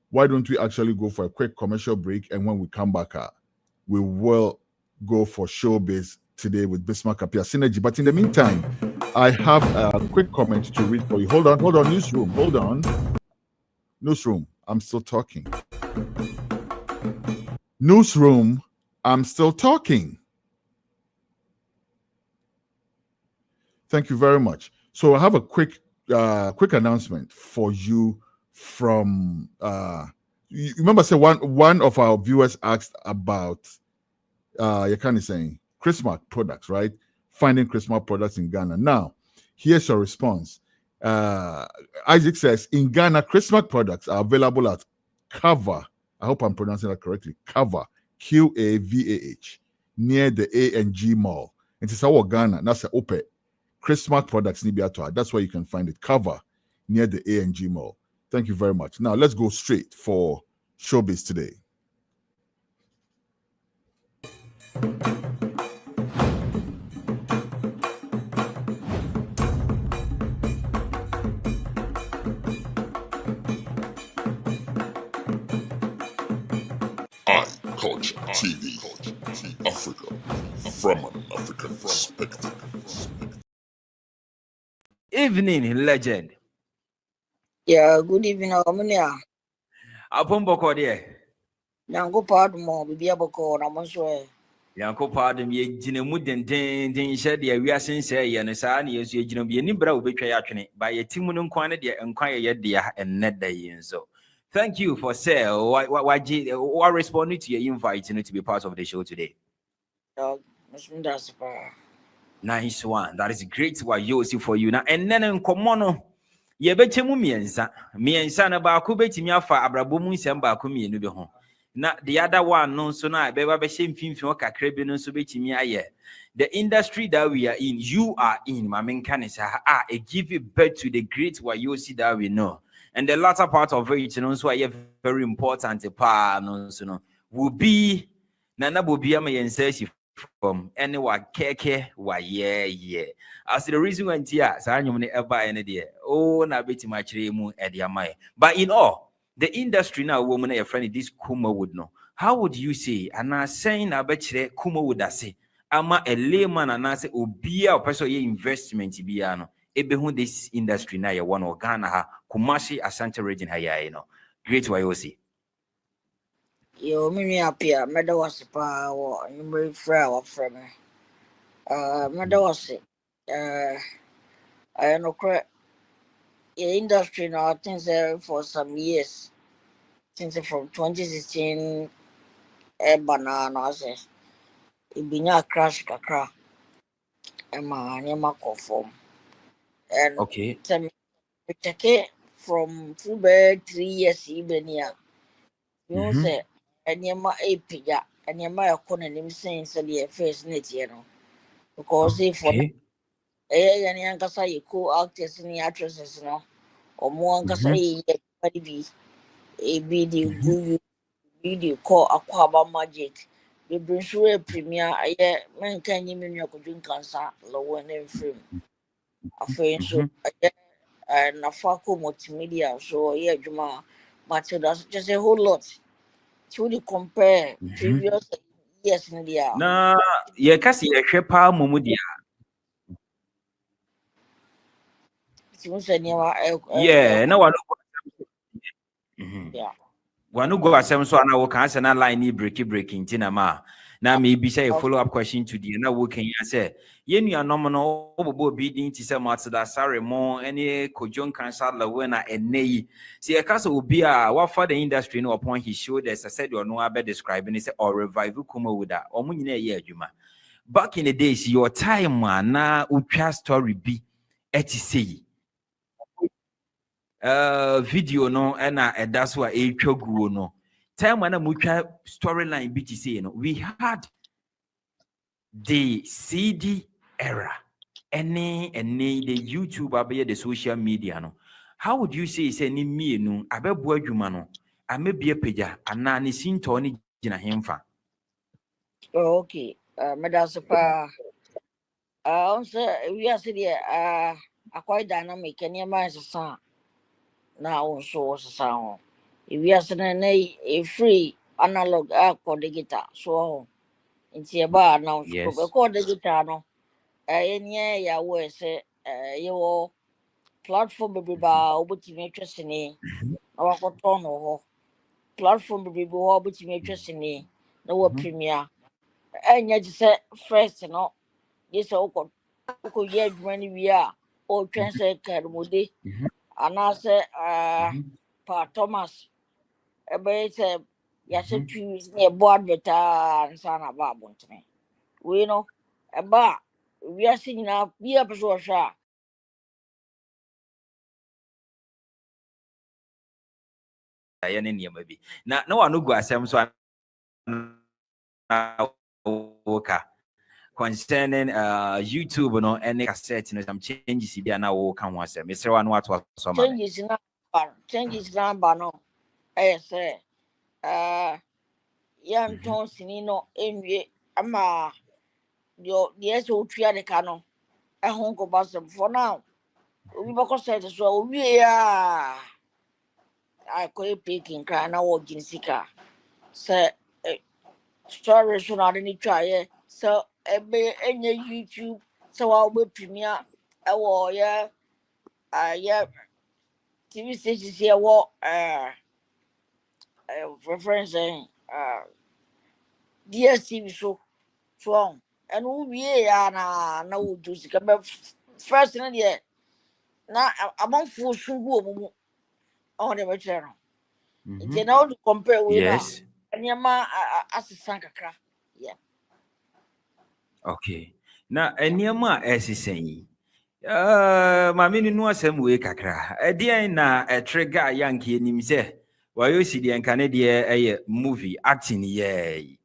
[SPEAKER 8] Why don't we actually go for a quick commercial break, and when we come back, we will go for Showbiz Today with Bismarck Appear Synergy. But in the meantime, I have a quick comment to read for you. Hold on, Newsroom, hold on. Newsroom, I'm still talking. Newsroom, I'm still talking. Thank you very much. So I have a quick announcement for you from you remember say one of our viewers asked about you can't saying Christmas products, right? Finding Christmas products in Ghana. Now, here's your response. Isaac says in Ghana, Christmas products are available at Cover. I hope I'm pronouncing that correctly. Cover, Qavah, near the A&G Mall. And it's our Ghana. That's the OPE. Christmas products Nibiatua. That's where you can find it. Cover, near the A&G Mall. Thank you very much. Now let's go straight for Showbiz Today.
[SPEAKER 6] Culture TV, Africa, from an African perspective.
[SPEAKER 15] Evening, legend.
[SPEAKER 16] Yeah, good evening, Omunia.
[SPEAKER 15] Upon Boko there.
[SPEAKER 16] Yango pardon mo, bibi aboko na monswe.
[SPEAKER 15] Yanko pardon ye jinemu den shed ye we are sincere ye no sa na yesu ye jinemu ye ni bra obetwa ya twene ba ye timu no nkwan de nkwan ye de ya enneda yin so. Thank you for what responding to your invite to be part of the show today. Nice one. That is great what you see for you now. And then in Komono, ye betemu miensa na ba ku betimi afa abrabo mu nsem ba ku mienu bi ho. Na the other one no so na be ba be mfimfin kakra bi no so betimi aye. The industry that we are in, you are in, my main kanisa, it give you birth to the great what you see that we know. And the latter part of it, you know, so I very important will be Nana Bobiama Yenseshi from anyone keke wa yeah. As the reason when tia Sanyum ever any day. Oh na beti machiremu ediamai. But in all, the industry now woman a friend this Kuma would know. How would you say? And I saying a betche Kuma would say. Ama a layman and I say Obia or person investment biano. Ebehun this industry na ya one of Ghana Kumasi Asante region haya you know. Great YOC.
[SPEAKER 16] Yo mimi apia meda was pa wo number fra from meda was I know correct industry now things for some years since from 2016 banana say it be na crash kakra e ma conform And
[SPEAKER 15] Okay.
[SPEAKER 16] we check it from full bed 3 years even here. You say and your ma a piga and your my economy saying so the first net, you know. Because if for any ankasa you co actors and the actresses, no, or more ankasa be a video call Aquaba Magic. We bring through a premiere. I man can you mean you could drink cancer low and film. A friend so and a Faco multimedia. So yeah, Juma Matilda just a whole lot. To compare previous years in the year.
[SPEAKER 15] Na ye kasi ye hwe pa momu dia. Yeah, na wano
[SPEAKER 16] yeah.
[SPEAKER 15] Wanu go asem so na wo kan say na line ni breaking tina ma. Na me bi say a follow up question to the na wo kan ya say ye nua nom no obobo bi din ti say Matilda sorry mo any kojon cancer la we na enei. See e kasa obi a wa for the industry no upon his shoulders I said you no abi describing say or revive kuma wuda. Omo nyina ye adwuma. Back in the days your time na utwa story bi eti say video no na that's why a twaguo no time when mutwa storyline bi say no we had the CD era any the YouTube abeye the social media no how would you say ni mienu abebo adwuma no amebie pagya ana ne sinto ne gina hemfa
[SPEAKER 16] Okay, Madasapa. Also, we are sitting a quite dynamic and your mind is a now also sound. If we are sitting a free analog for the guitar, so it's a bar now, so record the guitar. No, any ya was your platform be bar, but you may trust in our cotton or platform be bar, but you may trust in no premiere. And yet, say first, you know, this all could yet when we are or translate Carmody. And I say, Pa Thomas, a bit yes, a choose near board better and son of Babon to me. We know a bar. We are singing up, be up so sharp.
[SPEAKER 15] ayene niema bi na wanu go asem so woka concerning YouTube no any cassette no some changes bi na wo ka ho asem mesre wanu ato so ma
[SPEAKER 16] Changes number no. I say, young Johnson, no, ama your yes, old tree the cano. A home go bus for now. We both said so. We are. I could pick in crying out Jinsika. Say, story should not any try. So, a be any YouTube. So I'll be premiere. Yeah, yeah, TV stations here. What, reference, DSTV show. Strong. And we are now do first in the year. Now, among four should go on the channel. You know to compare with now.
[SPEAKER 15] yes
[SPEAKER 16] And your ma as a sankaka. Yeah.
[SPEAKER 15] okay na eniema esisen mami ni no asem we kakra edien na trigger yanke enim se wayo si de nka ne de eye movie acting ye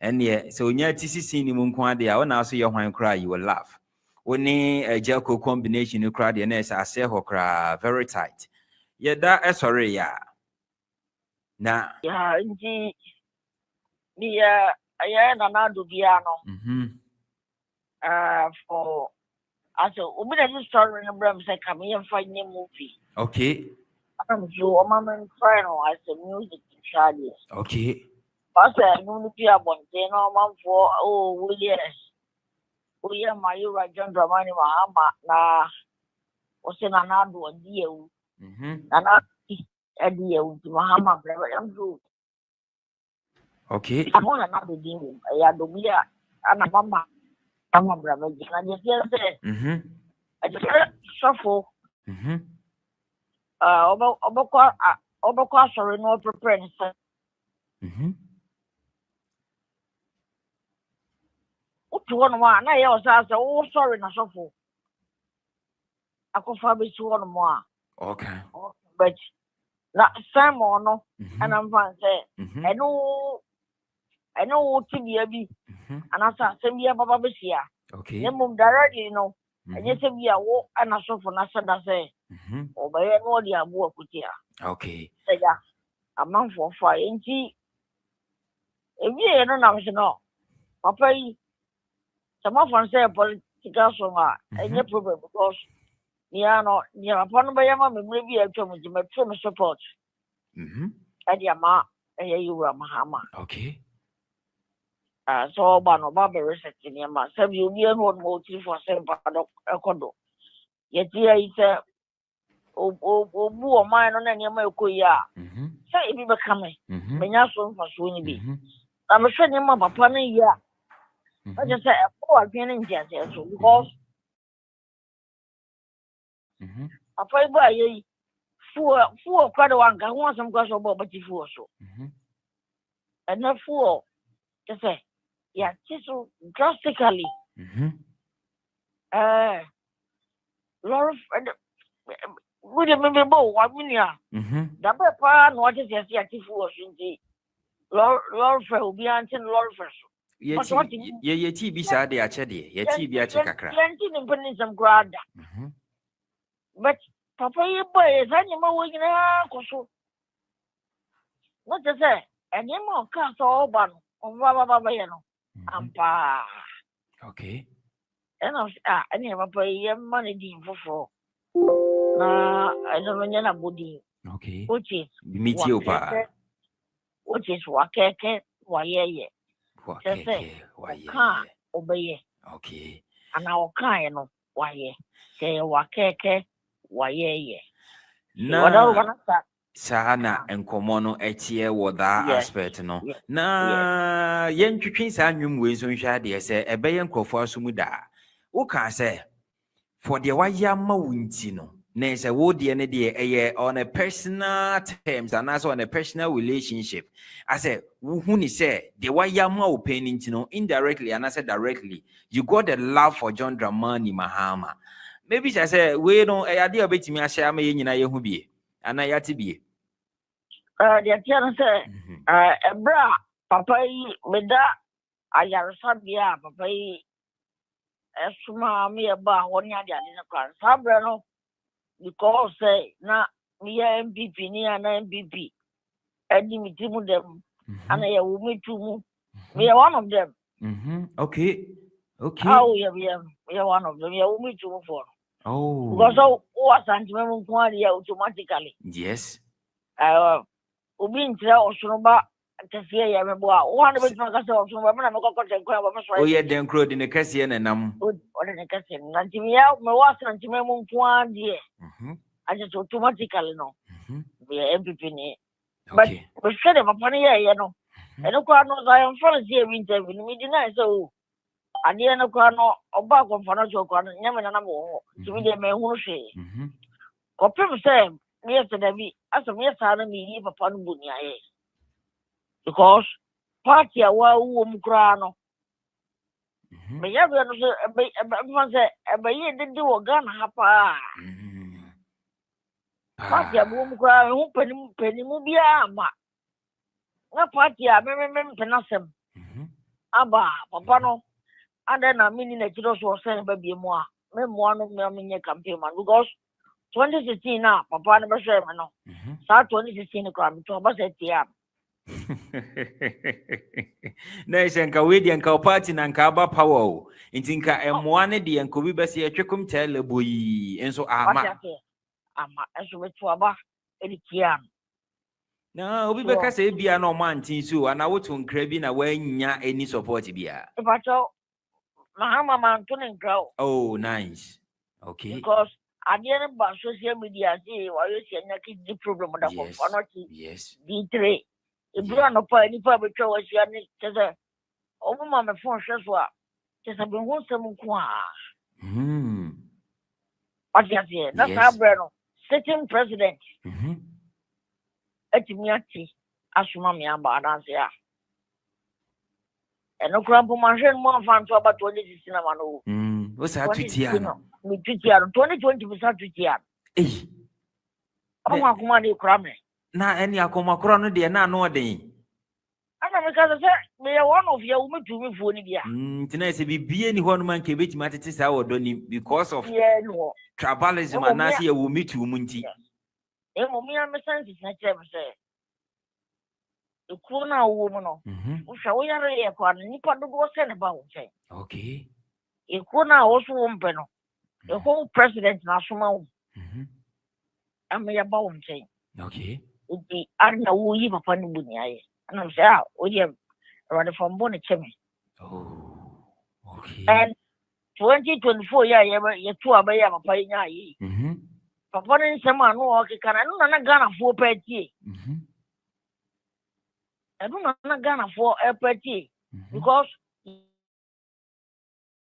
[SPEAKER 15] ene so onya tisisi ni mu nko ade a wona so ye hwan kra you will laugh oni Jelco combination kra de na ase ho kra very tight ye da sorry ya na
[SPEAKER 16] Yeah, indeed. The I na do piano. For as a woman story in Bram say come here find a movie.
[SPEAKER 15] okay
[SPEAKER 16] So mama final as a music charges.
[SPEAKER 15] okay
[SPEAKER 16] Pastor no be a no man for William Mayura John Dramani Mahama na ose na do die u. Na die u Mahama brother am do.
[SPEAKER 15] okay
[SPEAKER 16] Amona na do din ya do bia ana mama brother na je say I just shuffle. Obokwa sorry no prepare say. Utu one na ya o say sorry na shuffle. akɔfa bɛsi hɔ nom a
[SPEAKER 15] Okay.
[SPEAKER 16] but na Simon no and I'm fan say ɛno wo tibia bi anasa asɛm bi ababa bɛsia
[SPEAKER 15] okay
[SPEAKER 16] ne mum directly no ɛnyɛ sɛ bi a wo ana sɔfo na sɛda sɛ ɔbɛyɛ no ɔde abo akutia
[SPEAKER 15] okay
[SPEAKER 16] sɛ ya amanfoɔ fa nti ewie no nam se no papa yi sɛ mafan sɛ political song a ɛnyɛ problem because yeah no papa no bɛyɛ ma memmerɛ bi a atwa mu nti matwa me support ɛde ama ɛyɛ yiwura mahama
[SPEAKER 15] okay
[SPEAKER 16] so ɔba no ɔba bɛresearch nneɛma sɛ bi obi ɛno ɔno ma ɔtiri fo asɛ mpa dɔ ɛkɔ do yɛti ayi sɛ obu ɔman no na nneɛma ɛkɔ yi a sɛ ebi bɛka me menya so mfasoɔ no bi na mehwɛ nneɛma papa no yi a ɔkyɛ sɛ ɛkɔ adwene no ntiaseɛ so because papa yi bɔ ayɛ yi fuɔ kora de wanka ho asɛm kora sɛ ɔbɔ ɔbɛte fuɔ so ɛnɛ fuɔ kyɛ sɛ yɛate so drastically wode mebɛbɔ wa mene a dabɛ paa na wɔte sɛ sɛ yɛate fuɔ so nti lɔre fɛ obiara nte no lɔre fɛ so
[SPEAKER 15] yɛti bi saa de akyɛ deɛ yɛti bi akyɛ kakra
[SPEAKER 16] yɛnti ne mpa ne nsɛm koraa da but papa yi bɔɛ saa nneɛma wɔ nyinaa kɔ so na kyɛ sɛ ɛnneɛma ɔkaa sɛ ɔba no ɔbaba bɛyɛ no ampaa
[SPEAKER 15] okay
[SPEAKER 16] ɛna ɛne papa yi yɛmma no din foforɔ na ɛno no nyɛ nabɔdin
[SPEAKER 15] okay
[SPEAKER 16] which is
[SPEAKER 15] metie paa
[SPEAKER 16] which is wakɛkɛ wayɛyɛ kyɛ sɛ ɔka a ɔbɛyɛ
[SPEAKER 15] okay
[SPEAKER 16] anaa ɔkaeɛ no wayɛ sɛ yɛ wakɛkɛ wayɛyɛ
[SPEAKER 15] na saa na nkɔmmɔ no ɛteɛ wɔ daa aspect no na yɛntwetwe saa nnwom wei nso nhwɛ adeɛ sɛ ɛbɛyɛ nkurɔfoɔ so mu daa wokaa sɛ for deɛ wayɛ ama wo nti no na sɛ wo deɛ ne deɛ ɛyɛ on a personal terms anaasɛ on a personal relationship asɛ wohu ni sɛ deɛ wayɛ ama wo pɛ no nti no indirectly anaasɛ directly you got the love for John Dramani Mahama maybe sɛ sɛ wei no ɛyɛ adeɛ a wobɛtumi ahyɛ ama yɛ nyinaa yɛhu bie anaa yɛate bie
[SPEAKER 16] deɛ teɛ no sɛ ɛberɛ a papa yi meda ayaresabea a papa yi ɛsoma meyɛba a wɔne adeade no kora saa berɛ no because sɛ na meyɛ MPP ni ana MPP ɛdi me ti mu dɛm ana yɛwɔ me tu mu meyɛ one of them
[SPEAKER 15] okay
[SPEAKER 16] how yɛ one of them yɛwɔ me tu mu for
[SPEAKER 15] oh
[SPEAKER 16] because wo asantema mu nko adeɛ automatically
[SPEAKER 15] yes
[SPEAKER 16] obi nkyerɛ ɔsono ba kɛseɛ yɛ mebo a wo ane bɛtumi ka sɛ ɔsono ba mena mekɔkɔtɛ nkɔ a bɛmɛsɔre
[SPEAKER 15] woyɛ dɛn kuro de ne kɛseɛ ne nam
[SPEAKER 16] ɔde ne kɛseɛ no na nti mewɔ asantema mu nko adeɛ agye sɛ automatically no meyɛ MPP ni but mehwɛ de papa no yɛɛyɛ no ɛno koraa no sɛ yɛmfa no sɛ yɛbi interview no medi nae sɛ o adeɛ no koraa no ɔba akɔmfa no kyɛ koraa no nyɛ me nanam wɔ hɔ nti medeɛ mahunu hwee kɔpem sɛ meyɛ sɛ dabi asɛ meyɛ saa no meyi papa no bu neayɛ because party a wɔawuo mu koraa no meyɛ bɛ no so ɛbɛfa sɛ ɛbɛyɛ dede wɔ Ghana ha paa party a bɛwɔ mu koraa ɛho panimu biara ama na party a mempene asɛm aba papa no adɛn na menni n'akyirɛ so ɔsɛne babie mu a memmoa no menyɛ campaign man because 2016 na papa no bɛhwɛ me no saa 2016 no koraa meto ɔba sɛ tia
[SPEAKER 15] na ɛsɛ nka wei deɛ nka wo party na nka aba power o nti nka ɛmmoa ne deɛ nka obi bɛsɛ yɛtwekom kyɛɛ labo yi nso ama
[SPEAKER 16] ɛso bɛto aba ɛde tia no
[SPEAKER 15] na obi bɛka sɛ ebia na ɔmo anten so ana woto nkra bi na wanya any support bia
[SPEAKER 16] Pacho Mahama manto ne nkra o
[SPEAKER 15] oh nice okay
[SPEAKER 16] because adeɛ no ba social media say wɔyɛ sɛ nya kidi problem da ko ɔno ti D3 ebura no pa nipa betwa wɔhyia ne kyɛ ɔmo ma me phone hwɛ so a kyɛ sɛ bɛhu nsɛm nko a ɔdiaseɛ na saa brɛ no sitting president atimi ate asoma me aba adanse a ɛno kora mpo mahwɛ no mu amfa nto aba 2016 ama no
[SPEAKER 15] What's that to Tiano?
[SPEAKER 16] Me to Tiano, 20% to Tiano.
[SPEAKER 15] Eh.
[SPEAKER 16] Oh, my money, cramming.
[SPEAKER 15] Na any akoma kro no de na no den
[SPEAKER 16] ana me ka say me one of you me to me phone dia
[SPEAKER 15] tina say bibie ni ho no man ke beti matete sa wodo ni because of
[SPEAKER 16] no
[SPEAKER 15] tribalism and say you me to mu nti
[SPEAKER 16] e mo me am sense na che me say e ko na wo mu no wo hwa wo yare e kwa ni pa do go se ne ba wo che
[SPEAKER 15] okay
[SPEAKER 16] e ko na wo so wo mpe no e ko president na so ma wo am ya ba wo che
[SPEAKER 15] okay
[SPEAKER 16] the arna wo yi papa ni bu ni aye and I'm say o ye rather from born chemi
[SPEAKER 15] okay
[SPEAKER 16] and 2024 yeah ye two abaya papa nya yi papa ni sema no o ke kana no na Ghana fo party no na Ghana fo party because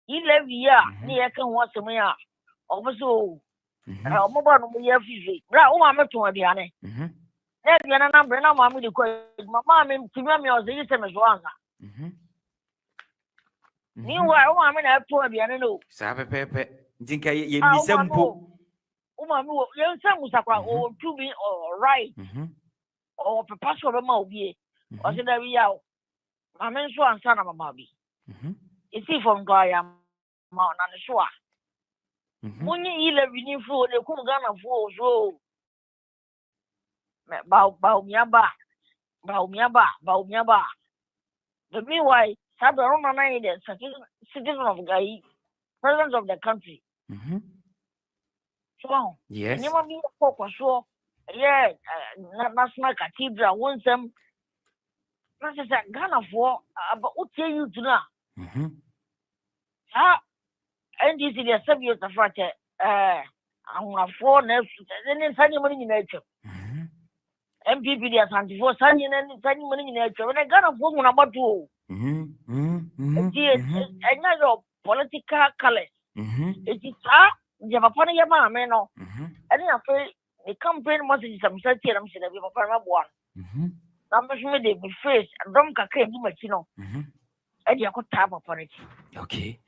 [SPEAKER 16] ile via ni ye kan wo sema ya oboso mo ba no mo ye fifi bra o ma meto abiane na biana na bre na ma mi de ko mama mi timi mi o ze yise me so anga ni wa o ma mi na to abiane no
[SPEAKER 15] sa pepe ndinka ye misempo
[SPEAKER 16] o ma mi wo ye nsamu sakwa o to be right o papa so be ma obi o se da bi ya o ma mi so ansa na mama bi e si from go ya ma na ne so a munyi ile bini fu ne ku Ghana fu so ba umiaba. The meanwhile, Sabra Romana is a citizen of Gai, president of the country. So,
[SPEAKER 15] yes,
[SPEAKER 16] never be a focus. So, yeah, national cathedral wants them. Not as a Ghana for, but what tell you to now? And this is the subject of what I'm a four nephews, and then Sunday morning in nature. NPP they are 24 Sunday morning in nature. When I got a phone about two, and your political colors. It is you have a funny man, man. And then the campaign message some such a I'm saying, we have a one. I'm sure they be face and don't came to Machino. And you could tap upon it.
[SPEAKER 15] Okay.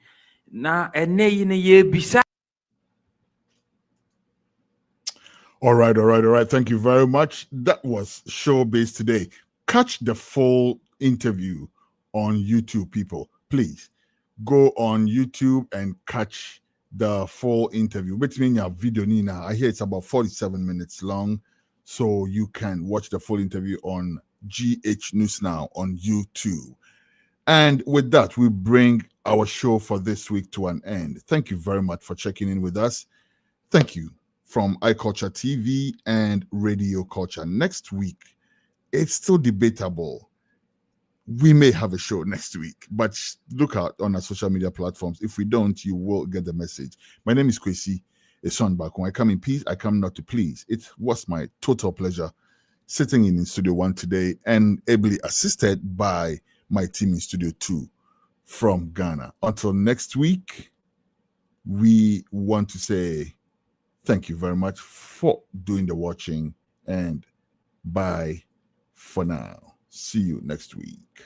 [SPEAKER 15] Now, and nay in a year beside.
[SPEAKER 8] All right. Thank you very much. That was Showbiz Today. Catch the full interview on YouTube, people. Please go on YouTube and catch the full interview. Which means your video, Nina. I hear it's about 47 minutes long. So you can watch the full interview on GH News Now on YouTube. And with that, we bring our show for this week to an end. Thank you very much for checking in with us. Thank you from iCulture TV and Radio Culture. Next week, it's still debatable. We may have a show next week, but look out on our social media platforms. If we don't, you will get the message. My name is Kwesi Esonbakun. I come in peace, I come not to please. It was my total pleasure sitting in Studio 1 today and ably assisted by my team in Studio 2 from Ghana. Until next week, we want to say thank you very much for doing the watching and bye for now. See you next week.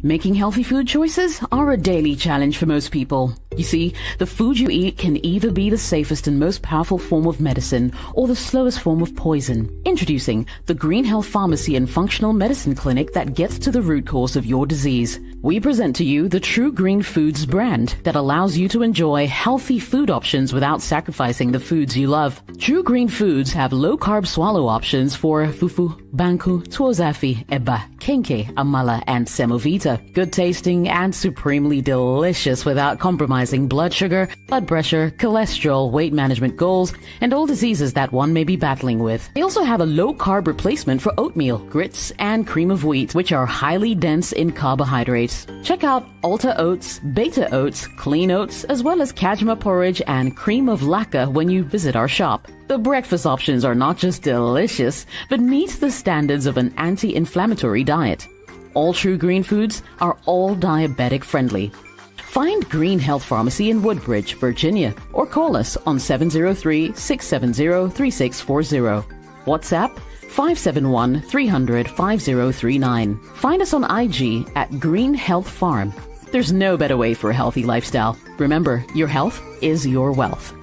[SPEAKER 4] Making healthy food choices are a daily challenge for most people. You see, the food you eat can either be the safest and most powerful form of medicine or the slowest form of poison. Introducing the Green Health Pharmacy and Functional Medicine Clinic that gets to the root cause of your disease. We present to you the True Green Foods brand that allows you to enjoy healthy food options without sacrificing the foods you love. True Green Foods have low-carb swallow options for fufu, banku, tuozafi, eba, kenke, amala, and semovita. Good tasting and supremely delicious without compromising blood sugar, blood pressure, cholesterol, weight management goals, and all diseases that one may be battling with. They also have a low-carb replacement for oatmeal, grits, and cream of wheat, which are highly dense in carbohydrates. Check out Alta Oats, Beta Oats, Clean Oats, as well as Kajma Porridge and Cream of Lacca when you visit our shop. The breakfast options are not just delicious, but meet the standards of an anti-inflammatory diet. All True Green Foods are all diabetic friendly. Find Green Health Pharmacy in Woodbridge, Virginia, or call us on 703-670-3640. WhatsApp 571-300-5039. Find us on IG at Green Health Farm. The There's no better way for a healthy lifestyle. Remember, your health is your wealth.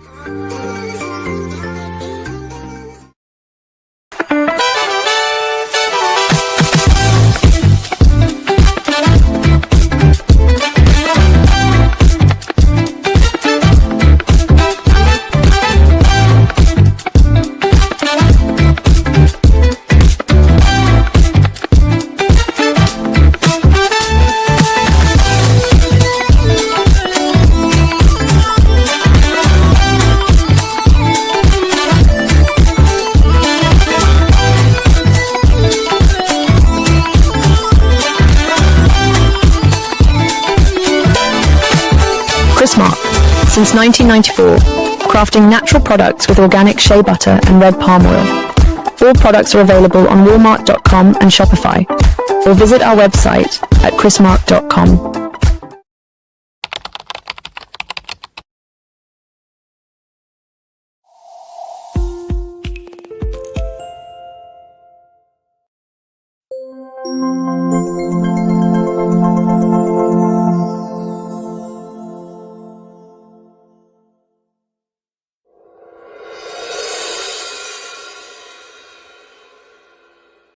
[SPEAKER 3] Since 1994, crafting natural products with organic shea butter and red palm oil. All products are available on Walmart.com and Shopify, or visit our website at chrismark.com.